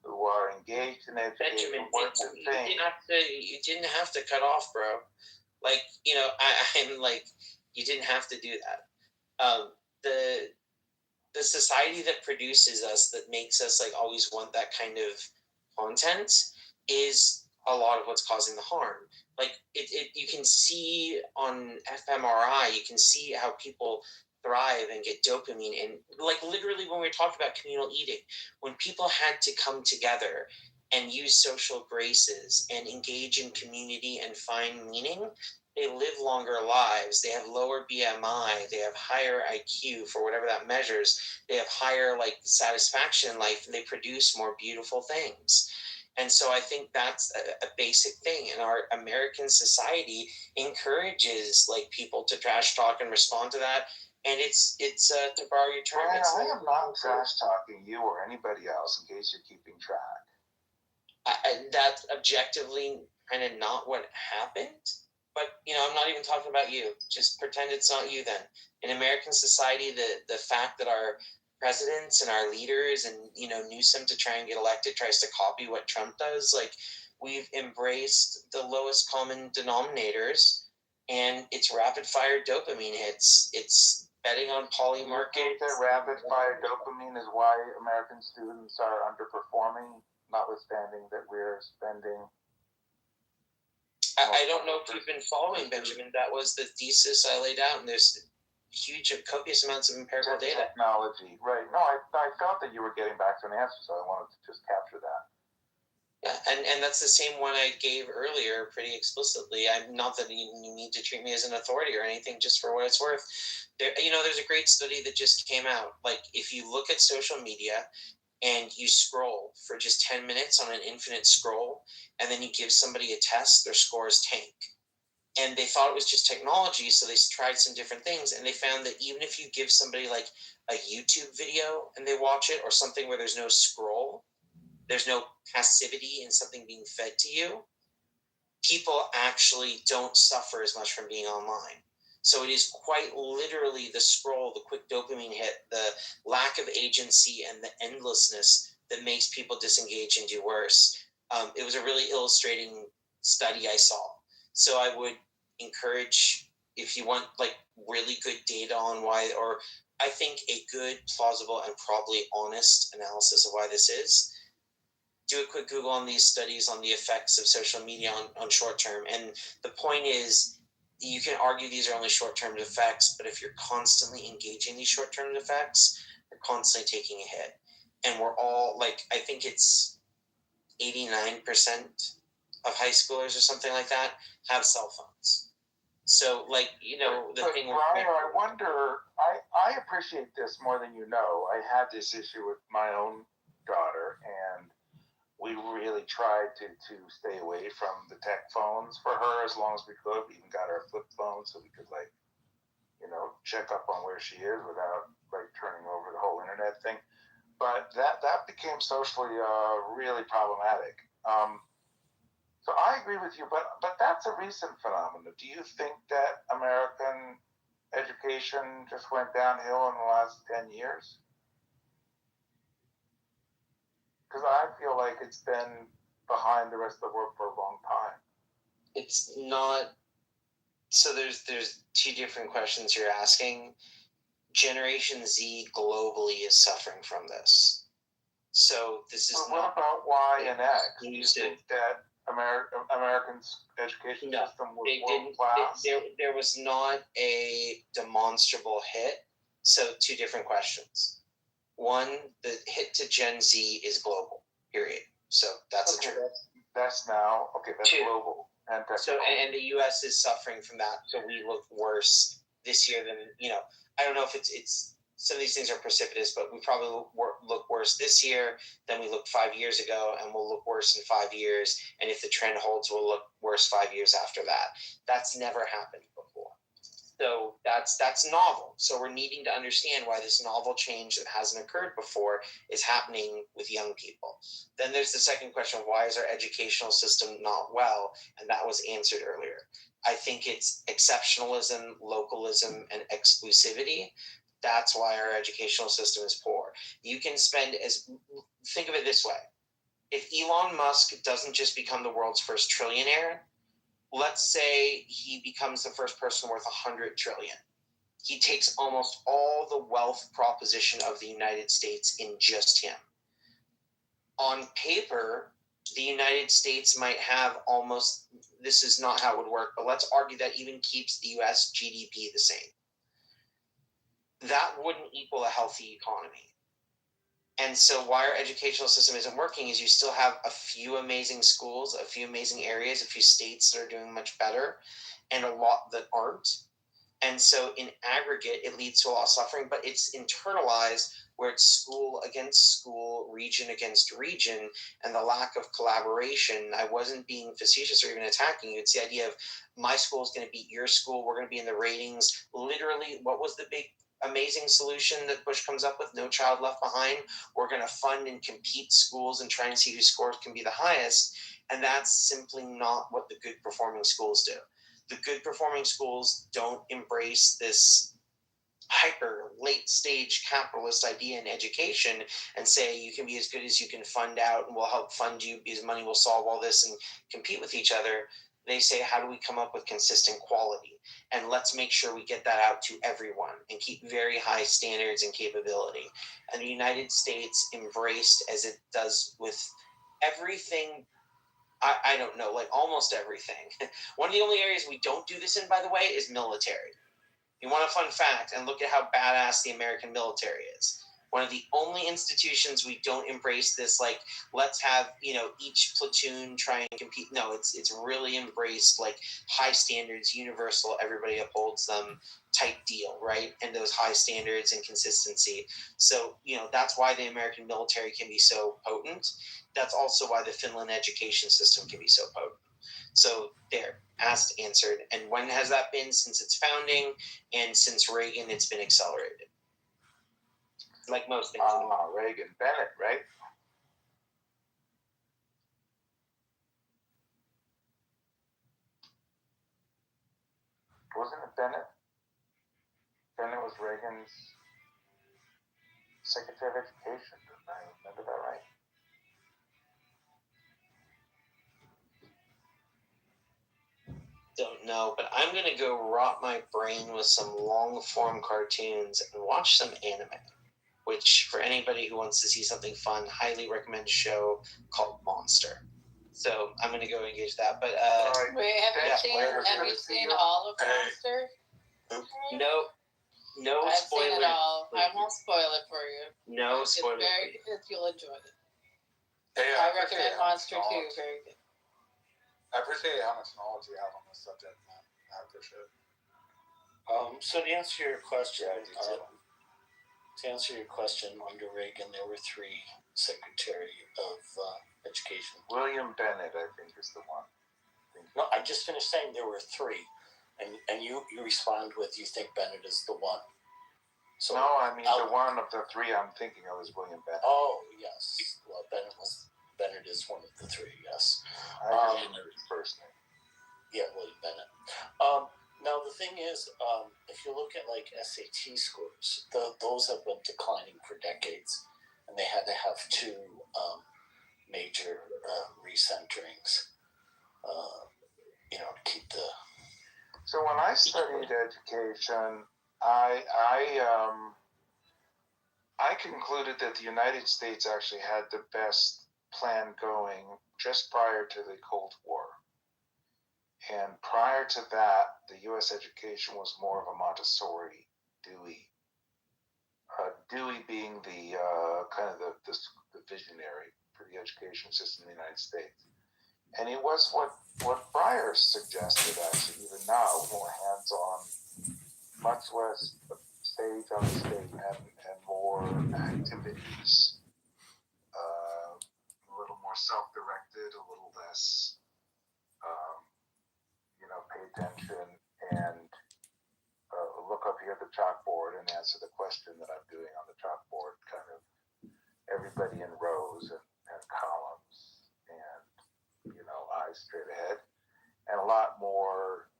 who are engaged in education, Benjamin, you didn't have to cut off, bro. Like, you know, I'm like, you didn't have to do that. The society that produces us, that makes us, like, always want that kind of content, is a lot of what's causing the harm. Like, you can see on fMRI, you can see how people thrive and get dopamine. And, like, literally when we were talking about communal eating, when people had to come together and use social graces and engage in community and find meaning, they live longer lives. They have lower BMI. They have higher IQ, for whatever that measures. They have higher, like, satisfaction in life, and they produce more beautiful things. And so I think that's a basic thing. And our American society encourages, like, people to trash talk and respond to that. And it's to borrow your term. I am not trash talking you or anybody else, in case you're keeping track. That's objectively kind of not what happened. But, you know, I'm not even talking about you. Just pretend it's not you then. In American society, the fact that our presidents and our leaders and, you know, Newsom, to try and get elected, tries to copy what Trump does, like, we've embraced the lowest common denominators, and it's rapid fire dopamine hits. It's betting on poly markets. You think that rapid fire dopamine is why American students are underperforming, notwithstanding that we're spending... I don't know if you've been following, Benjamin. That was the thesis I laid out, and there's huge, copious amounts of empirical data. Technology, right. No, I felt that you were getting back to an answer, so I wanted to just capture that. Yeah, and that's the same one I gave earlier pretty explicitly. I'm not that you need to treat me as an authority or anything, just for what it's worth. There's a great study that just came out. Like, if you look at social media and you scroll for just 10 minutes on an infinite scroll, and then you give somebody a test, their scores tank. And they thought it was just technology, so they tried some different things, and they found that even if you give somebody, like, a YouTube video and they watch it, or something where there's no scroll, there's no passivity in something being fed to you, people actually don't suffer as much from being online. So it is quite literally the scroll, the quick dopamine hit, the lack of agency, and the endlessness that makes people disengage and do worse. It was a really illustrating study I saw. So I would encourage, if you want, like, really good data on why, or I think a good, plausible, and probably honest analysis of why this is, do a quick Google on these studies on the effects of social media on short term. And the point is, you can argue these are only short-term effects, but if you're constantly engaging these short-term effects, you're constantly taking a hit. And we're all, like, I think it's 89% of high schoolers or something like that have cell phones. So, like, you know, the thing with Brian, I wonder, I appreciate this more than you know. I had this issue with my own daughter, and we really tried to stay away from the tech phones for her as long as we could. We even got her a flip phone so we could, like, you know, check up on where she is without, like, turning over the whole internet thing. but that became socially really problematic. So I agree with you, but that's a recent phenomenon. Do you think that American education just went downhill in the last 10 years? Because I feel like it's been behind the rest of the world for a long time. It's not. So there's two different questions you're asking. Generation Z globally is suffering from this. So this is what about Y and X? Do you think that Americans' education system was world class? There was not a demonstrable hit. So two different questions. One, the hit to Gen Z is global, period. So that's a truth. That's now, that's global. And the U.S. is suffering from that. So we look worse this year than, I don't know if it's some of these things are precipitous, but we probably look worse this year than we looked 5 years ago, and we'll look worse in 5 years. And if the trend holds, we'll look worse 5 years after that. That's never happened before. So that's novel. So we're needing to understand why this novel change that hasn't occurred before is happening with young people. Then there's the second question, why is our educational system not well? And that was answered earlier. I think it's exceptionalism, localism, and exclusivity. That's why our educational system is poor. You can think of it this way. If Elon Musk doesn't just become the world's first trillionaire, let's say he becomes the first person worth 100 trillion. He takes almost all the wealth proposition of the United States in just him. On paper, the United States might have almost, this is not how it would work, but let's argue that even keeps the US GDP the same. That wouldn't equal a healthy economy. And so why our educational system isn't working is you still have a few amazing schools, a few amazing areas, a few states that are doing much better, and a lot that aren't. And so in aggregate, it leads to a lot of suffering, but it's internalized where it's school against school, region against region, and the lack of collaboration. I wasn't being facetious or even attacking you. It's the idea of my school is going to beat your school. We're going to be in the ratings. Literally, what was the big amazing solution that Bush comes up with? No Child Left Behind. We're going to fund and compete schools and try and see whose scores can be the highest. And that's simply not what the good performing schools do. The good performing schools don't embrace this hyper late stage capitalist idea in education and say you can be as good as you can fund out and we'll help fund you because money will solve all this and compete with each other. They say, how do we come up with consistent quality? And let's make sure we get that out to everyone and keep very high standards and capability. And the United States embraced, as it does with everything, I don't know, like almost everything. One of the only areas we don't do this in, by the way, is military. You want a fun fact, and look at how badass the American military is. One of the only institutions we don't embrace this, like, let's have, each platoon try and compete. No, it's really embraced, like, high standards, universal, everybody upholds them type deal, right? And those high standards and consistency. So, that's why the American military can be so potent. That's also why the Finland education system can be so potent. So there, asked, answered. And when has that been? Since its founding, and since Reagan, it's been accelerated. Like most things. Reagan, Bennett, right? Wasn't it Bennett? Bennett was Reagan's Secretary of Education. Didn't I remember that right? Don't know, but I'm going to go rot my brain with some long-form cartoons and watch some anime, which, for anybody who wants to see something fun, highly recommend a show called Monster. So I'm going to go engage that. But wait, have you seen all of Monster? No I've spoilers. seen it all. I won't spoil it for you. No spoilers. You'll enjoy it. Hey, I recommend Monster 2. Very good. I appreciate how much knowledge you have on this subject, man. I appreciate it. So to answer your question, under Reagan, there were 3 Secretary of Education. William Bennett, I think, is the one. No, I just finished saying there were 3, and you respond with you think Bennett is the one. So No, I mean the one of the three I'm thinking of is William Bennett. Oh yes, well Bennett is one of the three. Yes, I just remember his first name. yeah, William Bennett. Now the thing is, if you look at like SAT scores, those have been declining for decades, and they had to have two major recenterings, to keep the. So when I studied education, I concluded that the United States actually had the best plan going just prior to the Cold War. And prior to that, the U.S. education was more of a Montessori, Dewey. Dewey being the kind of the visionary for the education system in the United States. And it was what Breyer suggested, actually, even now, more hands-on, much less stage on the stage and more activities, a little more self-directed, a little less, pay attention and look up here at the chalkboard and answer the question that I'm doing on the chalkboard, kind of everybody in rows and columns and, eyes straight ahead, and a lot more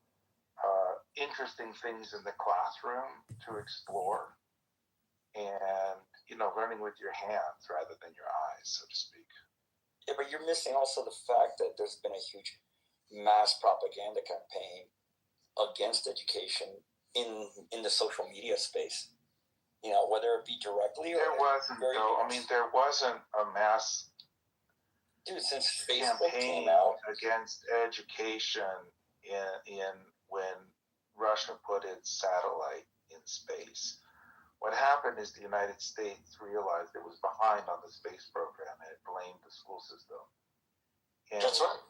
interesting things in the classroom to explore and, learning with your hands rather than your eyes, so to speak. Yeah, but you're missing also the fact that there's been a huge mass propaganda campaign against education in the social media space. Whether it be directly or there wasn't a mass since Facebook campaign came out against education in when Russia put its satellite in space. What happened is the United States realized it was behind on the space program and it blamed the school system. And That's right.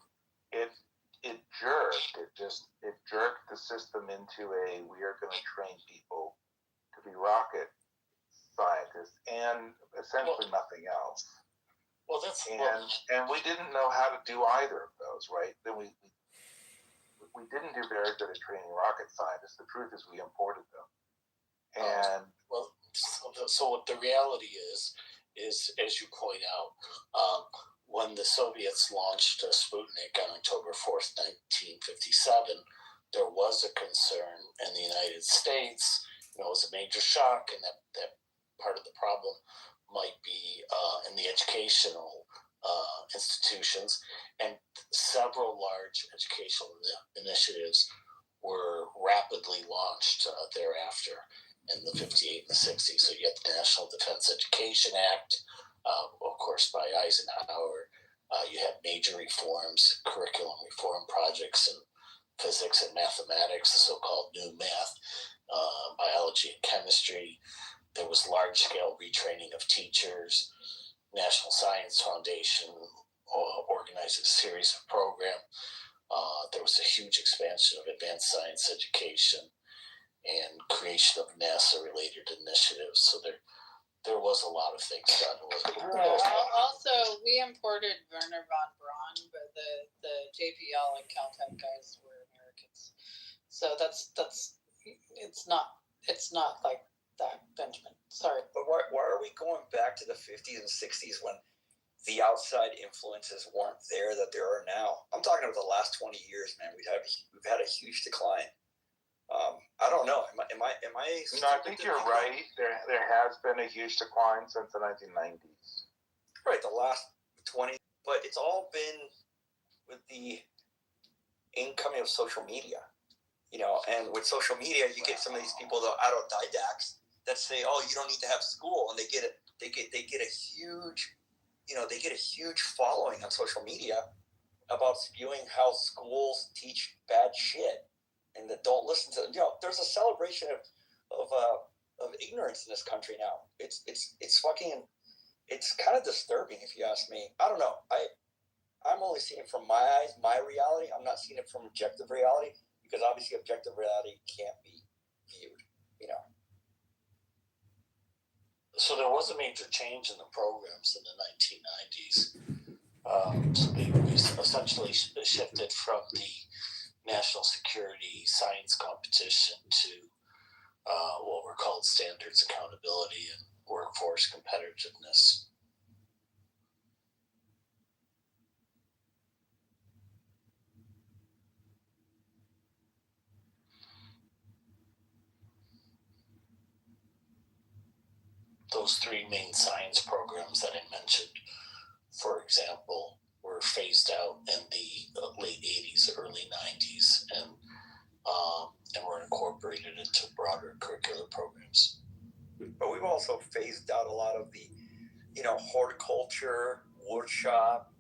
It jerked the system into we are going to train people to be rocket scientists and essentially nothing else. Well, and we didn't know how to do either of those, right? Then we didn't do very good at training rocket scientists. The truth is we imported them. And so what the reality is as you point out, when the Soviets launched Sputnik on October 4th, 1957, there was a concern in the United States. It was a major shock, and that part of the problem might be in the educational institutions, and several large educational initiatives were rapidly launched thereafter in the 58 and the 60s. So you had the National Defense Education Act, of course, by Eisenhower. You had major reforms, curriculum reform projects in physics and mathematics, the so-called new math, biology and chemistry. There was large-scale retraining of teachers. National Science Foundation organized a series of programs. There was a huge expansion of advanced science education and creation of NASA-related initiatives. So there was a lot of things done. Also, we imported Werner von Braun, but the JPL and Caltech guys were Americans. So that's it's not like that, Benjamin. Sorry. But why are we going back to the 50s and 60s when the outside influences weren't there that there are now? I'm talking about the last 20 years, man. We've had a huge decline. I don't know. Am I? No, I think you're right. There has been a huge decline since the 1990s. Right, the last 20, but it's all been with the incoming of social media. And with social media, you get some of these people, the autodidacts, that say, "Oh, you don't need to have school," and they get a huge, they get a huge following on social media about spewing how schools teach bad shit. And that don't listen to there's a celebration of ignorance in this country now. It's kind of disturbing if you ask me. I don't know. I'm only seeing it from my eyes, my reality. I'm not seeing it from objective reality because obviously objective reality can't be viewed. So there was a major change in the programs in the 1990s. So we essentially shifted from the national security science competition to what were called standards accountability and workforce competitiveness. Those three main science programs that I mentioned, for example, were phased out in the late 80s, early 90s, and were incorporated into broader curricular programs. But we've also phased out a lot of the, horticulture, wood shop,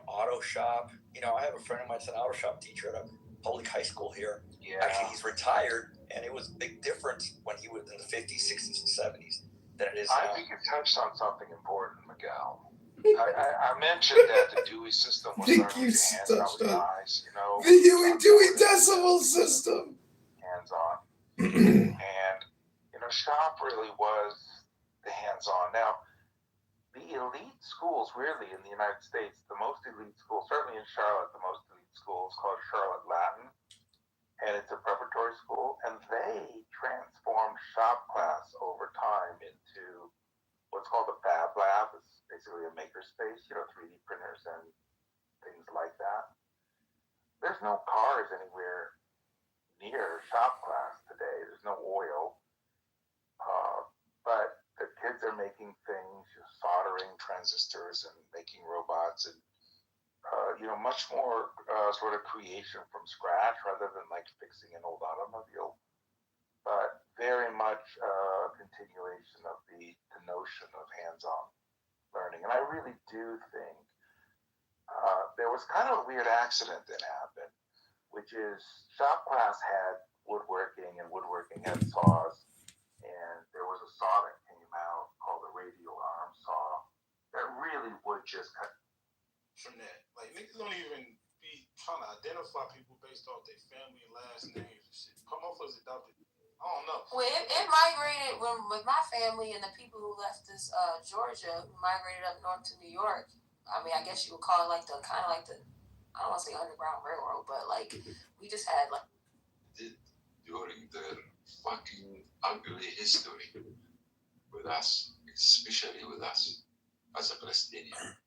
auto shop. I have a friend of mine that's an auto shop teacher at a public high school here. Yeah. Actually, he's retired, and it was a big difference when he was in the 50s, 60s, and 70s than it is now. I think you touched on something important, Miguel. I mentioned that the Dewey system was learning to hands-on, The Huey-Dewey Decimal System. Hands-on. And, shop really was the hands-on. Now, the elite schools, really, in the United States, the most elite school, certainly in Charlotte, the most elite school is called Charlotte Latin, and it's a preparatory school, and they transformed shop class over time into what's called a fab lab. It's basically a makerspace, 3D printers and things like that. There's no cars anywhere near shop class today. There's no oil. But the kids are making things, soldering transistors and making robots and, much more sort of creation from scratch rather than like fixing an old automobile. But very much a continuation of the notion of hands-on learning. And I really do think there was kind of a weird accident that happened, which is shop class had woodworking and woodworking had saws. And there was a saw that came out called the radial arm saw that really would just cut. From that, like niggas don't even be trying to identify people based off their family and last names and shit. Come off as adopted. I don't know. Well, it migrated with my family and the people who left this Georgia, who migrated up north to New York. I mean, I guess you would call it like the I don't want to say Underground Railroad, but like we just had like during their fucking ugly history with us, especially with us as a Palestinian.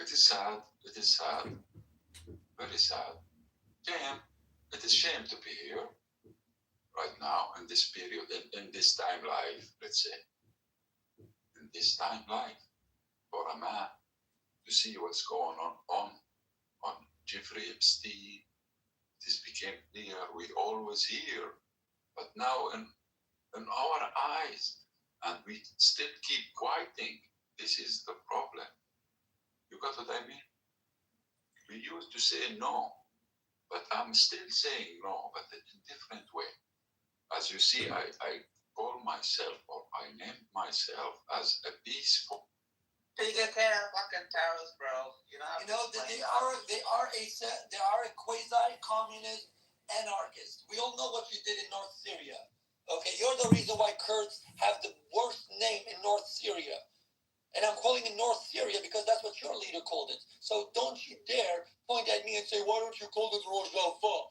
It is sad, very sad. Shame. It is shame to be here right now in this period, in this time life, let's say. In this time life, for a man to see what's going on Jeffrey Epstein. This became clear, we always hear, but now in our eyes, and we still keep quieting. This is the problem. You got what I mean? We used to say no, but I'm still saying no, but in a different way. As you see, I call myself, or I named myself as a peaceful. They get fucking terrorists, bro. They are a quasi-communist anarchist. We all know what you did in North Syria. Okay, you're the reason why Kurds have the worst name in North Syria. And I'm calling it North Syria because that's what your leader called it. So don't you dare point at me and say, why don't you call it Rojava?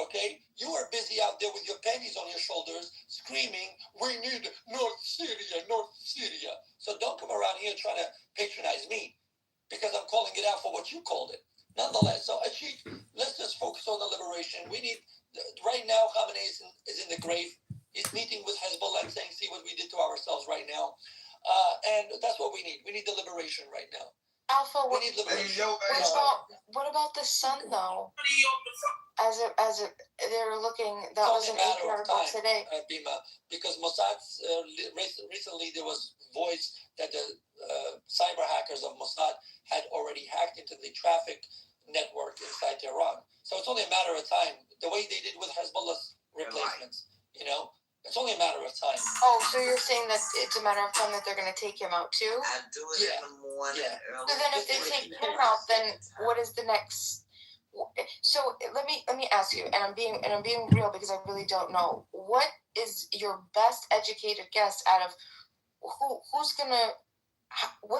Okay? You are busy out there with your panties on your shoulders screaming, we need North Syria, North Syria. So don't come around here trying to patronize me because I'm calling it out for what you called it. Nonetheless, so Ashik, let's just focus on the liberation. We need, right now, Khamenei is in the grave. He's meeting with Hezbollah and saying, see what we did to ourselves right now. And that's what we need. We need the liberation right now. Alpha. We need liberation. What about the sun though? As they were looking, that was an 8 article today. Bima, because Mossad recently there was voice that the cyber hackers of Mossad had already hacked into the traffic network inside Tehran. So it's only a matter of time. The way they did with Hezbollah's replacements, It's only a matter of time. Oh, so you're saying that it's a matter of time that they're going to take him out too? I do it in the morning. Yeah. So then if they take him out, then what is the next? So let me ask you, and I'm being real because I really don't know. What is your best educated guess out of who's gonna? Who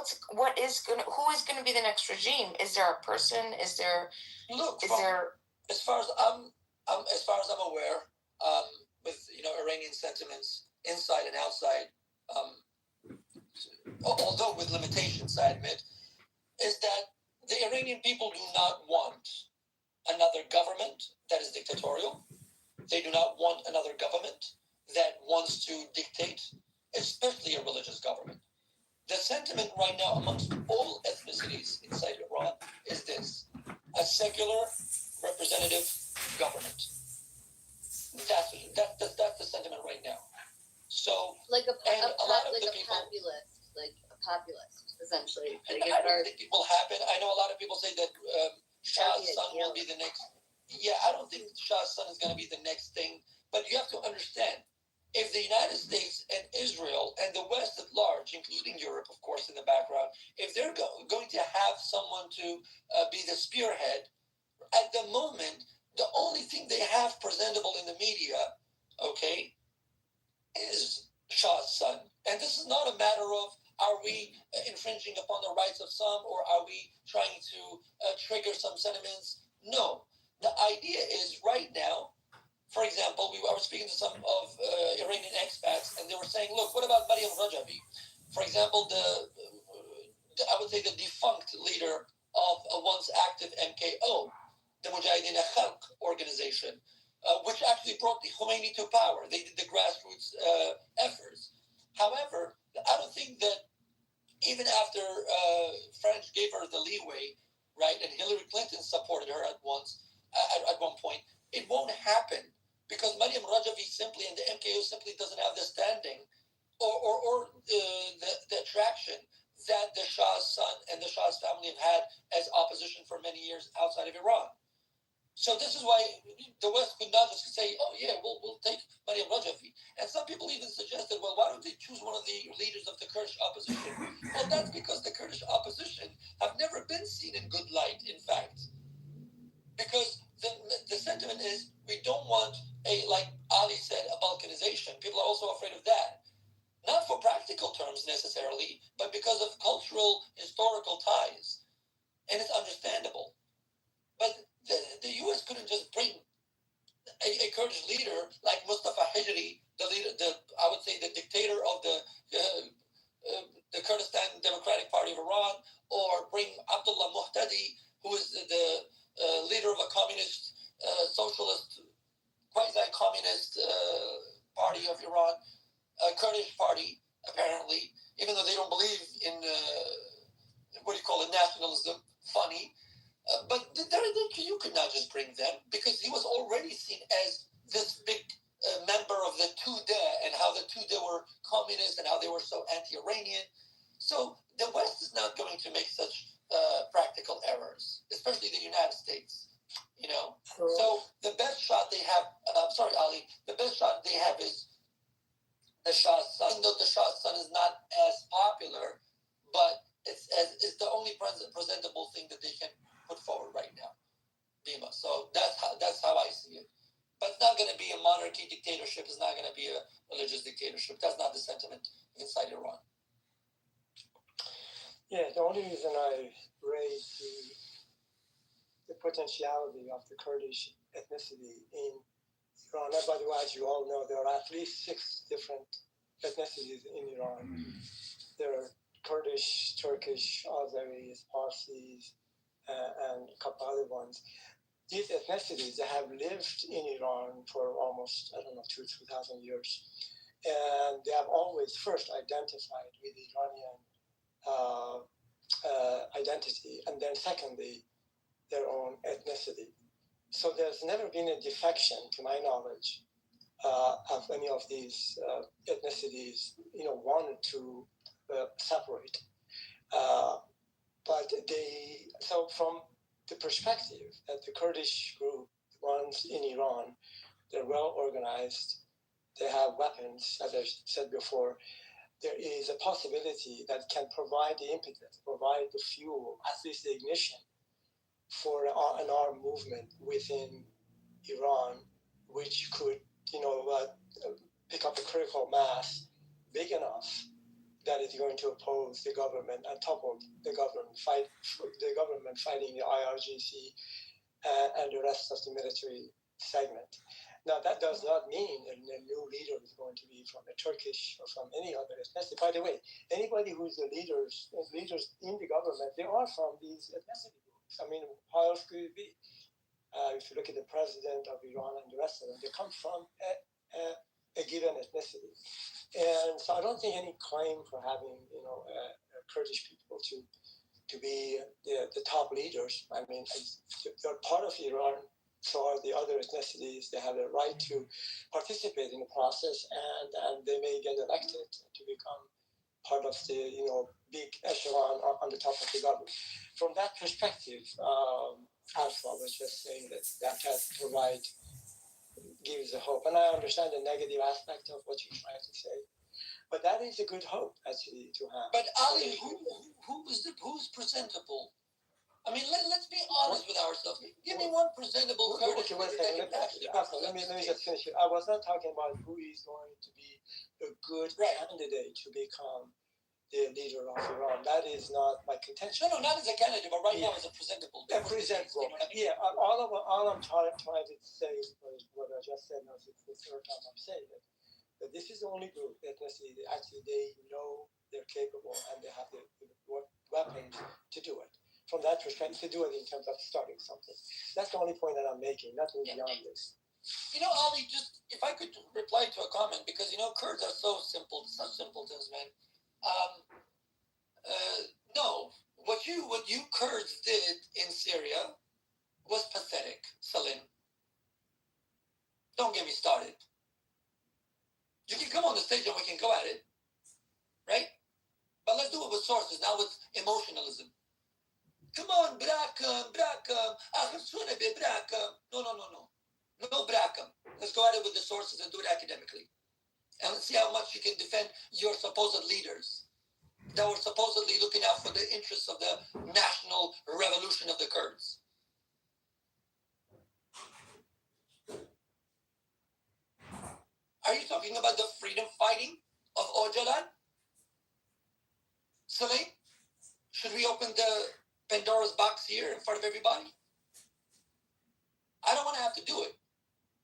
is gonna be the next regime? Is there a person? Is there? As far as I'm aware, with Iranian sentiments inside and outside, although with limitations, I admit, is that the Iranian people do not want another government that is dictatorial. They do not want another government that wants to dictate, especially a religious government. The sentiment right now amongst all ethnicities inside Iran is this: a secular representative government. That's the sentiment right now. So like a populist, essentially. I don't think it will happen. I know a lot of people say that Shah's son will be the next. Yeah, I don't think Shah's son is going to be the next thing. But you have to understand, if the United States and Israel and the West at large, including Europe, of course, in the background, if they're going to have someone to be the spearhead, at the moment, the only thing they have presentable in the media, okay, is Shah's son. And this is not a matter of, are we infringing upon the rights of some, or are we trying to trigger some sentiments? No. The idea is right now, for example, I was speaking to some of Iranian expats, and they were saying, look, what about Mariam Rajavi? For example, I would say the defunct leader of a once active MKO, the Mujahideen Khalq organization, which actually brought the Khomeini to power. They did the grassroots efforts. However, I don't think that even after French gave her the leeway, right, and Hillary Clinton supported her at one point, it won't happen because Mariam Rajavi simply and the MKO simply doesn't have the standing or the attraction that the Shah's son and the Shah's family have had as opposition for many years outside of Iran. So this is why the West could not just say, oh yeah, we'll take Mariam Rajavi. And some people even suggested, well, why don't they choose one of the leaders of the Kurdish opposition? Well, that's because the Kurdish opposition have never been seen in good light, in fact. Because the sentiment is, we don't want like Ali said, a balkanization. People are also afraid of that. Not for practical terms necessarily, but because of cultural, historical ties. And it's understandable. But the U.S. couldn't just bring a Kurdish leader like Mustafa Hijri, I would say the dictator of the Kurdistan Democratic Party of Iran, or bring Abdullah Muhtadi, who is the leader of a communist, socialist, quasi-communist party of Iran, a Kurdish party, apparently, even though they don't believe in, nationalism, funny. But you could not just bring them, because he was already seen as this big member of the Tudeh, and how the Tudeh were communist and how they were so anti-Iranian. So the West is not going to make such practical errors, especially the United States. So the best shot they have, sorry, Ali, the best shot they have is the Shah's son. Though the Shah's son is not as popular, but it's the only presentable thing that they can put forward right now, Bima. So that's how I see it. But it's not going to be a monarchy dictatorship. It's not going to be a religious dictatorship. That's not the sentiment inside Iran. Yeah, the only reason I raised the potentiality of the Kurdish ethnicity in Iran, and by the way, as you all know, there are at least 6 different ethnicities in Iran. There are Kurdish, Turkish, Azeris, Parsis, and a couple other ones. These ethnicities have lived in Iran for almost, 2,000 years. And they have always first identified with the Iranian identity, and then secondly, their own ethnicity. So there's never been a defection, to my knowledge, of any of these ethnicities, wanted to separate. So from the perspective that the Kurdish group runs in Iran, they're well organized, they have weapons, as I said before, there is a possibility that can provide the impetus, provide the fuel, at least the ignition, for an armed movement within Iran, which could, pick up a critical mass big enough that is going to oppose the government and topple the government, fighting the IRGC and the rest of the military segment. Now, that does not mean a new leader is going to be from a Turkish or from any other ethnicity. By the way, anybody who's the leaders in the government, they are from these ethnicity groups. I mean, how else could it be? If you look at the president of Iran and the rest of them, they come from a given ethnicity. And so I don't think any claim for having, Kurdish people to be the top leaders. I mean, they're part of Iran. So are the other ethnicities. They have a right to participate in the process, and they may get elected to become part of the big echelon on the top of the government. From that perspective, Alpha was just saying that gives a hope, and I understand the negative aspect of what you're trying to say, but that is a good hope actually to have. But Ali, who's presentable? I mean, let's be honest with ourselves. Give me one presentable Kurdish leader that can actually let me just finish it. I was not talking about who is going to be a good candidate to become the leader of Iran. That is not my contention. No, not as a candidate, but right now as a presentable. Presentable. You know what I mean? Yeah, all I'm trying to say is what I just said. Now it's the third time I'm saying it. But this is the only group ethnicity that actually they know they're capable and they have the weapons to do it. From that perspective, to do it in terms of starting something. That's the only point that I'm making, nothing beyond this. Ali, just if I could reply to a comment, because Kurds are so simple, such simpletons, man. No, what you Kurds did in Syria was pathetic, Salim. Don't get me started. You can come on the stage and we can go at it, right? But let's do it with sources, not with emotionalism. Come on, Brackham. No Brackham. Let's go at it with the sources and do it academically. And let's see how much you can defend your supposed leaders that were supposedly looking out for the interests of the national revolution of the Kurds. Are you talking about the freedom fighting of Öcalan? Salim, should we open the Pandora's box here in front of everybody? I don't want to have to do it,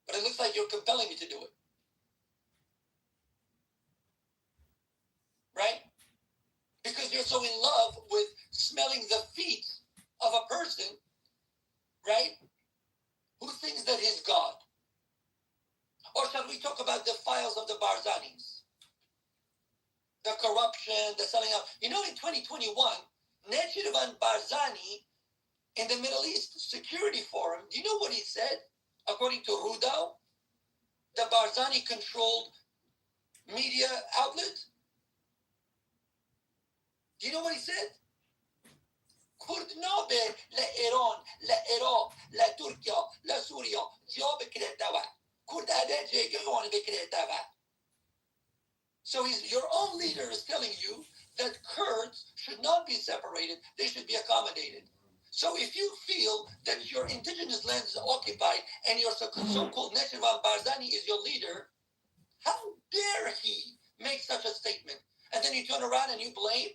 but it looks like you're compelling me to do it. Right? Because you're so in love with smelling the feet of a person, right, who thinks that he's God. Or shall we talk about the files of the Barzanis? The corruption, the selling out. In 2021, Necirvan Barzani in the Middle East Security Forum, do you know what he said? According to Rudao, the Barzani-controlled media outlet. Do you know what he said? Kurd nabe la Iran, la Iraq, la Turkey, la Syria, ja bekräfta va. Kurd hade jegån bekräfta va. So your own leader is telling you that Kurds should not be separated, they should be accommodated. So if you feel that your indigenous land is occupied and your so-called Necirvan Barzani is your leader, how dare he make such a statement? And then you turn around and you blame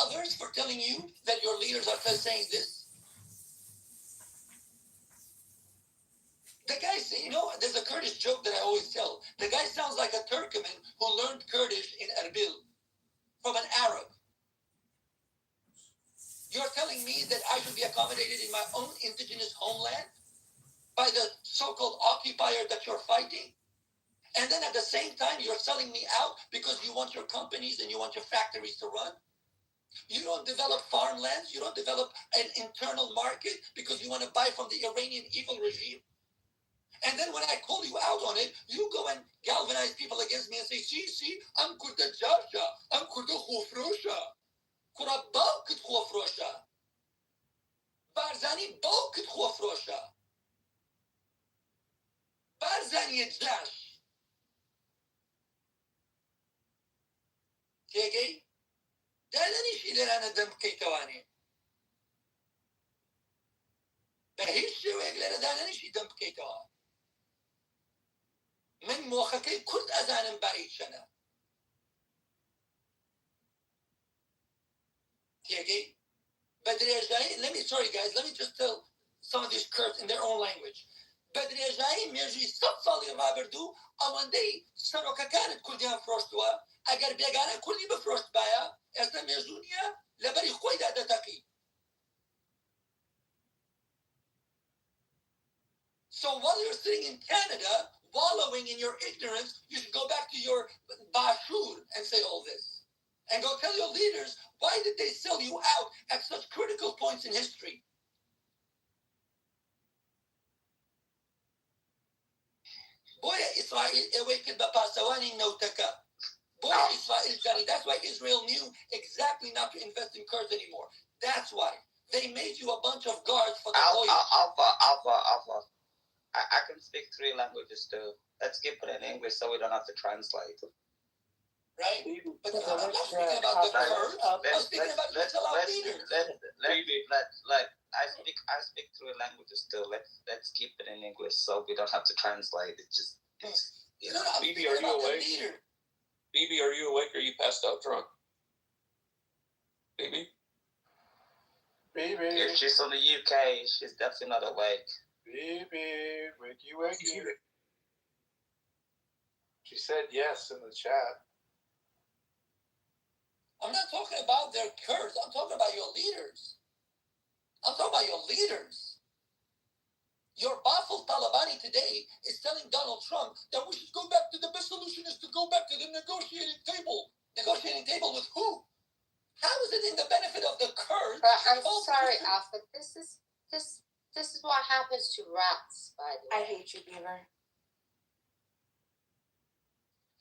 others for telling you that your leaders are saying this. The guy, there's a Kurdish joke that I always tell. The guy sounds like a Turkmen who learned Kurdish in Erbil from an Arab. You're telling me that I should be accommodated in my own indigenous homeland by the so-called occupier that you're fighting? And then at the same time, you're selling me out because you want your companies and you want your factories to run? You don't develop farmlands. You don't develop an internal market because you want to buy from the Iranian evil regime. And then when I call you out on it, you go and galvanize people against me and say, see, I'm Kurda Jarsha, I'm Kurda Khufrosha. Kurda Balkut Khufrosha. Barzani Balkut Khufrosha. Barzani Jash. تيجي دالني شي لنا دم كيتواني بهيش شوية لنا دالني شي دم كيتواني من موخكي كرد أزانم بعيد شنا تيجي بدري أجاي let me just tell some of these Kurds in their own language. بدري جاي ميجي صفصل يغابردو أوندي سنو كانت كل ديان فروشتوا أجر بيجانا كل بفروشت بايا استميزونيا لبري خوي دا تقي. So while you're sitting in Canada, wallowing in your ignorance, you should go back to your Bashur and say all this. And go tell your leaders, why did they sell you out at such critical points in history? Boy, Israel awakened Bapasawani Notaka. Boy, Israel Johnny. That's why Israel knew exactly not to invest in Kurds anymore. That's why. They made you a bunch of guards for the oil. Alpha. I can speak 3 languages too. Let's keep it in English so we don't have to translate. Right? But I'm not speaking about the Kurds. I'm speaking about the leaders. I speak 3 languages too. Let's keep it in English so we don't have to translate. It's you know. Bibi, are you awake? Bibi, are you awake? Or are you passed out drunk? Bibi? If she's from the UK, she's definitely not awake. Bibi, wakey. She said yes in the chat. I'm not talking about their Kurds. I'm talking about your leaders. Your baffled Talibani today is telling Donald Trump that we should go back to the best solution is to go back to the negotiating table. Negotiating table with who? How is it in the benefit of the Kurds? But I'm sorry, Alpha. This is what happens to rats, by the way. I hate you, Beaver.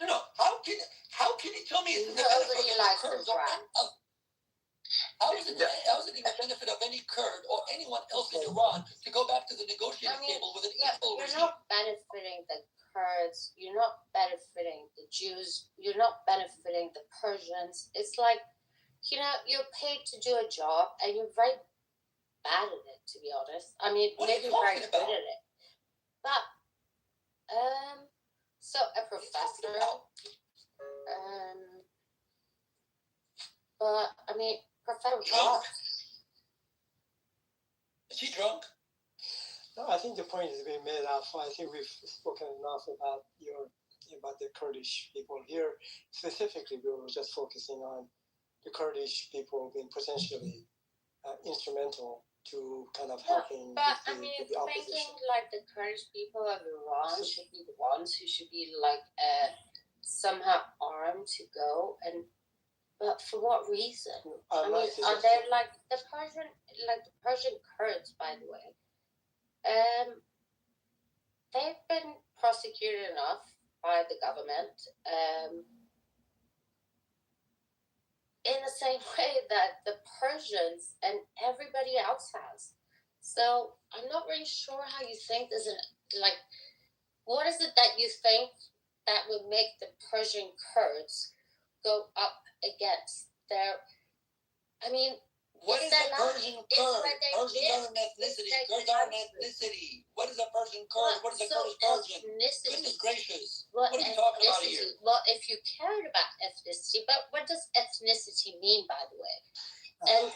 No. How can you tell me it's in the benefit of the Kurds or how is it in the benefit of any Kurd or anyone else in Iran to go back to the negotiating table with an evil regime? You're not benefiting the Kurds. You're not benefiting the Jews. You're not benefiting the Persians. It's like, you're paid to do a job, and you're very bad at it, to be honest. I mean, maybe very good at it. But, so a professor, but, I mean, Professor Drunk? Is he drunk? No, I think the point is being made, Alpha. I think we've spoken enough about the Kurdish people here. Specifically, we were just focusing on the Kurdish people being potentially instrumental to kind of helping the opposition. thinking like the Kurdish people of Iran should be the ones who should be like somehow armed to go, but for what reason? Are they like the Persian Kurds, by the way? They've been prosecuted enough by the government. In the same way that the Persians and everybody else has. So I'm not really sure how you think there's what is it that you think that would make the Persian Kurds go up against their, what is a Persian Kurd? Persians are an ethnicity. Kurds are an ethnicity. What is a Persian Kurd? What is a Kurdish Persian? Goodness gracious. What are you talking about here? Well, if you cared about ethnicity, but what does ethnicity mean, by the way? And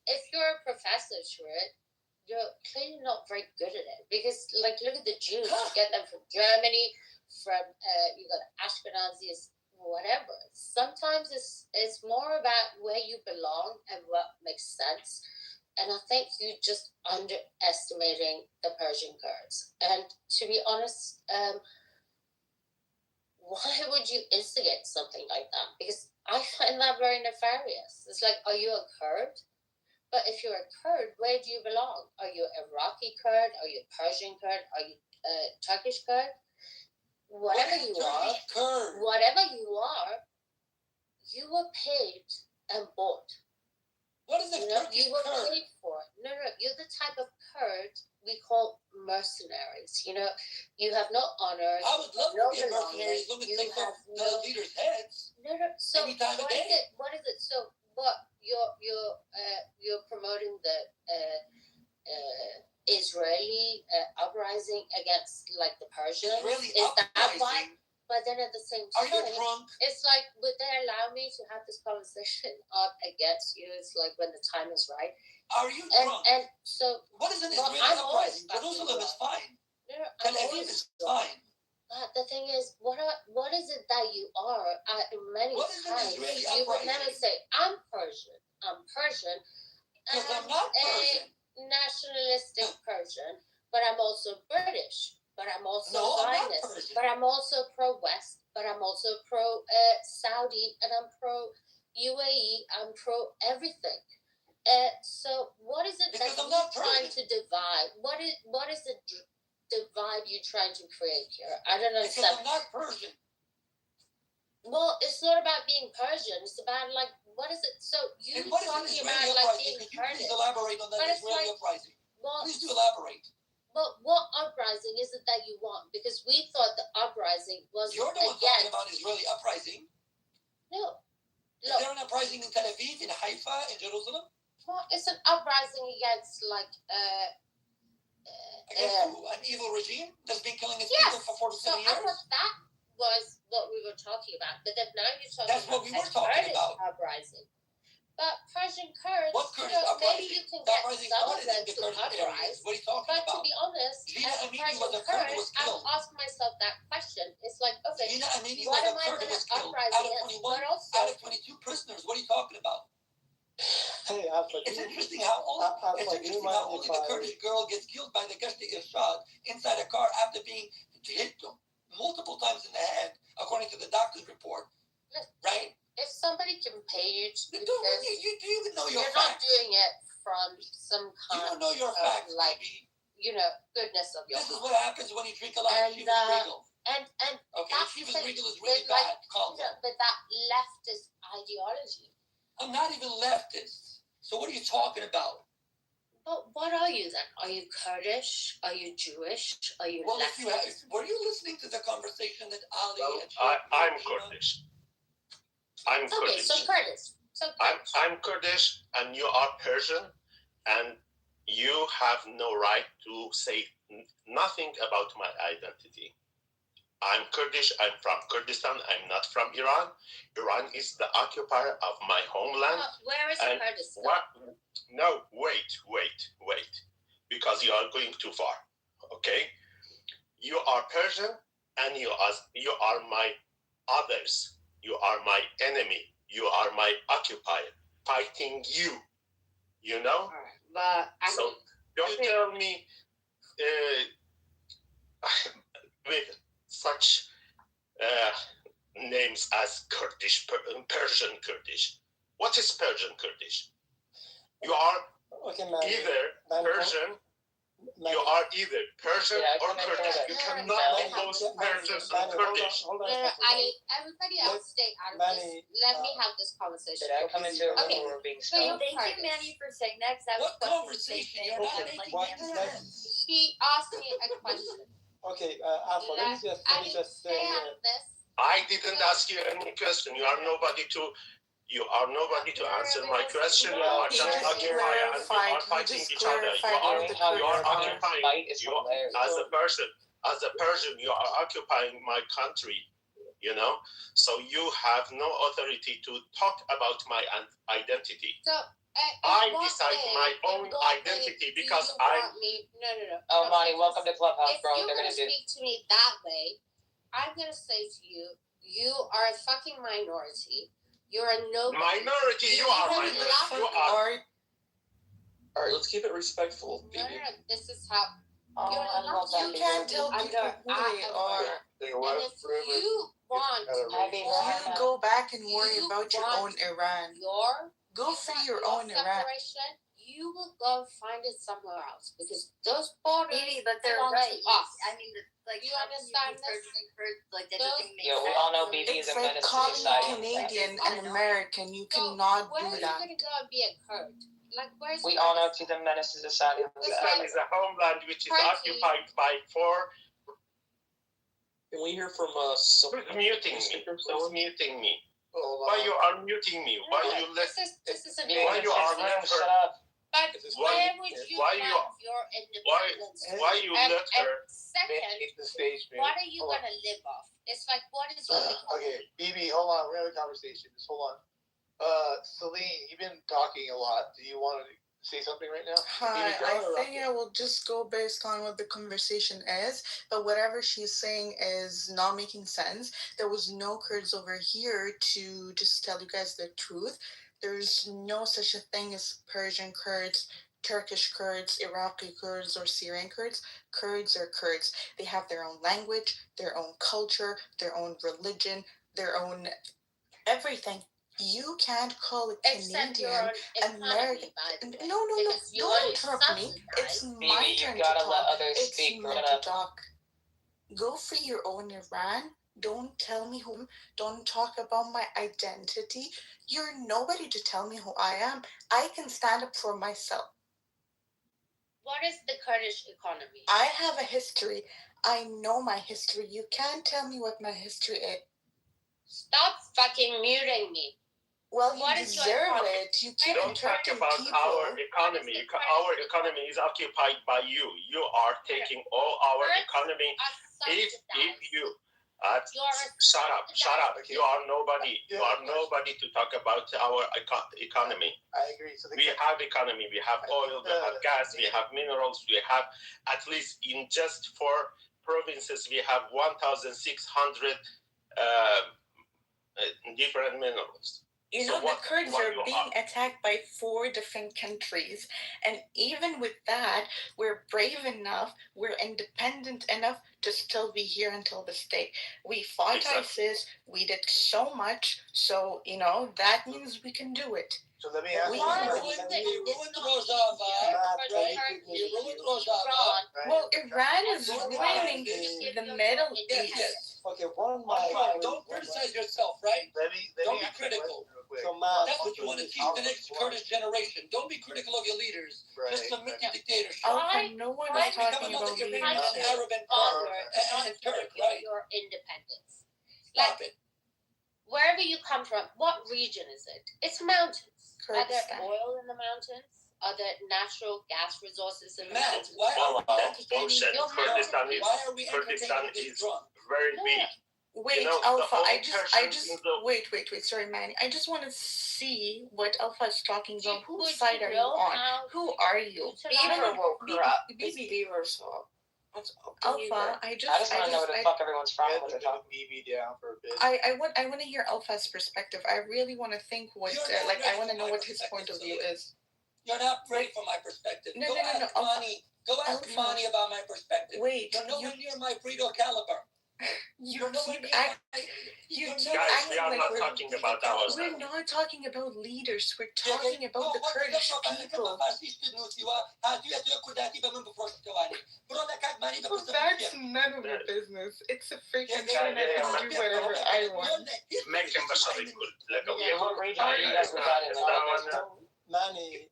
if you're a professor to it, you're clearly not very good at it. Because, look at the Jews. You get them from Germany, you got Ashkenazis, whatever. Sometimes it's more about where you belong and what makes sense. And I think you just underestimating the Persian Kurds. And to be honest, why would you instigate something like that? Because I find that very nefarious. It's like, are you a Kurd? But if you're a Kurd, where do you belong? Are you an Iraqi Kurd? Are you a Persian Kurd? Are you a Turkish Kurd? Whatever you are, you were paid and bought. What is a Turkish You were Kurd? paid for. No, you're the type of Kurd we call mercenaries. You have no honor. I would love to be a mercenary as long as they take the leaders' heads. No. So any time of day. What is it? So what? You're promoting the Israeli uprising against the Persians. Israeli Is that why? but then at the same Are time, you drunk? it's like, would they allow me to have this conversation up against you? It's like when the time is right. Are you And drunk? and so What is an well, Israeli I'm always uprising? Jerusalem is fine. No, Tel I'm Aviv always is fine. But the thing is, what is it that you are? Many What is an times Israeli you would never uprising? say, "I'm Persian. I'm Persian. Because I'm not Persian. A nationalistic Persian, but I'm also British. But I'm also No, I'm not Zionist. Persian. But I'm also pro-West. But I'm also pro Saudi, and I'm pro UAE. I'm pro everything. So what is it Because that I'm you're not trying Persian. to divide? What is the divide you're trying to create here? I don't Because understand. I'm not Persian. Well, it's not about being Persian. It's about like, what is it? So you And what is an talking Israeli about like uprising? being Could you please Kurdish? elaborate on that But it's Israeli like- uprising? Well, Please do elaborate. but what uprising is it that you want? Because we thought the uprising was You're the one talking against. about Israeli uprising. No, Is there an uprising in Tel Aviv, in Haifa, in Jerusalem? well, it's an uprising against like Against who? An evil regime that's been killing its yes. people for So 47 I years? thought that was what we were talking about. But then now you're talking That's about what we were a talking Kurdish about. uprising. But Persian Kurds, What Kurdish maybe uprising? you can The get uprising some of started them in the to Kurdish areas. uprise. What are you talking But to about? be honest, Gina as a Amini Persian was a Kurd who Kurd, was I'm killed. asking myself that question. It's like, okay, Gina Amini what was a am I Kurd who going was to killed. uprise Out of against? 21, But also, out of 22 prisoners. What are you talking about? Hey, Alpha, It's interesting how only, Alpha, it's do you interesting mind how only if the I- Kurdish girl gets killed by the Gashti Irshad inside a car after being hit multiple times in the head, according to the doctor's report. Right? if somebody can pay you to do Do this, you even know your you're not facts? doing it from some You kind don't know your of facts, like, baby. goodness of your This is heart. what happens when you drink a lot of And, Chivas Regal. And Okay, that's Chivas the- Regal is really with, like, bad. Calm down. with that leftist ideology. I'm not even leftist. So what are you talking about? But what are you then? Are you Kurdish? Are you Jewish? Are you Well, if you have, leftist? were you listening to the conversation that Ali Well, and I'm Gina- Kurdish. I'm Okay, Kurdish. so Kurdish. So Kurdish. I'm Kurdish and you are Persian, and you have no right to say nothing about my identity. I'm Kurdish, I'm from Kurdistan, I'm not from Iran. Iran is the occupier of my homeland. Where is And Kurdistan? what? No, wait. Because you are going too far. Okay? You are Persian and you are my others. You are my enemy. You are my occupier. Fighting you. You know? But So don't tell me with such names as Kurdish, Persian Kurdish. What is Persian Kurdish? You are Okay, man. either Persian, you are either Persian or Kurdish. You cannot be both Persians and Kurdish. Hold on. No, Ali, everybody else stay out of this. Let me have this conversation. Did I come into a room Okay, where we're being so you stoned? Thank you, Manny, for saying next. I What conversation? You're not making any sense. He asked me a question. Okay, Alpha, let me just say. Stay out of this. I didn't ask you any question. You are nobody to answer my question. You are just occupying and you are fighting each other. You are occupying. You as a person, you are occupying my country. You know, so you have no authority to talk about my identity. So I decide my own identity because I'm. No. Oh, Monty, welcome to Clubhouse, If bro. you're They're gonna gonna do. speak to me that way, I'm gonna say to you, you are a fucking minority. You're a no Minority, you are minority. You are. All right, let's keep it respectful, No, baby. this is how Oh, you're I love that. lucky You can't tell under people who they our are. And if you want You go back and worry you about your want own Iran. you free want your own Iran. separation, you will go find it somewhere else because those borders Maybe, but they're belong right. to us. I mean, like, you understand this? Like, that Those- doesn't make Yeah, we sense. all know BB is It's a like menace to calling society. Canadian I and know. American. You So, cannot where do are you that. gonna go and be a Kurd? Like, where's We all know she's a menace to society. Kurdistan is a homeland which is Turkey. occupied by four. Can we hear from Who's muting me? Who's muting me? Why you are muting me? Why you let? This is a Why you are let Shut her? up. But Why- where would you why like you- your independence? Why you and, let her? second, the stage, man. what are you Hold on. gonna live off? It's like, what is your Okay, BB, hold on. We're having a conversation. Just hold on. Celine, you've been talking a lot. Do you want to say something right now? Hi, BB, I think I will just go based on what the conversation is, but whatever she's saying is not making sense. There was no Kurds over here to just tell you guys the truth. There's no such a thing as Persian Kurds, Turkish Kurds, Iraqi Kurds, or Syrian Kurds. Kurds are Kurds. They have their own language, their own culture, their own religion, their own everything. You can't call a except your Canadian own American. economy, by the way. No, Because you don't only interrupt me. It's subsidize. my Maybe you turn to gotta talk. let others It's speak. my to talk. Go free your own Iran. Don't tell me who. Don't talk about my identity. You're nobody to tell me who I am. I can stand up for myself. What is the Kurdish economy? I have a history. I know my history. You can't tell me what my history is. Stop fucking muting me. Well, you What is your deserve economy? it. You keep Don't talk interrupting about people. our economy. Our economy is occupied by you. You are taking all our economy. If you shut up. You are nobody. You are nobody to talk about our economy. I agree. So we have economy. We have oil. We have gas. We have minerals. We have at least in just 4 provinces we have 1,600 different minerals. You know, the Kurds are being attacked by 4 different countries. And even with that, we're brave enough, we're independent enough to still be here until this day. We fought ISIS, we did so much, so, you know, that means we can do it. So let me ask you. You ruined Rojava, Well, Iran is ruining the Middle East. Okay, don't criticize yourself, right? Don't be critical. That's what you want to teach the next Kurdish generation. Don't be critical of your leaders. Just submit to dictatorship. No one is talking about being Arab and Turk, right? Your independence. Stop it. Wherever you come from, what region is it? It's mountains. Are there Kurdistan. oil in the mountains? Are there natural gas resources in the Matt, mountains? why are we bullshit. Kurdistan is very big. Wait, Alpha, I just wait, sorry, Manny. I just want to see what Alpha is talking about. Whose side are you on? Who are you? Beaver woke her up. It's BB. Beaver's fault. Alpha, I just want to know where the fuck everyone's from. What they're talking. BB down for a bit. I want to hear Alpha's perspective. I really want to think what I want to know what his point of view is. You're not ready for my perspective. No, ask Monty. Go ask Monty about my perspective. Wait, you're nowhere near my Frito caliber. You're nowhere near Guys, we are not talking about ours. We're not talking about leaders. We're talking about the Kurdish people. That's none of your business. It's a freaking internet. I can do whatever I want. What region are you guys residing in? Manny.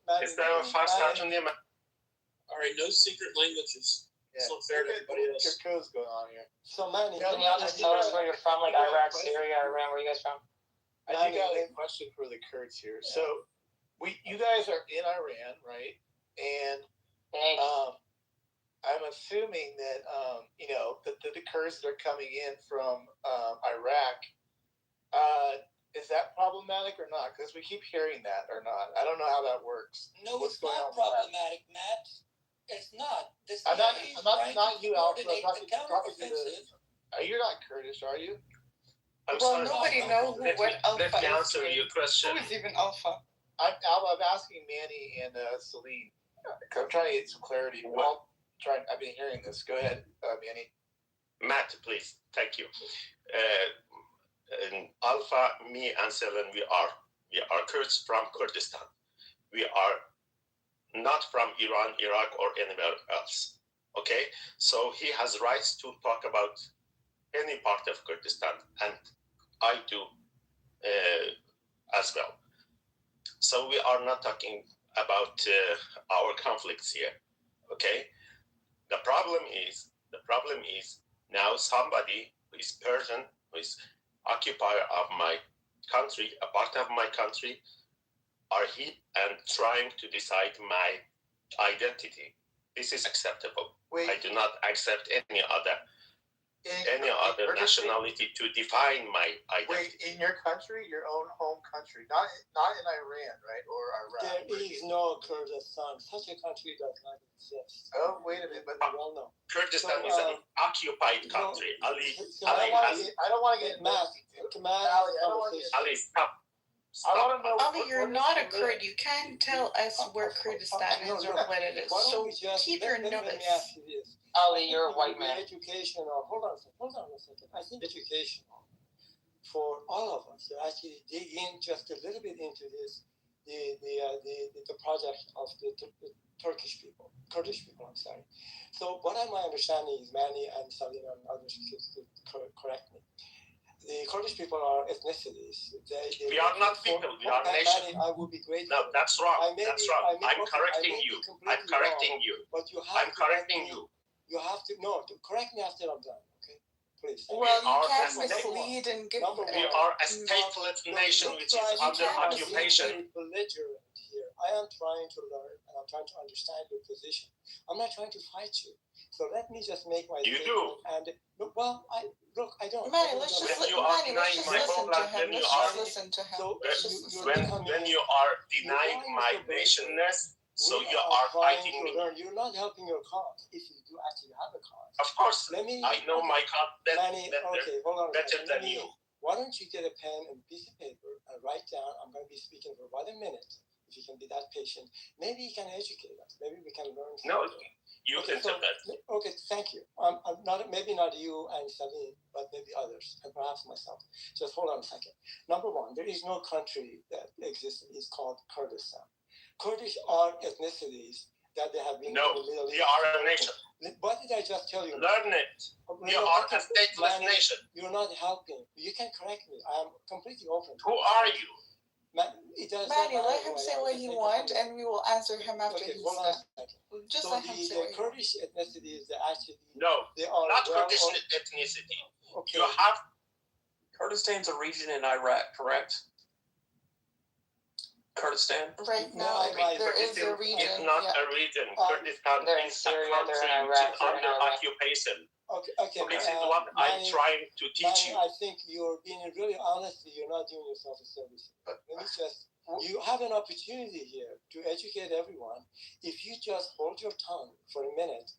Alright, no secret languages. It's not fair to everybody else. Code's going on here. So Manny, can y'all just tell us where you're from, like Iraq, Syria, Iran? Where are you guys from? I do got a question for the Kurds here. So, you guys are in Iran, right? And I'm assuming that the Kurds that are coming in from Iraq. Is that problematic or not? Because we keep hearing that or not. I don't know how that works. No, it's not problematic, Matt. It's not. I'm not you, Alpha. I'm talking to the. You're not Kurdish, are you? Well, nobody knows what Alpha is. Let me answer your question. Who is even Alpha? I'm asking Manny and Celine. I'm trying to get some clarity. I've been hearing this. Go ahead, Manny. Matt, please. Thank you. Alpha, me, and Celine, we are Kurds from Kurdistan. We are not from Iran, Iraq, or anywhere else. Okay? So he has rights to talk about any part of Kurdistan, and I do as well. So we are not talking about our conflicts here. Okay? The problem is now somebody who is Persian, who is occupier of my country, a part of my country, are here and trying to decide my identity. This is acceptable. Wait. I do not accept any other nationality to define my identity. Wait, in your country, your own home country, not in Iran, right, or Iraq. There is no Kurdistan. Such a country does not exist. Oh, wait a minute, but well, no. Kurdistan is an occupied country. Ali I don't want to get Matt. Ali, stop. Ali, you're not a Kurd. You can't tell us where Kurdistan is or what it is. So keep your Let notes. me ask you this. Ali, you're a white man. Educational. Hold on a second. I think educational for all of us to actually dig in just a little bit into this, the project of the Kurdish people. I'm sorry. So what my understanding is, Manny and Salim and others could correct me. The Kurdish people are ethnicities. We are not people. We are nation. I would be grateful. No, that's wrong. That's wrong. I'm correcting you. I'm correcting you. But you have I'm correcting you. You have to correct me after I'm done. Okay, please. Well, you can't mislead and give. We are a stateless nation which is under occupation. Belligerent here. I am trying to learn and I'm trying to understand your position. I'm not trying to fight you. So let me just make my You statement. do. And I don't. Manny, let's just listen to him. So when you are denying my nationness, so you are fighting me. You're not helping your cause if you do actually have a cause. Of course, I know my cause better than you. Why don't you get a pen and piece of paper and write down, I'm going to be speaking for about a minute. If you can be that patient, maybe you can educate us. Maybe we can learn something. No, you can do that. Okay, thank you. I'm not, maybe not you and Salim, but maybe others, and perhaps myself. Just hold on a second. Number one, there is no country that exists. It's called Kurdistan. Kurdish are ethnicities that they have been. No, we are a nation. What did I just tell you? Learn it. We are a stateless nation. You're not helping. You can correct me. I am completely open. Who are you? Manny, let him say what he wants, and we will answer him after he's done. Just so let him say what he Kurdish ethnicity is actually they are not Kurdish ethnicity. Okay. You have Kurdistan's a region in Iraq, correct? Kurdistan. Right now, there is a region. It's not a region. Kurdistan is Syria, a country which is under occupation. Okay. So this is what I'm trying to teach you. I think you're being really honest. You're not doing yourself a service. But let me you have an opportunity here to educate everyone. If you just hold your tongue for a minute,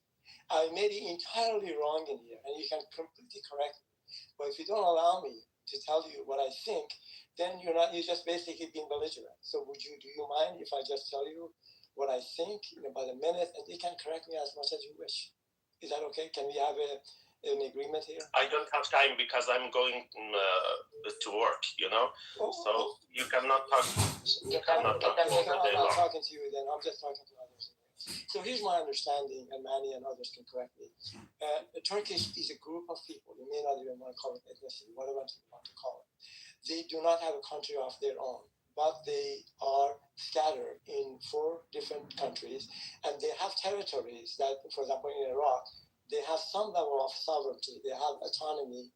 I may be entirely wrong in here, and you can completely correct me. But if you don't allow me to tell you what I think, then you're just basically being belligerent. So do you mind if I just tell you what I think in about a minute, and you can correct me as much as you wish? Is that okay? Can we have an agreement here? I don't have time because I'm going to work, so you cannot talk. You cannot talk all the day I'm not long. talking to you then. I'm just talking to others. So here's my understanding, and Manny and others can correct me. The Turkish is a group of people. You may not even want to call it ethnicity, whatever you want to call it. They do not have a country of their own, but they are scattered in 4 different countries, and they have territories that, for example, in Iraq, they have some level of sovereignty. They have autonomy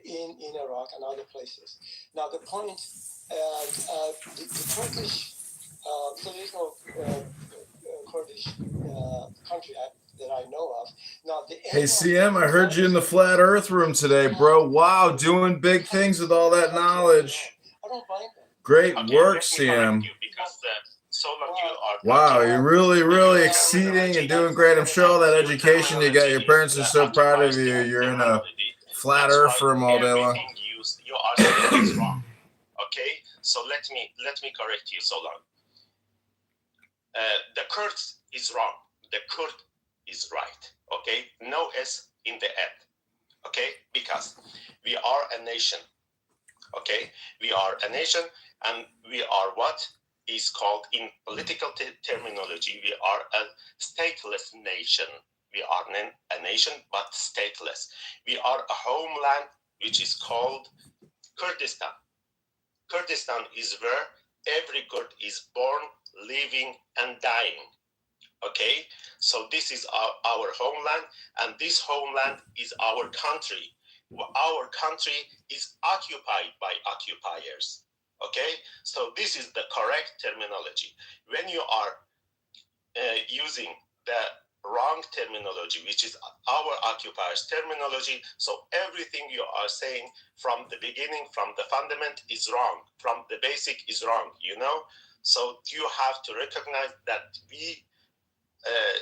in Iraq and other places. Now, the point, the Turkish, so there's no Kurdish country that I know of. Now, Hey, CM, I heard you in the Flat Earth room today, bro. Wow, doing big things with all that knowledge. I don't mind that. Great work, CM. Wow, you're really, really exceeding and doing great. I'm sure all that education you got, your parents are so proud of you. You're in a Flat Earth room all day long. You are saying is wrong. Okay, so let me correct you so long. The Kurd is wrong. The Kurd is right. Okay, no S in the end. Okay, because we are a nation. Okay, we are a nation, and we are what is called in political terminology, we are a stateless nation. We are a nation, but stateless. We are a homeland which is called Kurdistan. Kurdistan is where every Kurd is born, living, and dying. Okay, so this is our homeland, and this homeland is our country. Our country is occupied by occupiers. Okay, so this is the correct terminology. When you are using the terminology, which is our occupiers' terminology. So everything you are saying from the beginning, from the fundament, is wrong. From the basic is wrong, you know? So you have to recognize that we,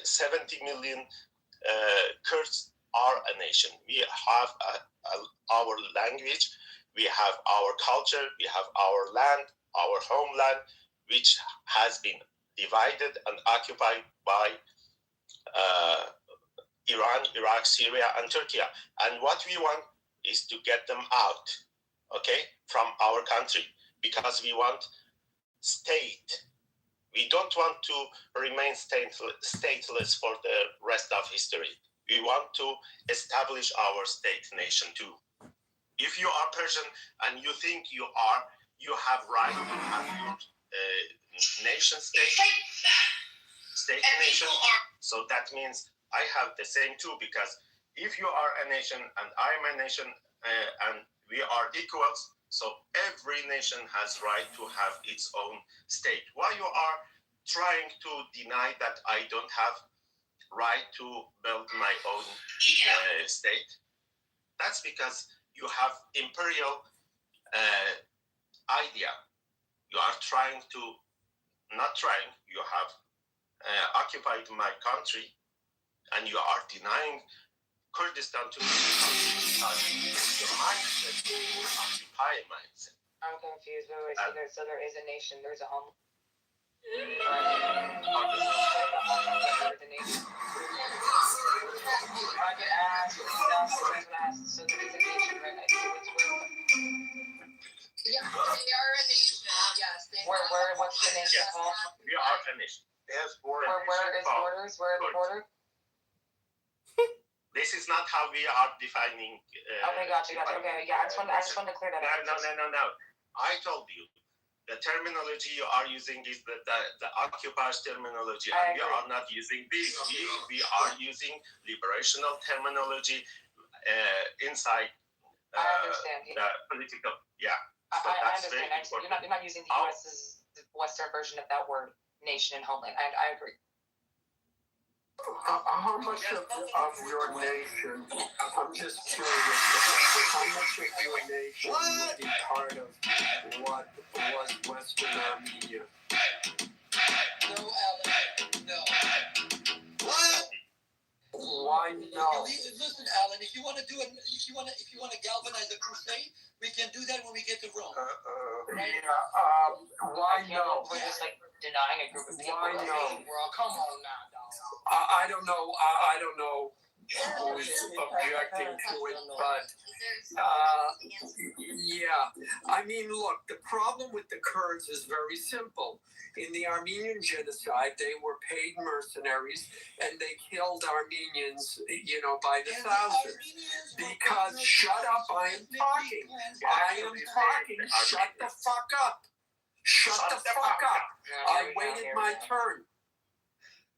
70 million Kurds, are a nation. We have our language, we have our culture, we have our land, our homeland, which has been divided and occupied by Iran, Iraq, Syria, and Turkey. And what we want is to get them out, okay, from our country, because we want state. We don't want to remain stateless for the rest of history. We want to establish our state nation too. If you are Persian and you think you have right to have your nation state nation. So that means I have the same too, because if you are a nation and I am a nation and we are equals, so every nation has right to have its own state. Why you are trying to deny that I don't have right to build my own state? That's because you have imperial idea. You are trying to, not trying, you have occupied my country and you are denying Kurdistan to be your mindset, occupy mindset. I'm confused. Wait, so there is a nation, there's a home. There's a nation. If I could ask, so there is a nation, right? Yeah, they are a nation. Yes. What's the nation called? We are a nation. It has borders. Where is borders? Where are the borders? This is not how we are defining. Okay, gotcha. Okay, yeah, I just wanted to clear that up. No. I told you, the terminology you are using is the occupiers terminology, and we are not using this. We are using liberational terminology inside I understand. the political. Yeah. So I understand. You're not using the U.S.'s Western version of that word, nation and homeland. I agree. How much of your nation, I'm just curious, how much of your nation would be part of what was Western Armenia? No, Alan, no. What? Why no? Listen, Alan, if you want to galvanize a crusade, we can do that when we get to Rome. Right? Why no? We're just like denying a group of people. Why no? Well, come on now, dog. I don't know who's objecting to it, but yeah. I mean, look, the problem with the Kurds is very simple. In the Armenian genocide, they were paid mercenaries and they killed Armenians, by the thousands. Because, shut up, I am talking. Shut the fuck up. Shut the fuck up. I waited my turn.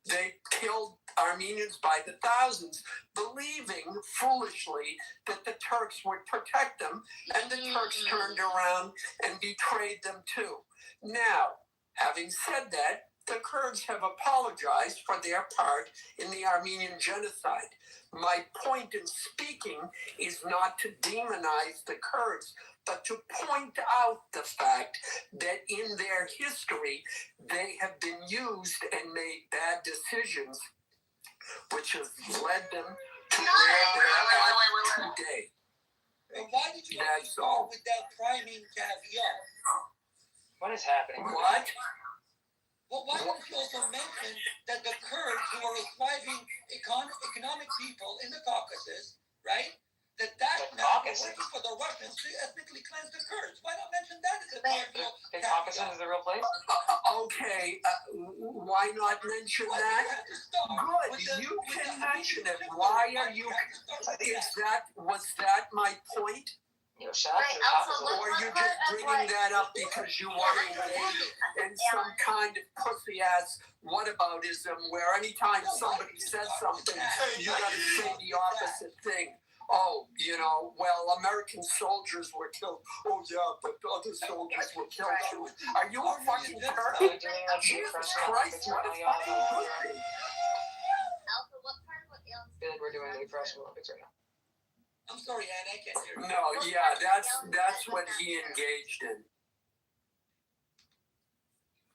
They killed Armenians by the thousands, believing foolishly that the Turks would protect them, and the Turks turned around and betrayed them too. Now, having said that, the Kurds have apologized for their part in the Armenian genocide. My point in speaking is not to demonize the Kurds, but to point out the fact that in their history, they have been used and made bad decisions, which has led them to where they are today. But why did you start with that priming caveat? What is happening? What? Well, why don't you also mention that the Kurds, who are a thriving economic people in the Caucasus, right? That now is working for the Russians to ethnically cleanse the Kurds. Why not mention that as a part of your The Caucasus is the real place? Okay, why not mention that? Good, you can mention it. Why are you? Was that my point? Or are you just bringing that up because you want to engage in some kind of pussy ass whataboutism where anytime somebody says something, you gotta say the opposite thing? Oh, American soldiers were killed. Oh, yeah, but other soldiers were killed too. Are you a fucking turd? Jesus Christ, what a fucking pussy. Alpha, what part feel like we're doing the International Olympics right now. I'm sorry, Ann, I can't hear you. No, yeah, that's what he engaged in.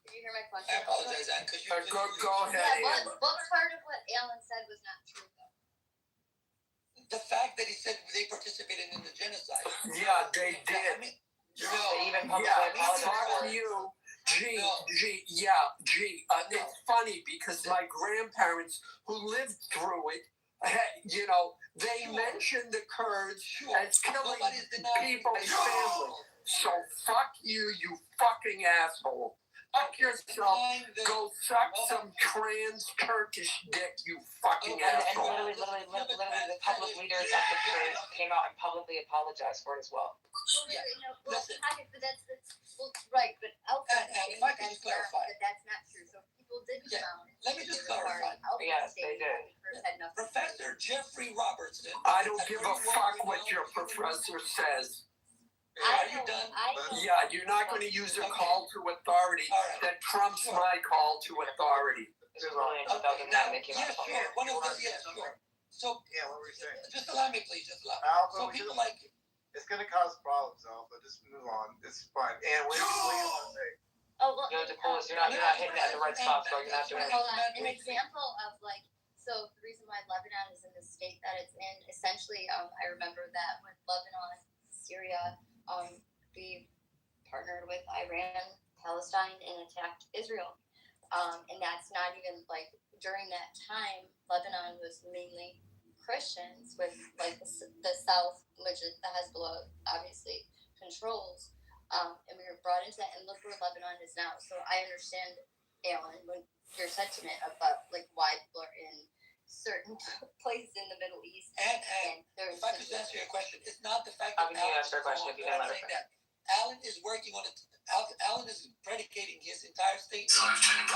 Did you hear my question? I apologize, Ann, because you Go ahead. Yeah, what part of what Alan said was not true, though? the fact that he said they participated in the genocide. Yeah, they did. I mean, They even publicly Yeah, apologized for fuck it. you. Gee, No. it's funny because my grandparents who lived through it, you know, they mentioned the Kurds as killing Nobody's denying people's family. So fuck you, you fucking asshole. Fuck yourself. Go suck some trans Turkish dick, you fucking And asshole. literally, the public leaders at the parade came out and publicly apologized for it as well. Yeah. Well, Listen. pocket, but that's well, right. But outside And if I could just clarify. but that's not true. So people did Yeah, come. let me just clarify. Yes, they did. Professor Jeffrey Robertson. I don't give a fuck what your professor says. Are you done? Yeah, you're not going to use a call to authority that trumps my call to authority. This was only in 2009 they came out. Yeah, sure. One of the sure. So Yeah, what were you saying? just allow me, please. Just allow. Alpha, So people like it's gonna cause problems, Alpha. Just move on. It's fine. And what do you want to say? Oh well. You know, DeColas, you're not hitting it at the right spots, bro. You're not doing it. Hold on. An example of like, so the reason why Lebanon is in the state that it's in, essentially, I remember that when Lebanon, Syria, we partnered with Iran, Palestine, and attacked Israel. And that's not even like during that time, Lebanon was mainly Christians with like the South, which is the Hezbollah obviously controls. And we were brought into that, and look where Lebanon is now. So I understand, Alan, when your sentiment about like why people are in certain places in the Middle East. And if I could answer your question, it's not the fact that How can you answer a question if you didn't let her finish? Alan is working on it. Alan is predicating his entire statement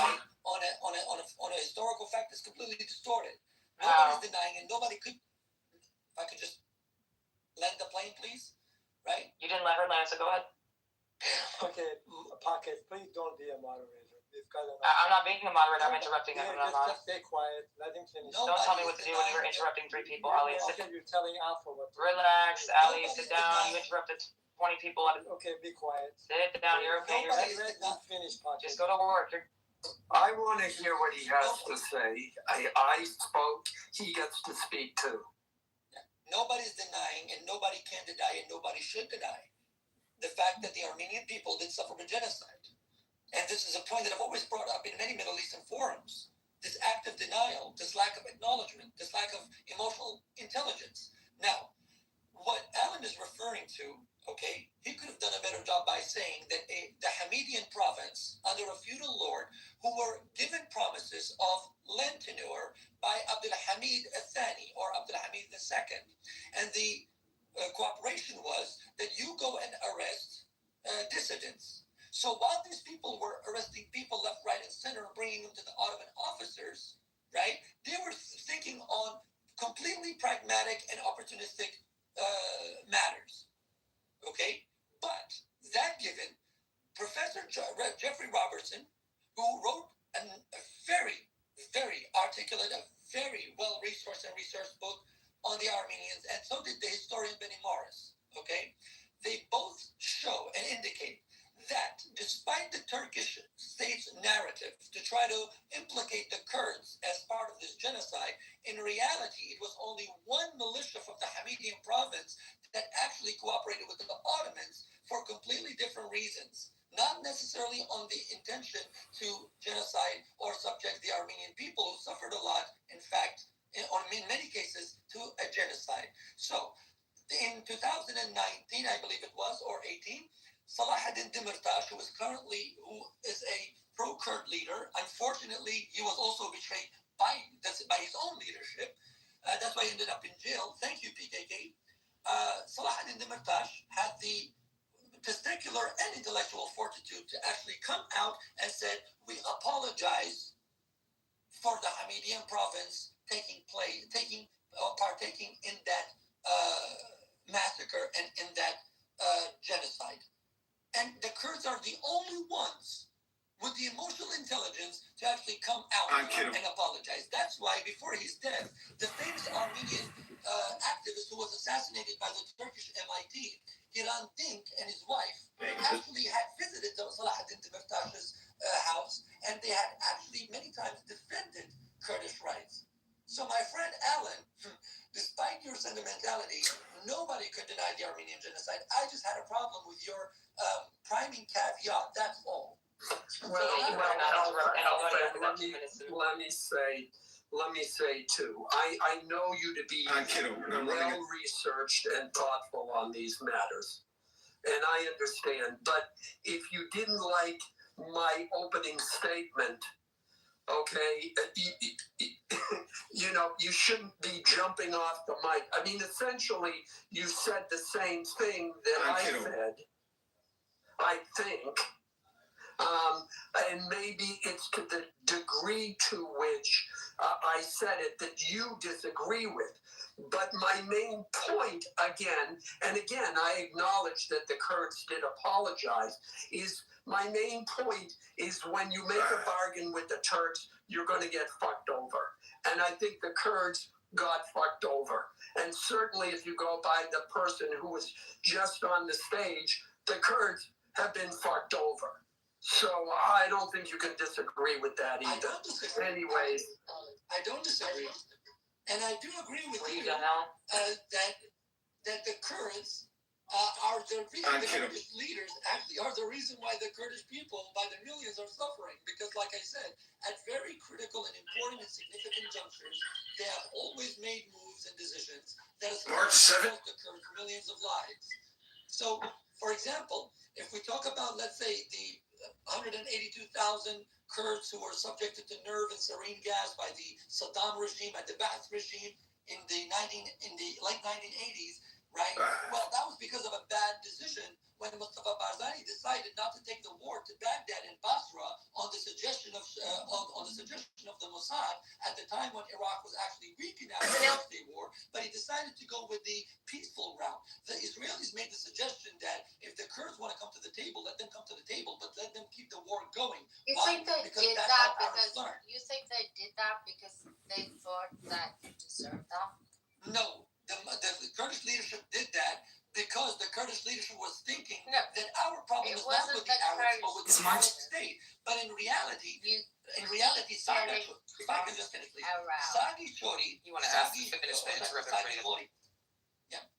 right, on a historical fact that's completely distorted. Nobody's denying it. Nobody could. If I could just land the plane, please. Right? You didn't let her land, so go ahead. Okay, Pocket, please don't be a moderator. We've got enough. I'm not being a moderator. I'm interrupting him. Yeah, just stay quiet. Let him finish. Don't tell me what to do when you're interrupting three people. Ali, sit. Okay, you're telling Alpha what to do. Relax, Ali. Sit down. You interrupted 20 people. Okay, be quiet. Sit down. You're okay. You're Let him finish, Pocket. just go to work. I want to hear what he has to say. I spoke. He gets to speak too. Nobody's denying, and nobody can deny, and nobody should deny the fact that the Armenian people did suffer a genocide. And this is a point that I've always brought up in many Middle Eastern forums. This act of denial, this lack of acknowledgement, this lack of emotional intelligence. Now, what Alan is referring to, okay, he could have done a better job by saying that the Hamidian province, under a feudal lord, who were given promises of land tenure by Abdul Hamid Thani or Abdul Hamid II. And the cooperation was that you go and arrest dissidents. So while these people were arresting people left, right, and center, bringing them to the Ottoman officers, right, they were thinking on completely pragmatic and opportunistic matters. Okay? But that given, Professor Jeffrey Robertson, who wrote a very, very articulate, a very well-resourced and researched book on the Armenians, and so did the historian Benny Morris, okay? They both show and indicate that despite the Turkish state's narrative to try to implicate the Kurds as part of this genocide, in reality, it was only one militia from the Hamidian province that actually cooperated with the Ottomans for completely different reasons. Not necessarily on the intention to genocide or subject the Armenian people who suffered a lot, in fact, in many cases, to a genocide. So, in 2019, I believe it was, or 18, Salahuddin Demirtas, who is a pro-Kurd leader, unfortunately, he was also betrayed by his own leadership. That's why he ended up in jail. Thank you, PKK. Salahuddin Demirtas had the testicular and intellectual fortitude to actually come out and said, we apologize for the Hamidian province partaking in that massacre and in that genocide. And the Kurds are the only ones with the emotional intelligence to actually come out and apologize. That's why before his death, the famous armed So my friend Alan, despite your sentimentality, nobody could deny the Armenian genocide. I just had a problem with your priming caveat. That's all. Let me say too. I know you to be well researched and thoughtful on these matters, and I understand. But if you didn't like my opening statement, okay, you shouldn't be jumping off the mic. I mean, essentially, you said the same thing that I said, I think. And maybe it's to the degree to which I said it that you disagree with. But my main point, again, and again, I acknowledge that the Kurds did apologize, is my main point is when you make a bargain with the Turks, you're going to get fucked over. And I think the Kurds got fucked over. And certainly if you go by the person who was just on the stage, the Kurds have been fucked over. So I don't think you can disagree with that either. I don't disagree. Anyways. I don't disagree. And I do agree with you that the Kurds are the Kurdish leaders actually are the reason why the Kurdish people by the millions are suffering. Because like I said, at very critical and important and significant junctures, they have always made moves and decisions that have cost the Kurds millions of lives. So, for example, if we talk about, let's say, the 182,000 Kurds who were subjected to nerve and sarin gas by the Saddam regime and the Ba'ath regime in the late 1980s, right? Well, that was because of a bad decision when Mustafa Barzani decided not to take the war to Baghdad and Basra on the suggestion of the Mossad at the time when Iraq was actually weakened after the Six-Day War, but he decided to go with the peaceful route. The Israelis made the suggestion that if the Kurds want to come to the table, let them come to the table, but let them keep the war going. You Why? think they Because did that's that how Arabs because learn. you think they did that because they thought that you deserved that? No, the Kurdish leadership did that because the Kurdish leadership was thinking that our problem is not with the Arabs, but with the Islamic State. But in reality, Sagi, if I can just finish, please. Sagi Khori, You want to ask the finish the interrupt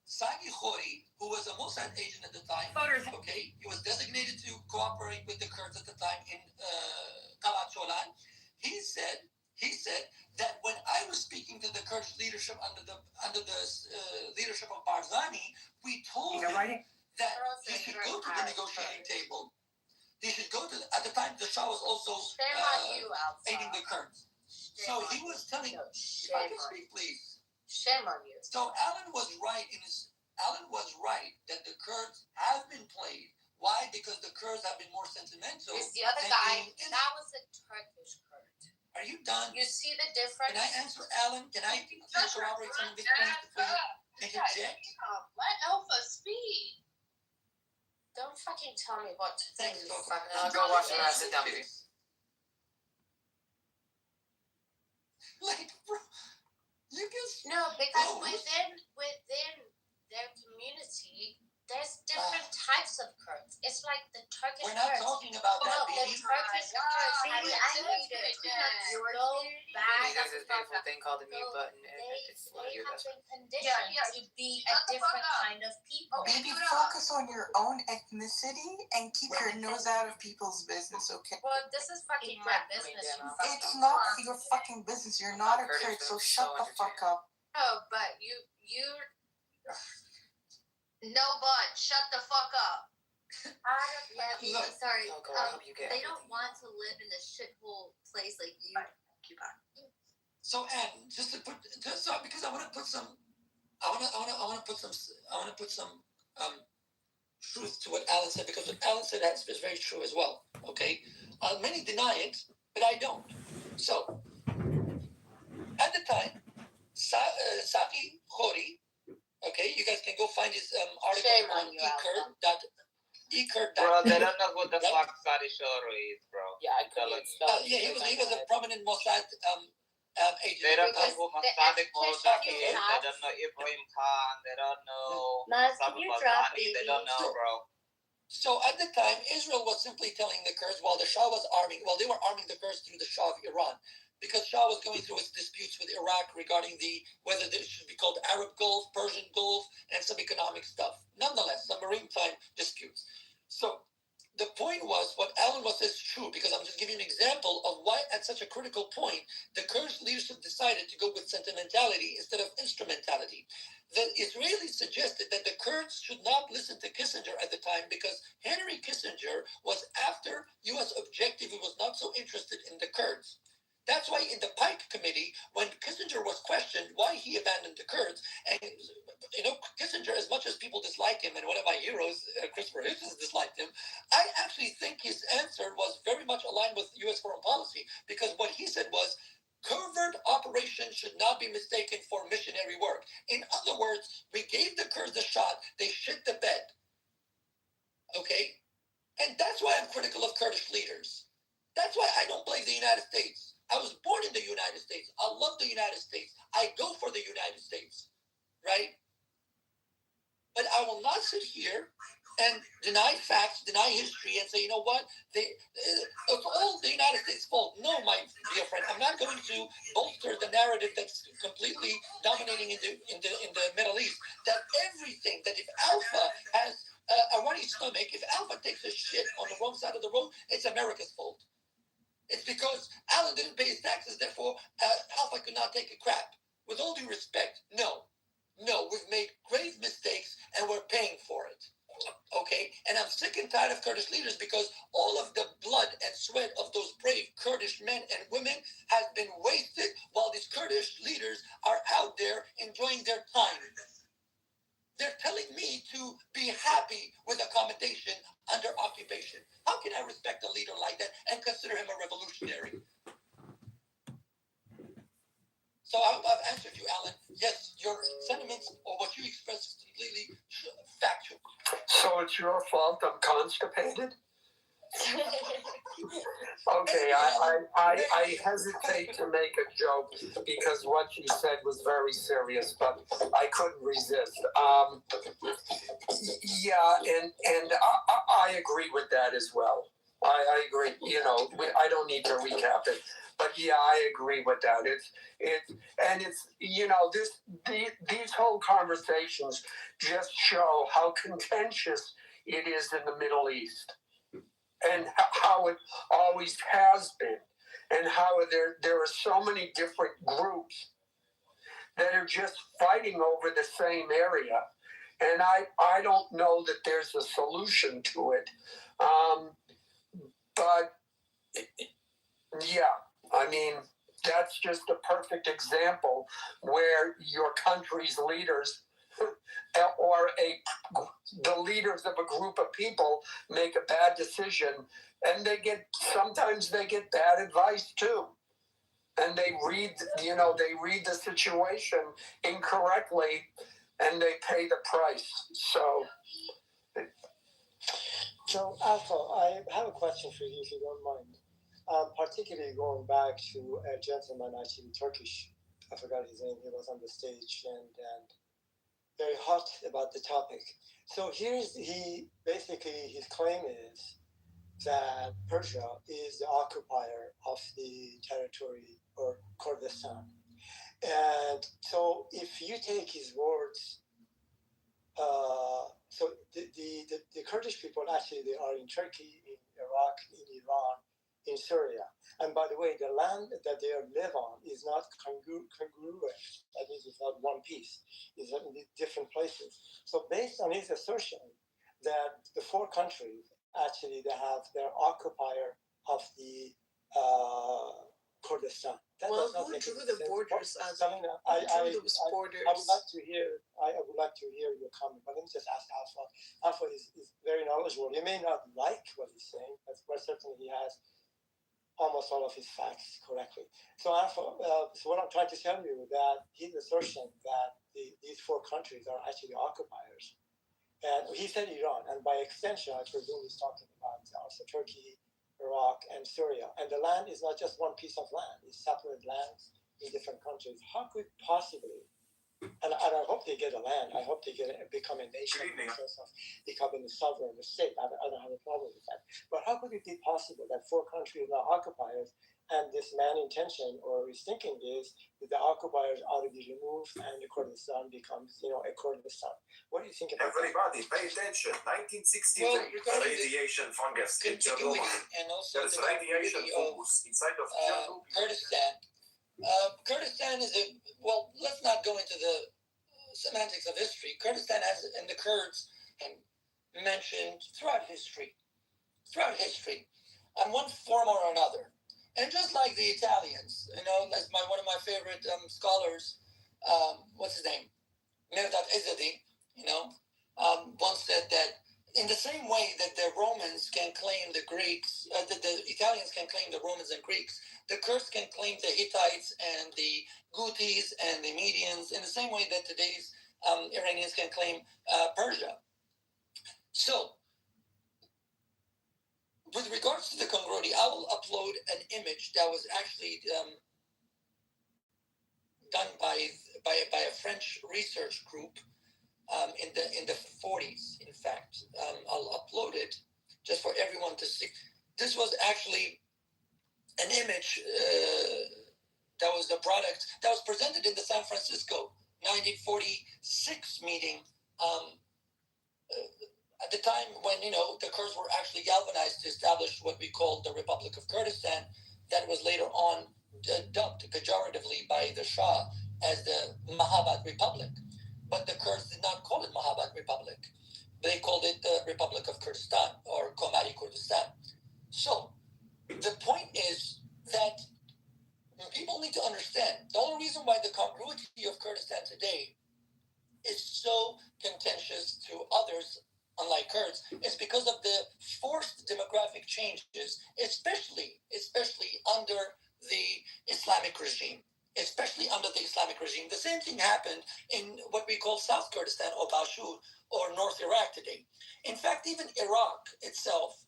Sagi Khori, who was a Mossad agent at the time, okay, he was designated to cooperate with the Kurds at the time in Qalat Cholan. He said that when I was speaking to the Kurdish leadership under the leadership of Barzani, we told him that he should go to the negotiating table. He should go to at the time the Shah was also aiding the Kurds. So he was telling. If I can speak, please. Shame on you. So Alan was right that the Kurds have been played. Why? Because the Kurds have been more sentimental. It's the other guy. That was a Turkish Kurd. Are you done? You see the difference? Can I answer Alan? Can I corroborate some of his points before you interject? Let Alpha speak. Don't fucking tell me what to think. I'll go watch the rest. Sit down, baby. Like, bro, you can. No, because within their community, there's different types of Kurds. It's like the Turkish Kurds. We're not talking about that, the baby. Turkish Kurds have been treated so bad. There's this beautiful thing called the mute button, and it's one of They your have best. been conditioned to be a different kind of people. Maybe focus on your own ethnicity and keep your nose out of people's business, okay? Well, this is fucking my business. It's not your fucking business. You're not a Kurd, so shut the fuck up. No, but you. No, but shut the fuck up. Sorry. They don't want to live in a shithole place like you. So, and because I want to put some truth to what Alan said, because what Alan said is very true as well. Okay, many deny it, but I don't. So, at the time, Sagi Khori. Okay, you guys can go find his article on eCurd.com. Bro, they don't know who the fuck Sadi Shoro is, bro. Yeah, I couldn't spell it. He was a prominent Mossad agent. They don't know who Mossad Mossack is. They don't know Ibrahim Khan. They don't know Mustafa Barzani. They don't know, bro. So at the time, Israel was simply telling the Kurds while the Shah was arming, well, they were arming the Kurds through the Shah of Iran, because Shah was going through his disputes with Iraq regarding whether it should be called Arab Gulf, Persian Gulf, and some economic stuff. Nonetheless, some maritime disputes. So the point was, what Alan was saying is true, because I'm just giving you an example of why at such a critical point the Kurdish leadership decided to go with sentimentality instead of instrumentality. The Israelis suggested that the Kurds should not listen to Kissinger at the time because Henry Kissinger was after U.S. objective. He was not so interested in the Kurds. That's why in the Pike Committee, when Kissinger was questioned why he abandoned the Kurds, and Kissinger, as much as people dislike him, and one of my heroes, Christopher Hitchens, disliked him, I actually think his answer was very much aligned with U.S. foreign policy, because what he said was, covert operations should not be mistaken for missionary work. In other words, we gave the Kurds a shot, they shit the bed. Okay? And that's why I'm critical of Kurdish leaders. That's why I don't blame the United States. I was born in the United States. I love the United States. I go for the United States. Right? But I will not sit here and deny facts, deny history, and say, you know what, it's all the United States' fault. No, my dear friend, I'm not going to bolster the narrative that's completely dominating in the Middle East. That everything, that if Alpha has a runny stomach, if Alpha takes a shit on the wrong side of the road, it's America's fault. It's because Alan didn't pay his taxes, therefore Alpha could not take a crap. With all due respect, no, we've made grave mistakes and we're paying for it. Okay, and I'm sick and tired of Kurdish leaders because all of the blood and sweat of those brave Kurdish men and women has been wasted while these Kurdish leaders are out there enjoying their time. They're telling me to be happy with accommodation under occupation. How can I respect a leader like that and consider him a revolutionary? So I've answered you, Alan. Yes, your sentiments or what you express is completely factual. So it's your fault I'm constipated? Okay, I hesitate to make a joke because what you said was very serious, but I couldn't resist. Yeah, and I agree with that as well. I agree. I don't need to recap it, but yeah, I agree with that. It's these whole conversations just show how contentious it is in the Middle East, and how it always has been, and how there are so many different groups that are just fighting over the same area, and I don't know that there's a solution to it. But yeah, I mean, that's just a perfect example where your country's leaders or the leaders of a group of people make a bad decision, and sometimes they get bad advice too, and they read the situation incorrectly, and they pay the price. So, Alpha, I have a question for you, if you don't mind. Particularly going back to a gentleman, actually Turkish, I forgot his name, he was on the stage and very hot about the topic. So basically his claim is that Persia is the occupier of the territory or Kurdistan. And so if you take his words, so the Kurdish people actually, they are in Turkey, in Iraq, in Iran, in Syria. And by the way, the land that they live on is not congruent. That means it's not one piece. It's in different places. So based on his assertion that the four countries, actually, they have their occupier of the Kurdistan. Well, who drew the borders as I would like to hear your comment, but let me just ask Alpha. Alpha is very knowledgeable. He may not like what he's saying, but certainly he has almost all of his facts correctly. So Alpha, so what I'm trying to tell you that his assertion that these four countries are actually occupiers, and he said Iran, and by extension, I presume he's talking about also Turkey, Iraq, and Syria. And the land is not just one piece of land, it's separate lands in different countries. How could possibly and I hope they get the land. I hope they become a nation in the sense of becoming a sovereign state. I don't have a problem with that. But how could it be possible that 4 countries are occupiers, and this man intention or his thinking is that the occupiers ought to be removed and the Kurdistan becomes, a Kurdistan? What do you think about Everybody, pay attention. 1963, Well, regarding radiation fungus in Chernobyl. continuity and also There's the radiation continuity of fungus inside of Chernobyl. Kurdistan. Kurdistan is well, let's not go into the semantics of history. Kurdistan has, and the Kurds have mentioned throughout history, on one form or another. And just like the Italians, as one of my favorite scholars, what's his name? Mehmet Izzadi, once said that in the same way that the Romans can claim the Greeks, the Italians can claim the Romans and Greeks, the Kurds can claim the Hittites and the Gutis and the Medians in the same way that today's Iranians can claim Persia. So, with regards to the congruity, I will upload an image that was actually done by a French research group in the 40s. In fact, I'll upload it just for everyone to see. This was actually an image that was the product that was presented in the San Francisco 1946 meeting. At the time when, the Kurds were actually galvanized to establish what we called the Republic of Kurdistan, that was later on dubbed pejoratively by the Shah as the Mahabad Republic. But the Kurds did not call it Mahabad Republic. They called it the Republic of Kurdistan, or Komari Kurdistan. So, the point is that people need to understand, the only reason why the congruity of Kurdistan today is so contentious to others, unlike Kurds, is because of the forced demographic changes, especially under the Islamic regime. The same thing happened in what we call South Kurdistan or Bashur or North Iraq today. In fact, even Iraq itself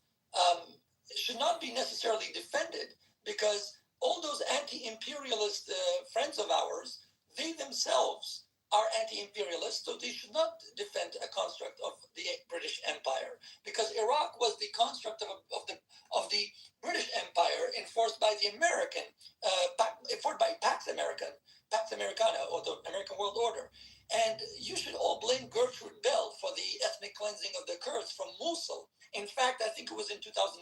should not be necessarily defended, because all those anti-imperialist friends of ours, they themselves are anti-imperialist, so they should not defend a construct of the British Empire, because Iraq was the construct of the British Empire enforced by the American, enforced by Pax Americana, or the American World Order. And you should all blame Gertrude Bell for the ethnic cleansing of the Kurds from Mosul. In fact, I think it was in 2007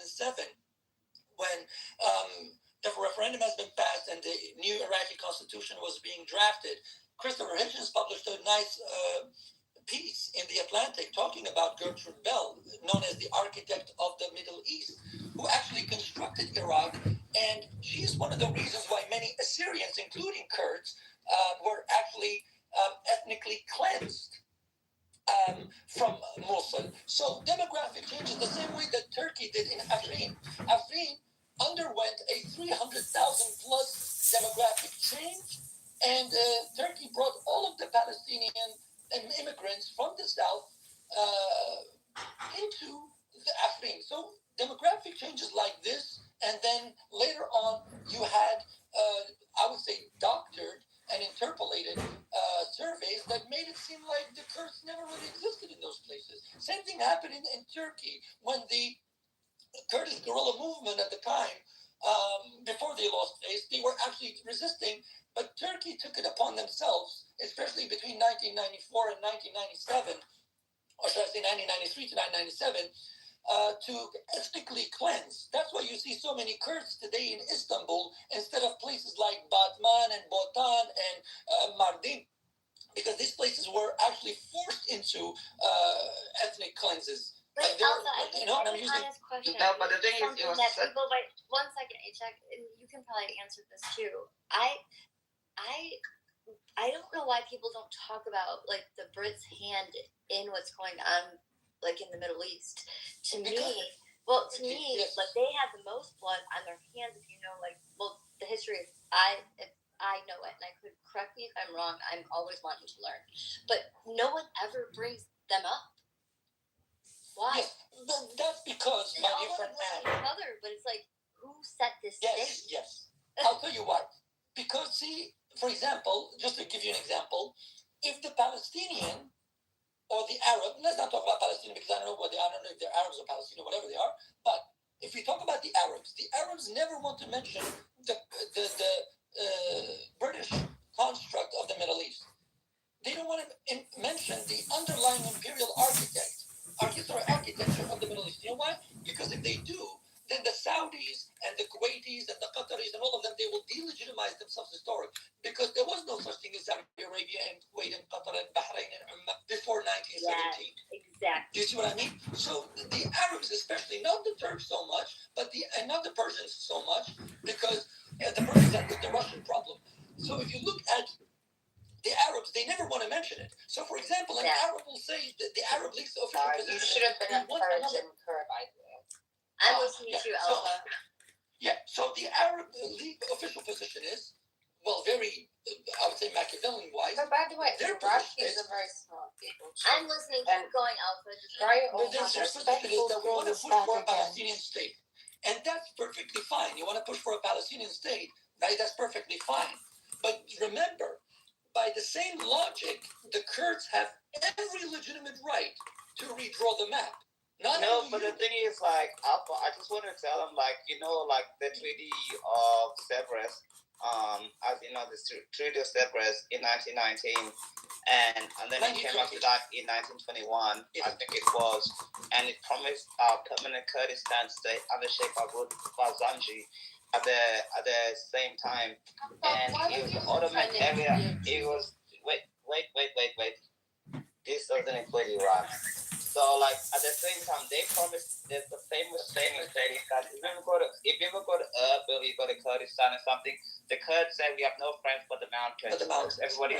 when the referendum has been passed and the new Iraqi constitution was being drafted. Christopher Hitchens published a nice piece in the Atlantic talking about Gertrude Bell, known as the architect of the Middle East, who actually constructed Iraq, and she's one of the reasons why many Assyrians, including Kurds, were actually ethnically cleansed from Mosul. So demographic change is the same way that Turkey did in Afrin. Afrin underwent a 300,000 plus demographic change, and Turkey brought all of the Palestinian immigrants from the south into the Afrin. So demographic changes like this, and then later on you had, I would say, doctored and interpolated surveys that made it seem like the Kurds never really existed in those places. Same thing happened in Turkey when the Kurdish guerrilla movement at the time, before they lost face, they were actually resisting, but Turkey took it upon themselves, especially between 1994 and 1997, or should I say 1993 to 1997, to ethnically cleanse. That's why you see so many Kurds today in Istanbul instead of places like Batman and Botan and Mardin, because these places were actually forced into ethnic cleanses. But Alpha, I think that's an honest question. No, but the thing is, Something that people like. 1 second, Chuck, and you can probably answer this too. I don't know why people don't talk about like the Brits' hand in what's going on, like in the Middle East. To me, Yes. like they have the most blood on their hands. If you know, like, well, the history. If I know it, and I could correct me if I'm wrong. I'm always wanting to learn, but no one ever brings them up. Why? Yes, that's because They my all dear want friend to blame Anne. each other, but it's like, who set this Yes, stage? yes. I'll tell you why. Because, see, for example, just to give you an example, if the Palestinian or the Arab, let's not talk about Palestinian because I don't know if they're Arabs or Palestinian, whatever they are, but if we talk about the Arabs never want to mention the British construct of the Middle East. They don't want to mention the underlying imperial architecture of the Middle East. You know why? Because if they do, then the Saudis and the Kuwaitis and the Qataris and all of them, they will delegitimize themselves historically, because there was no such thing as Saudi Arabia and Kuwait and Qatar and Bahrain and Oman before 1917. Yeah, exactly. Do you see what I mean? So the Arabs especially, not the Turks so much, and not the Persians so much, because the Persians had the Russian problem. So if you look at the Arabs, they never want to mention it. So, for example, an Arab will say that the Arab League's official position. You should have been encouraging her, by the way. I'm listening to you, Alpha. So the Arab League official position is, well, very, I would say Machiavellian wise. But by the way, the Russians are very smart people. I'm listening. Keep going, Alpha. Their position is that we want to push for a Palestinian state. And that's perfectly fine. You want to push for a Palestinian state, right? That's perfectly fine. But remember, by the same logic, the Kurds have every legitimate right to redraw the map. But the thing is, like, Alpha, I just want to tell them, like, like the Treaty of Sevres, as you know, the Treaty of Sevres in 1919, and then it came after that in 1921, I think it was, and it promised permanent Kurdistan state under Sheikh Aboud Barzanji at the same time, and it was the Ottoman area. It was wait. This doesn't include Iraq. So, like, at the same time, they promised. There's the famous saying saying that if you ever go to Erbil, you go to Kurdistan or something, the Kurds say we have no friends but the mountains. Everybody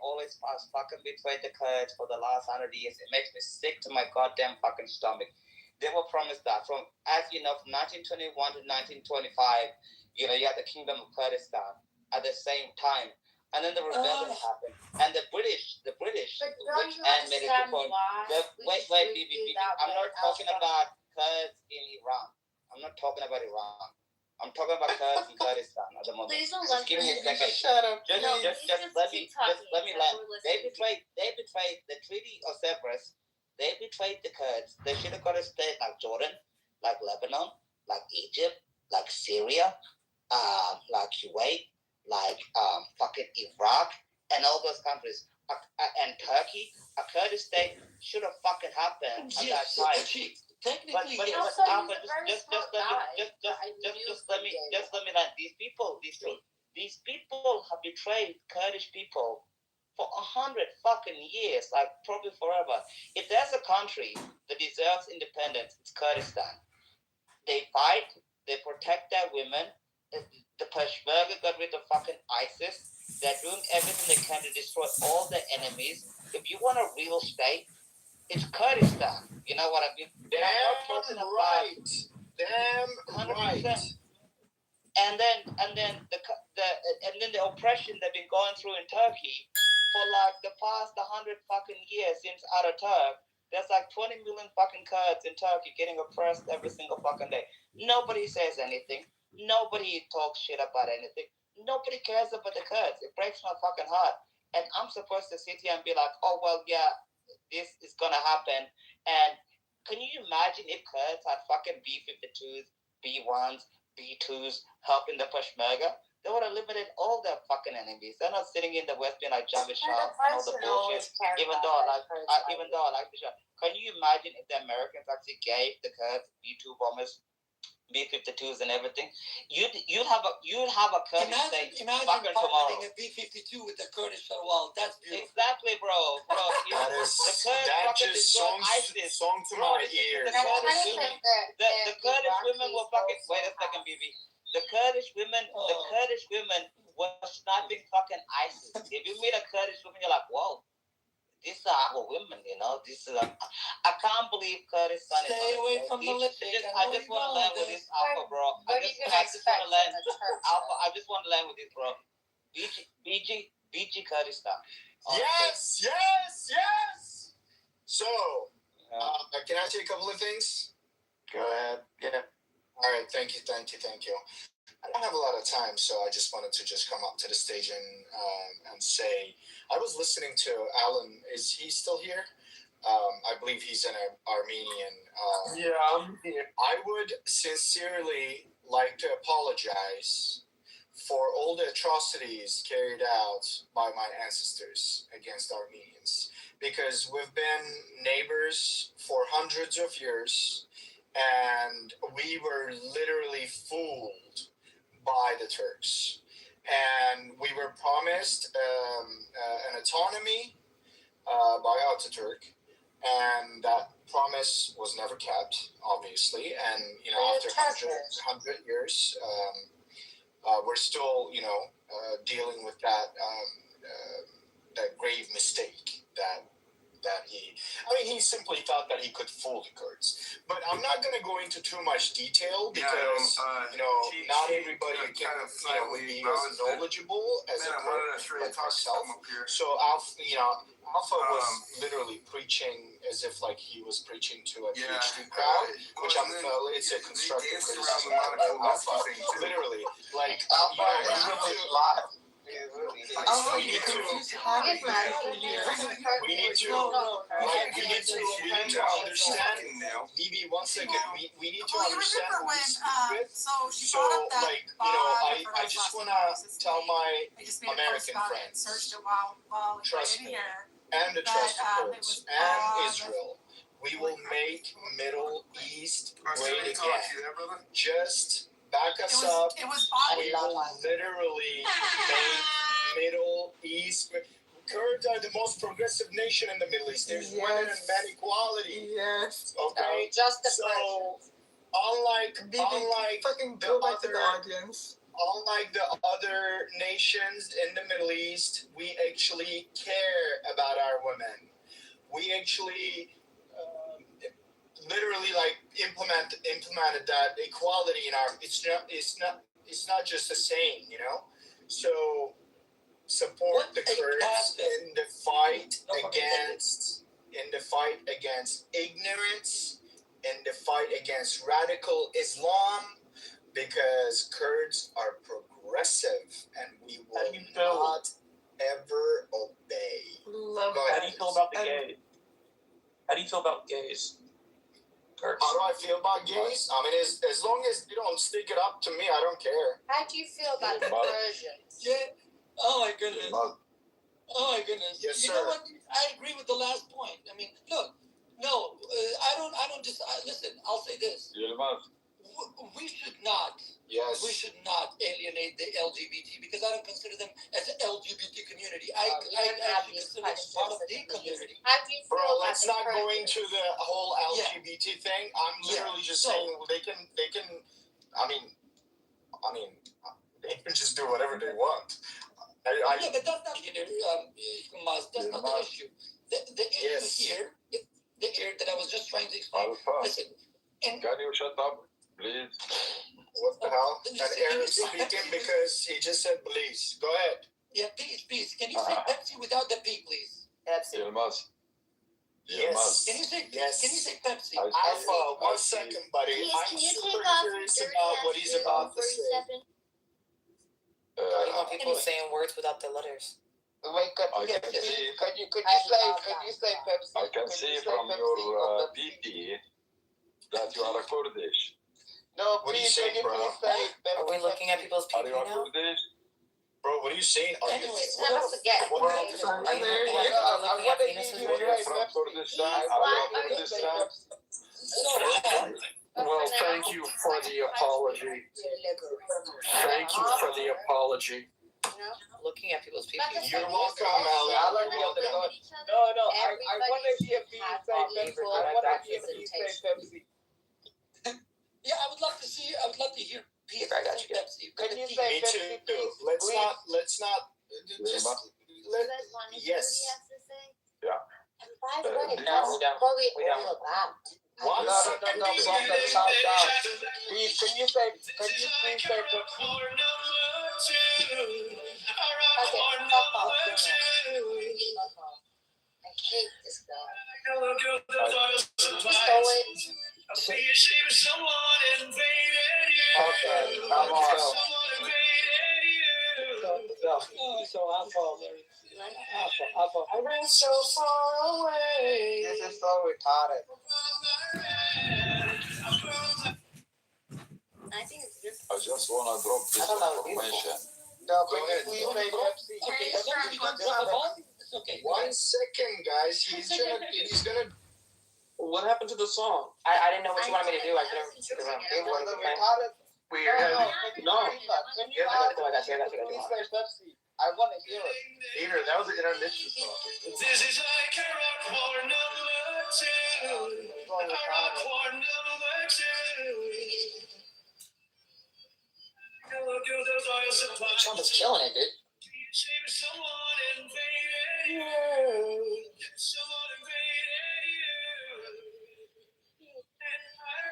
always has fucking betrayed the Kurds for the last 100 years. It makes me sick to my goddamn fucking stomach. They were promised that from 1921 to 1925, you had the Kingdom of Kurdistan at the same time. And then the rebellion happened, and the British, which made it to point. Wait, BB. I'm not talking about Kurds in Iran. I'm not talking about Iran. I'm talking about Kurds in Kurdistan at the moment. Please don't just give me a second. Shut up. Just let me land. They betrayed the Treaty of Sevres. They betrayed the Kurds. They should have got a state like Jordan, like Lebanon, like Egypt, like Syria, like Kuwait, like fucking Iraq, and all those countries, and Turkey. A Kurdish state should have fucking happened at that time. Technically, but just let me land. These people have betrayed Kurdish people for 100 fucking years, like probably forever. If there's a country that deserves independence, it's Kurdistan. They fight, they protect their women. The Peshmerga got rid of fucking ISIS. They're doing everything they can to destroy all their enemies. If you want a real state, it's Kurdistan. You know what I mean? Damn right. And then the oppression they've been going through in Turkey for like the past 100 fucking years since Ataturk. There's like 20 million fucking Kurds in Turkey getting oppressed every single fucking day. Nobody says anything. Nobody talks shit about anything. Nobody cares about the Kurds. It breaks my fucking heart. And I'm supposed to sit here and be like, oh, well, yeah, this is going to happen. And can you imagine if Kurds had fucking B-52s, B-1s, B-2s helping the Peshmerga? They would have eliminated all their fucking enemies. They're not sitting in the West being like Javid Shah and all the bullshit. Even though I like the show. Can you imagine if the Americans actually gave the Kurds B-2 bombers, B-52s and everything? You'd have a Kurdish state fucking tomorrow. Imagine a B-52 with the Kurdish wall. That's beautiful. Exactly, bro. That just song to my ears. The Kurdish women were fucking. Wait a second, BB. The Kurdish women were sniping fucking ISIS. If you meet a Kurdish woman, you're like, whoa. These are our women, This is I can't believe Kurdistan is. Stay away from the lip. I just want to land with this Alpha, bro. I just want to land. Alpha, I just want to land with this, bro. BG Kurdistan. Yes. So, can I say a couple of things? Go ahead. Yeah. All right. Thank you. I don't have a lot of time, so I just wanted to just come up to the stage and say I was listening to Alan. Is he still here? I believe he's an Armenian. Yeah, I'm here. I would sincerely like to apologize for all the atrocities carried out by my ancestors against Armenians, because we've been neighbors for hundreds of years, and we were literally fooled by the Turks. And we were promised an autonomy by Ataturk, and that promise was never kept, obviously. And after 100 years, we're still dealing with that grave mistake that he simply thought that he could fool the Kurds. But I'm not going to go into too much detail because not everybody can be as knowledgeable as a Kurd like myself. So Alpha was literally preaching as if like he was preaching to a PhD crowd, which it's a constructive criticism of Alpha. Literally, like we need to understand. Bibi, 1 second. We need to understand who we speak with. So, like, I just want to tell my American friends, trust me, and the trust of Kurds and Israel, we will make Middle East great again. Just back us up. We will literally make Middle East. Kurds are the most progressive nation in the Middle East. There's women and men equality. Yes. Okay. So unlike the other nations in the Middle East, we actually care about our women. We actually literally like implemented that equality in our. It's not just a saying, So support the Kurds in the fight against ignorance, in the fight against radical Islam, because Kurds are progressive and we will not ever obey. How do you feel about the gays? How do you feel about gays? How do I feel about gays? I mean, as long as you don't stick it up to me, I don't care. How do you feel about conversions? Yeah. Oh my goodness. Oh my goodness. Yes, sir. You know what? I agree with the last point. I mean, look, no, I don't just listen. I'll say this. We should not. Yes. We should not alienate the LGBT because I don't consider them as an LGBT community. I consider them part of the community. How do you feel Bro, about let's not go into the whole LGBT thing. I'm literally just saying they can. I mean, they can just do whatever they want. Yeah, but that's not that's not the issue. The issue here, the area that I was just trying to explain. Listen, can you shut up, please? What the hell? And Eric's speaking because he just said please. Go ahead. Yeah, please. Can you say Pepsi without the P, please? Pepsi. Yes. Can you say yes. Can you say Pepsi? Alpha, 1 second, buddy. I'm super curious about what he's about to say. You want people saying words without the letters. Wait, could you say Pepsi? I can see from your PP that you are a Kurdish. No, what please, are you saying, bro? Are we looking at people's PP now? Kurdish? Bro, what are you saying? Are you Never forget. Are you looking at penises right now? From Kurdistan? Are you Kurdistan? Well, thank you for the apology. Thank you for the apology. Looking at people's PP. You're welcome, Alan. No, I want to hear you say Pepsi. I want to hear you say Pepsi. Yeah, I would love to hear P. I got you. Pepsi. Can you say Me Pepsi, too. Let's not. Just yes. Yeah. By the way, we that's don't- probably we don't- all about. One second. Please, can you please say Pepsi? Okay, fuck off. I hate this guy. Okay, come on. so awful. Awful. I ran so far away. This is so retarded. I think it's good. I just want to drop this information. No, please make MC. Okay, as long as you don't drop a bomb, it's okay. 1 second, guys. He's gonna. What happened to the song? I didn't know what you wanted me to do. I couldn't. It was a retarded. Weird. No. Please finish Pepsi. I want to hear it. Peter, that was an intermission song. This is like a rock for number 2. A rock for number 2. Trump is killing it, dude. Someone invaded you. Someone invaded you. And I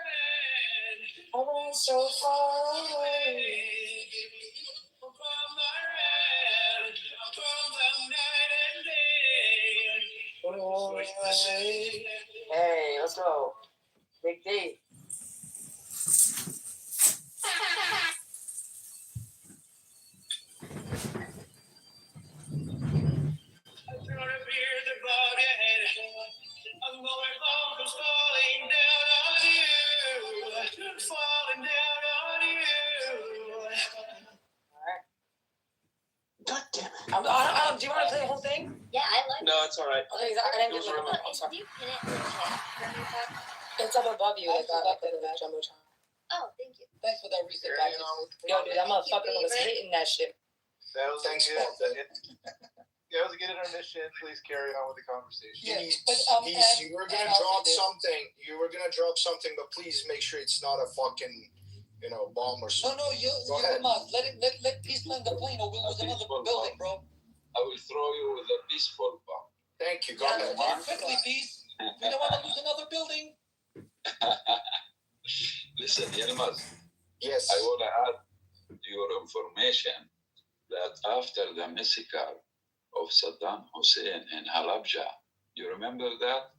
ran so far away. Hey, let's go. Big D. God damn it. Do you want to play the whole thing? Yeah, I like No, it's all right. Okay, I didn't It was get really- I'm sorry. Can you pin it in the chat for me, Pat? It's up above you. Like the jumbotron. Oh, thank you. Thanks for that reset package. Yo, dude, that motherfucker was hitting that shit. That was Thanks, good. Paul. That was a good intermission. Please carry on with the conversation. You were gonna drop something. You were gonna drop something, but please make sure it's not a fucking, bomb or No, something. no, you ahead. must let peace land the plane, or we'll lose another building, bro. I will throw you with a peaceful bomb. Thank you. Go Yeah, ahead. man, quickly, please. We don't want to lose another building. Listen, Yilmaz, Yes. I want to add your information that after the massacre of Saddam Hussein in Halabja, you remember that?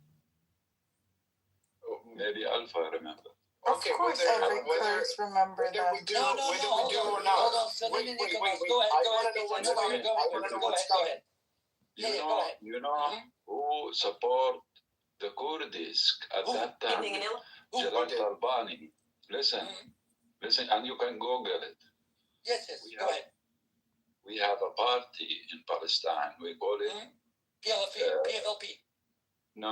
Maybe Alpha remember. Okay, Of course, every Kurds remember whether that. we do, No, whether we do or hold not. on, Celine and Nicholas, Wait. go ahead, I go want ahead. to know I what's know where coming. you're going. I want to know Go what's ahead, go coming. ahead. You Yeah, know, go ahead. you know who support the Kurdish at that time? Jalal Talbani. Listen, listen, and you can Google it. Yes, go ahead. We have a party in Palestine. We call it PFLP. No.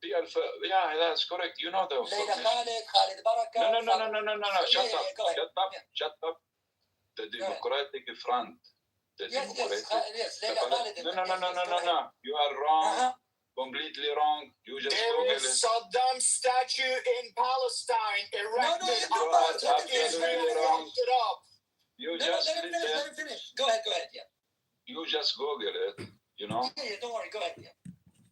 PLF. Yeah, that's correct. You know the Leila formation. Khalid Baraka. No. Shut Yeah, up. go ahead. Shut up. The Democratic Front. The Democratic. Yes, Leila Khalid. No. You are wrong. Completely wrong. You just There Google is it. Saddam statue in Palestine erected. You are absolutely Israel wrong. fucked it up. You No, just let him listen. finish. Go ahead, yeah. You just Google it. You know. Yeah, don't worry, go ahead. Yeah.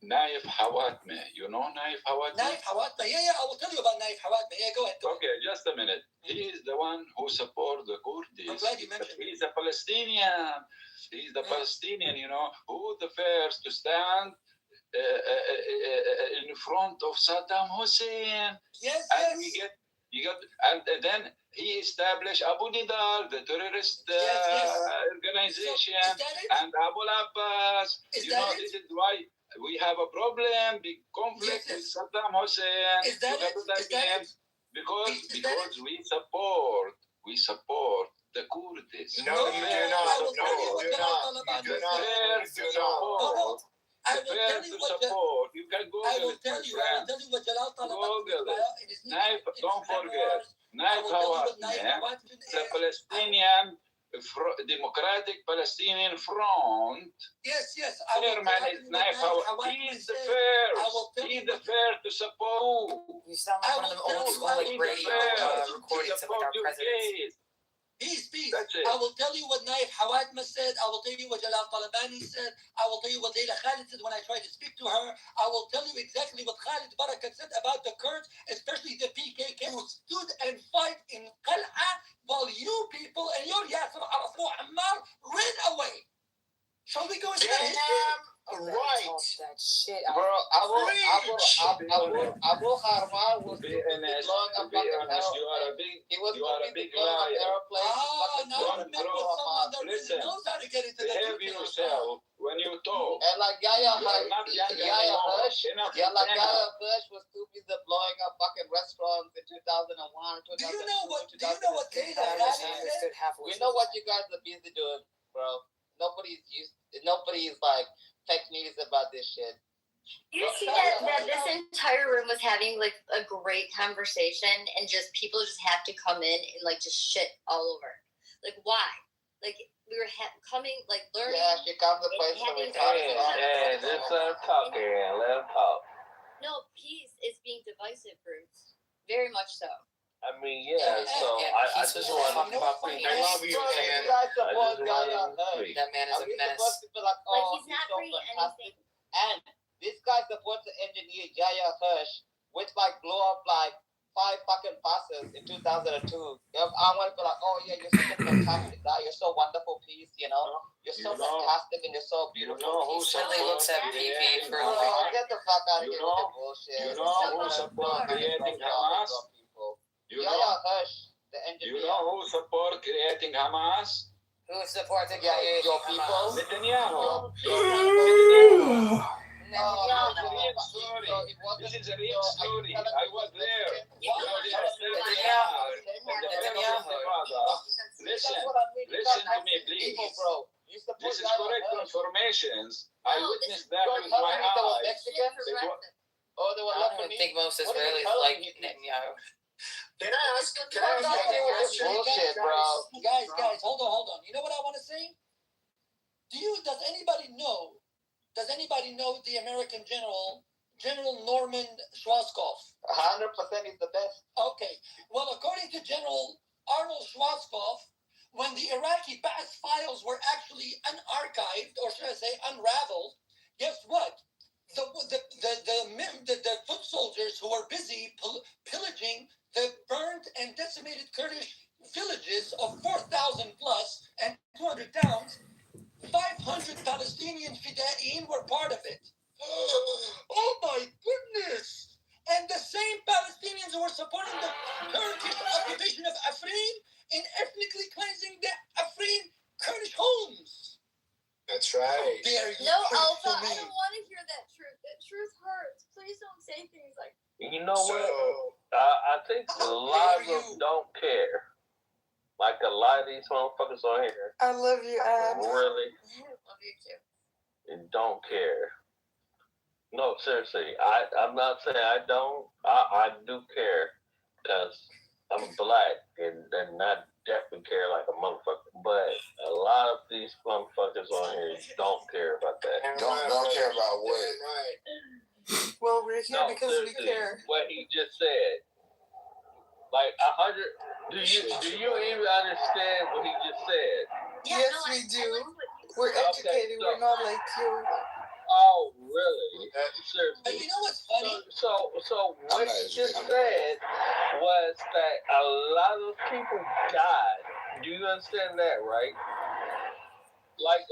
Naif Hawatmeh. You know Naif Hawatmeh? Naif Hawatmeh. Yeah, I will tell you about Naif Hawatmeh. Yeah, go ahead. Okay, just a minute. He is the one who supports the Kurds. I'm glad you mentioned He's a Palestinian. He's the Palestinian, who the first to stand in front of Saddam Hussein. Yes. And then he established Abu Nidal, the terrorist organization, and Abu Abbas. This is why we have a problem, big conflict with Saddam Hussein. Is that it? Because we support the Kurds. No, you do not. No, you do not. You do not. You do not. Fair to support. You can Google it. I will tell you what Jalal Google it. Don't forget. Naif Hawatmeh, the Palestinian Democratic Palestinian Front. Yes. Chairman is Naif Hawatmeh. He's the first. He's the first to support. You sound like one of them old school radio recordings of our presidents. Peace. That's it. I will tell you what Naif Hawatmeh said. I will tell you what Jalal Talabani said. I will tell you what Leila Khalid said when I tried to speak to her. I will tell you exactly what Khalid Barakat said about the Kurds, especially the PKK who stood and fight in Qal'a while you people and your Yasser Arafat Ammar ran away. Shall we go into that history? right. That shit. Bro, Abu Harman was too busy blowing up fucking aeroplanes. He was too busy blowing up aeroplanes. Now I remember someone that really knows how to get into the Behave details. yourself when you talk. And like Yaya You are not young Yaya anymore. Hirsch, Enough yeah, is like enough. Yaya Hirsch was too busy blowing up fucking restaurants in 2001, 2002, Do you know what Kayla Understand said? it half We know what you guys are busy doing, bro. Nobody's like fake news about this shit. You see that this entire room was having like a great conversation, and just people just have to come in and like just shit all over. Like why? Like we were coming, like learning. Yeah, she comes to place where we talk. Just let him talk, Aaron. Let him talk. No, peace is being divisive, Bruce. Very much so. I mean, yeah. So I just want to talk about free. I love you, man. That man is a menace. Like he's not bringing anything. And this guy's supposed to engineer Yaya Hirsch, which like blew up like 5 fucking buses in 2002. I want to be like, oh yeah, you're such a fantastic guy. You're so wonderful, peace. You know, you're so fantastic and you're so beautiful. He certainly looks at PP for get the fuck out of here with the bullshit. You know who support creating Hamas? Yaya Hirsch, the engineer. You know who support creating Hamas? Who supported your people? Netanyahu. No, This is a real story. I was there. Listen to me, please. This is correct informations. I witnessed that with my eyes. I don't think most Israelis like Netanyahu. Can I ask a question? Bullshit, bro. Guys, hold on. You know what I want to say? Does anybody know the American General Norman Schwarzkopf? 100% is the best. Okay. Well, according to General Arnold Schwarzkopf, when the Iraqi past files were actually unarchived, or should I say unraveled, guess what? The foot soldiers who were busy pillaging the burned and decimated Kurdish villages of 4,000 plus and 200 towns, 500 Palestinian fida'in were part of it. Oh my goodness! And the same Palestinians who were supporting the Turkish occupation of Afrin in ethnically cleansing the Afrin Kurdish homes. That's right. No, Alpha, I don't want to hear that truth. That truth hurts. Please don't say things like that. You know what? I think a lot of them don't care. Like a lot of these motherfuckers on here. I love you, Ad. Really? I love you too. And don't care. No, seriously. I'm not saying I don't. I do care. Because I'm black and I definitely care like a motherfucker. But a lot of these motherfuckers on here don't care about that. Don't care about what? Right. Well, we're here because we seriously, care. What he just said. Like 100. Do you even understand what he just said? Yes, we do. We're educated. So, we're not like you. Oh, really? Seriously. But you know what's funny? So what he just said was that a lot of people died. Do you understand that, right? Like,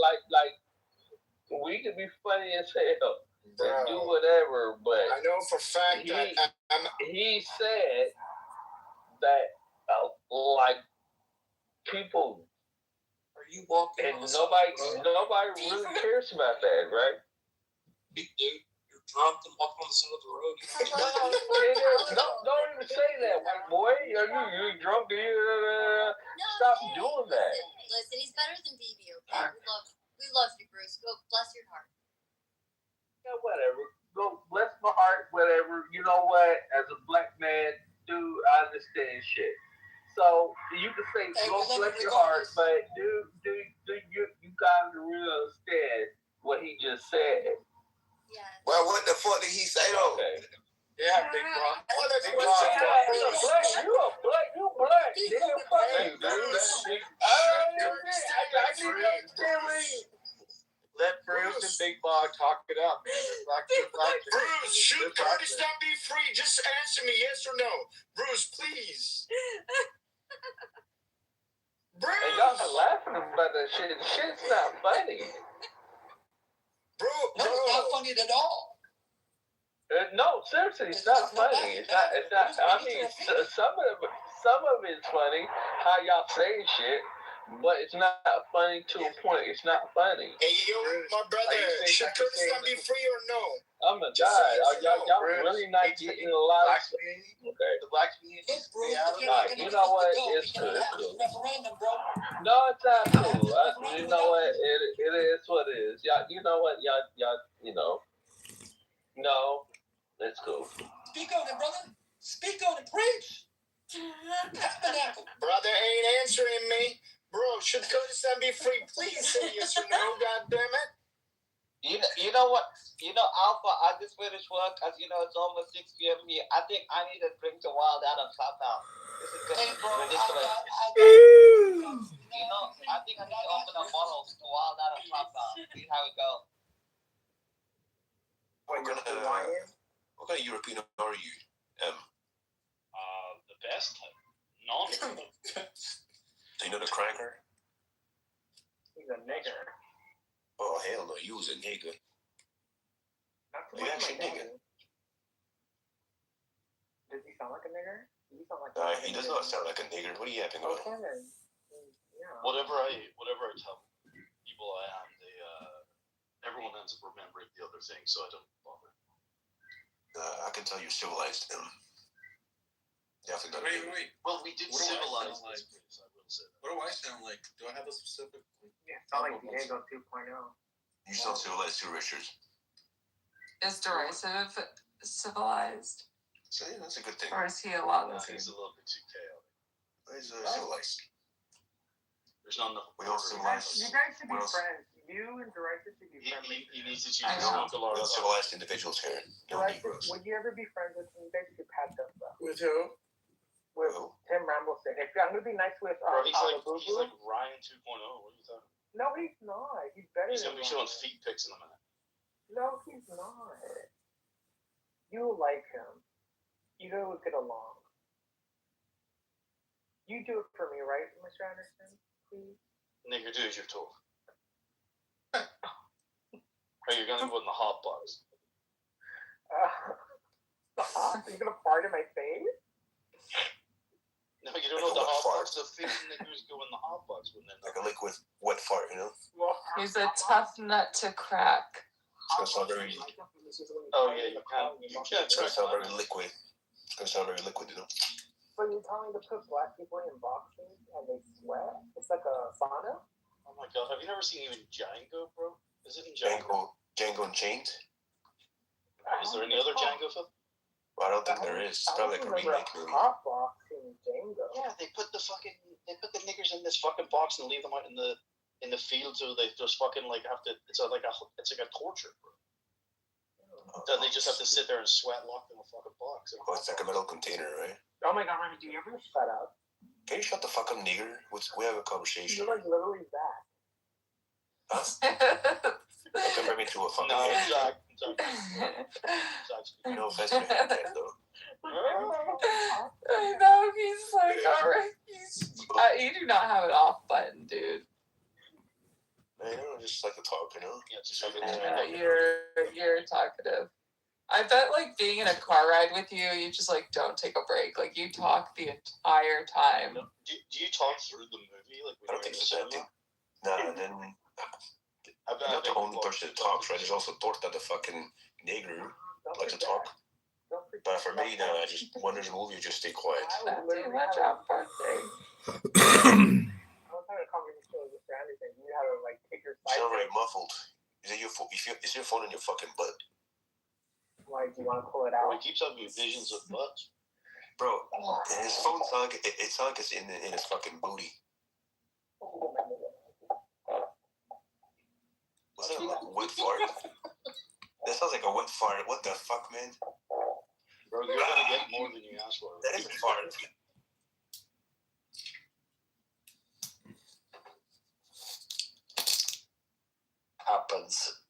we can be funny as hell and do whatever, but I know for a fact he said that like people. Are you walking? And nobody really cares about that, right? Big dude, you're drunk and walking on the side of the road. Don't even say that, white boy. Are you drunk? Stop doing that. Listen, he's better than BB, okay? We love you, Bruce. Go, bless your heart. Yeah, whatever. Go bless my heart, whatever. You know what? As a black man, dude, I understand shit. So you can say go bless your heart, but do you guys really understand what he just said? Yeah. Well, what the fuck did he say though? Okay. Yeah, big bro. You black. Nigga, fuck you, dude. Let Bruce and Big Bog talk it out, man. Bruce, should Kurdistan be free? Just answer me, yes or no. Bruce, please. Bruce! And y'all are laughing about that shit. Shit's not funny. Bro, funny at all. No, seriously, it's not funny. It's not. It's not. I mean, some of it's funny how y'all say shit, but it's not funny to a point. It's not funny. Hey, yo, my brother, should Kurdistan be free or no? I'm a guy. Y'all really not getting a lot of stuff. Okay. The black community. You know what? It's cool. It's cool. No, it's not cool. You know what? It is what it is. Y'all. You know what? Y'all. You know. No, it's cool. Speak on it, brother. Speak on it. Preach. Brother ain't answering me. Bro, should Kurdistan be free? Please say yes or no, goddammit. You know what? You know, Alpha, I just finished work. As you know, it's almost 6 p.m. here. I think I need a drink to wild out on top now. This is getting ridiculous. You know, I think I need to open a bottle to wild out on top now. See how it goes. What kind of European are you? The best. Non. Do you know the cracker? He's a nigger. Oh, hell no, you was a nigger. You actually nigger. Does he sound like a nigger? He does not sound like a nigger. What are you yapping about? Whatever I tell people I am, everyone ends up remembering the other thing, so I don't bother. I can tell you're civilized. Definitely. Wait. Well, we did civilize this place, I will say that. What do I sound like? Do I have a specific? Yeah, sound like Diego 2.0. You sound civilized too, Richard. Is derisive civilized? So, yeah, that's a good thing. Or is he a lot less? He's a little bit too chaotic. He's civilized. There's not enough. We all civilized. You guys should be friends. You and Derisive should be friendly. He needs to choose We all civilized individuals here. No Negroes. Would you ever be friends with him? You guys should patch up though. With who? With Tim Rambleson. If I'm gonna be nice with Bro, he's like Ryan 2.0. What are you talking? No, he's not. He's better. He's gonna be showing feet pics in a minute. No, he's not. You like him. You guys would get along. You do it for me, right, Mr. Anderson? Please. Nigger, do as you're told. Or you're gonna go in the hot box. You're gonna fart in my face? No, you don't know the hot box. The thing niggers go in the hot box when they're like a liquid wet fart, you know. He's a tough nut to crack. It's gonna sound very. Oh yeah, you can't. It's gonna sound very liquid. It's gonna sound very liquid, you know. So you're telling me to put black people in boxes and they sweat? It's like a sauna? Oh my god, have you never seen even Django, bro? Is it in Django? Django Unchained? Is there any other Django film? Well, I don't think there is. It's probably like a remake movie. Hot box in Django. Yeah, they put the niggers in this fucking box and leave them out in the field, so they just fucking like have to. It's like a torture, bro. That they just have to sit there and sweat locked in a fucking box. Oh, it's like a metal container, right? Oh my god, Remy, do you ever shut up? Can you shut the fuck up, nigger? We have a conversation. You're like literally that. Don't compare me to a fucking head. No offense to head though. I know, he's like, alright, you do not have an off button, dude. I know, just like to talk, you know? Yeah, just you're talkative. I bet like being in a car ride with you, you just like don't take a break. Like you talk the entire time. Do you talk through the movie? Like I don't think so. Nah, then I'm not the only person that talks, right? There's also Torta, the fucking nigger, likes to talk. But for me, now, I just when there's a movie, you just stay quiet. Not too much on birthday. I was having a conversation with Mr. Anderson. You had to like take your side. You sound very muffled. Is it your phone? Is your phone in your fucking butt? Like, do you want to pull it out? He keeps having visions of butts. Bro, his phone sounds like it's like it's in his fucking booty. Was that a wet fart? That sounds like a wet fart. What the fuck, man? Bro, you're gonna get more than you asked for. That is a fart. Happens,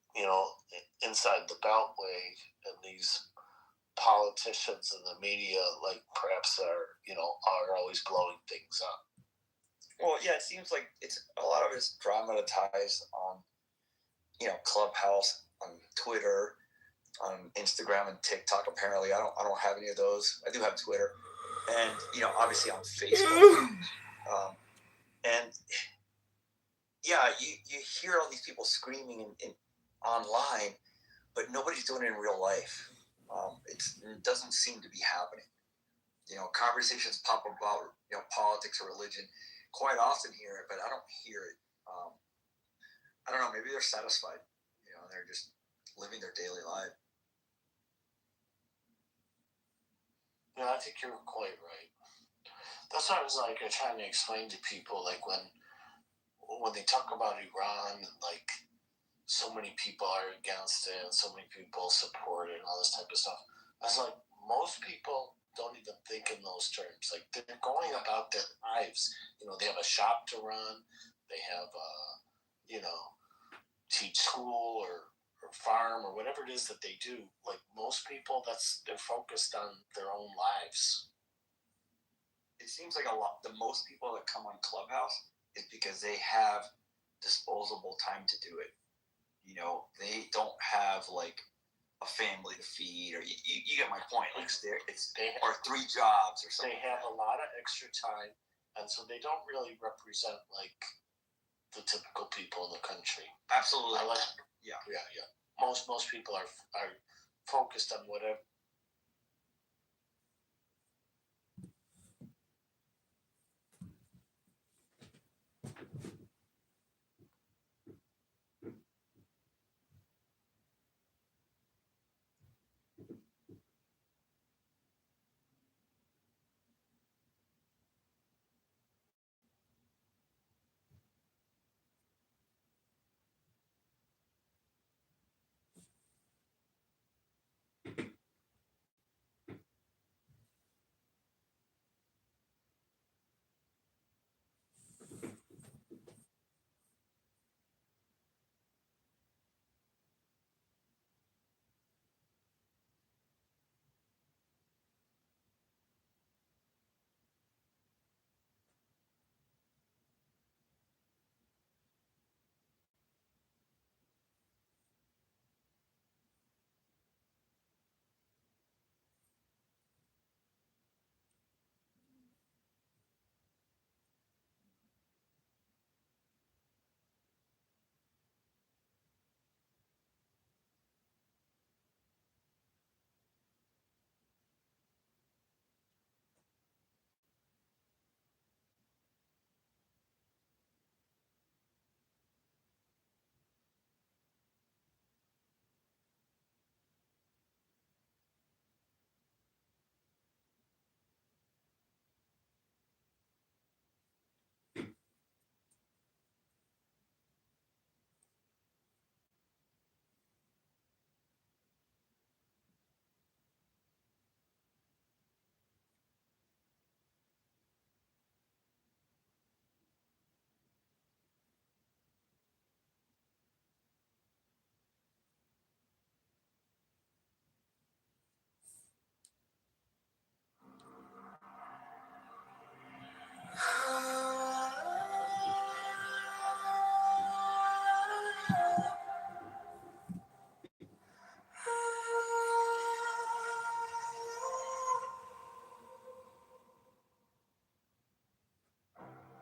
inside the Beltway, and these politicians and the media, like perhaps are always blowing things up. Well, yeah, it seems like it's a lot of it's dramatized on, Clubhouse Twitter, on Instagram and TikTok. Apparently, I don't have any of those. I do have Twitter, and obviously on Facebook. And yeah, you hear all these people screaming in online, but nobody's doing it in real life. It doesn't seem to be happening. Conversations pop up about politics or religion quite often here, but I don't hear it. I don't know. Maybe they're satisfied. They're just living their daily life. Yeah, I think you're quite right. That's what I was trying to explain to people, when they talk about Iran and so many people are against it and so many people support it and all this type of stuff. I was like, most people don't even think in those terms. They're going about their lives. They have a shop to run. They have, teach school or farm or whatever it is that they do. Most people, they're focused on their own lives. It seems like the most people that come on Clubhouse is because they have disposable time to do it. They don't have a family to feed, or you get my point. Or 3 jobs or something. They have a lot of extra time, and so they don't really represent the typical people in the country. Absolutely. Yeah. Most people are focused on whatever.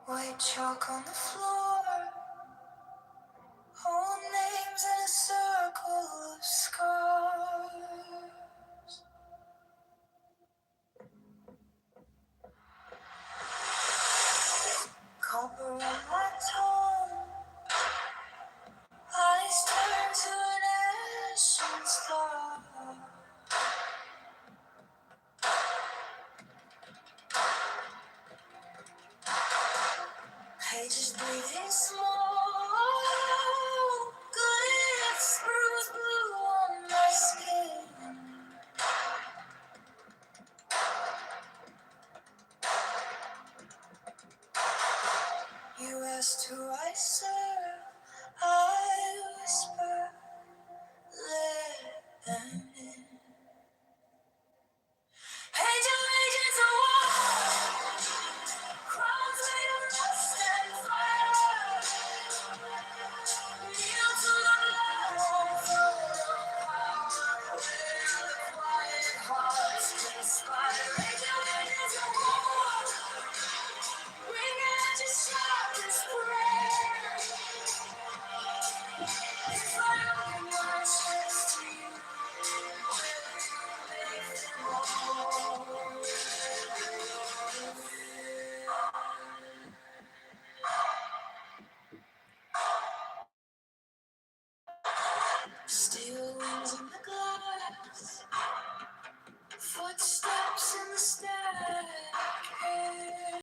White chalk on the floor, old names in a circle of scars. Copper on my tongue, eyes turn to an ashen star. Pages breathing small.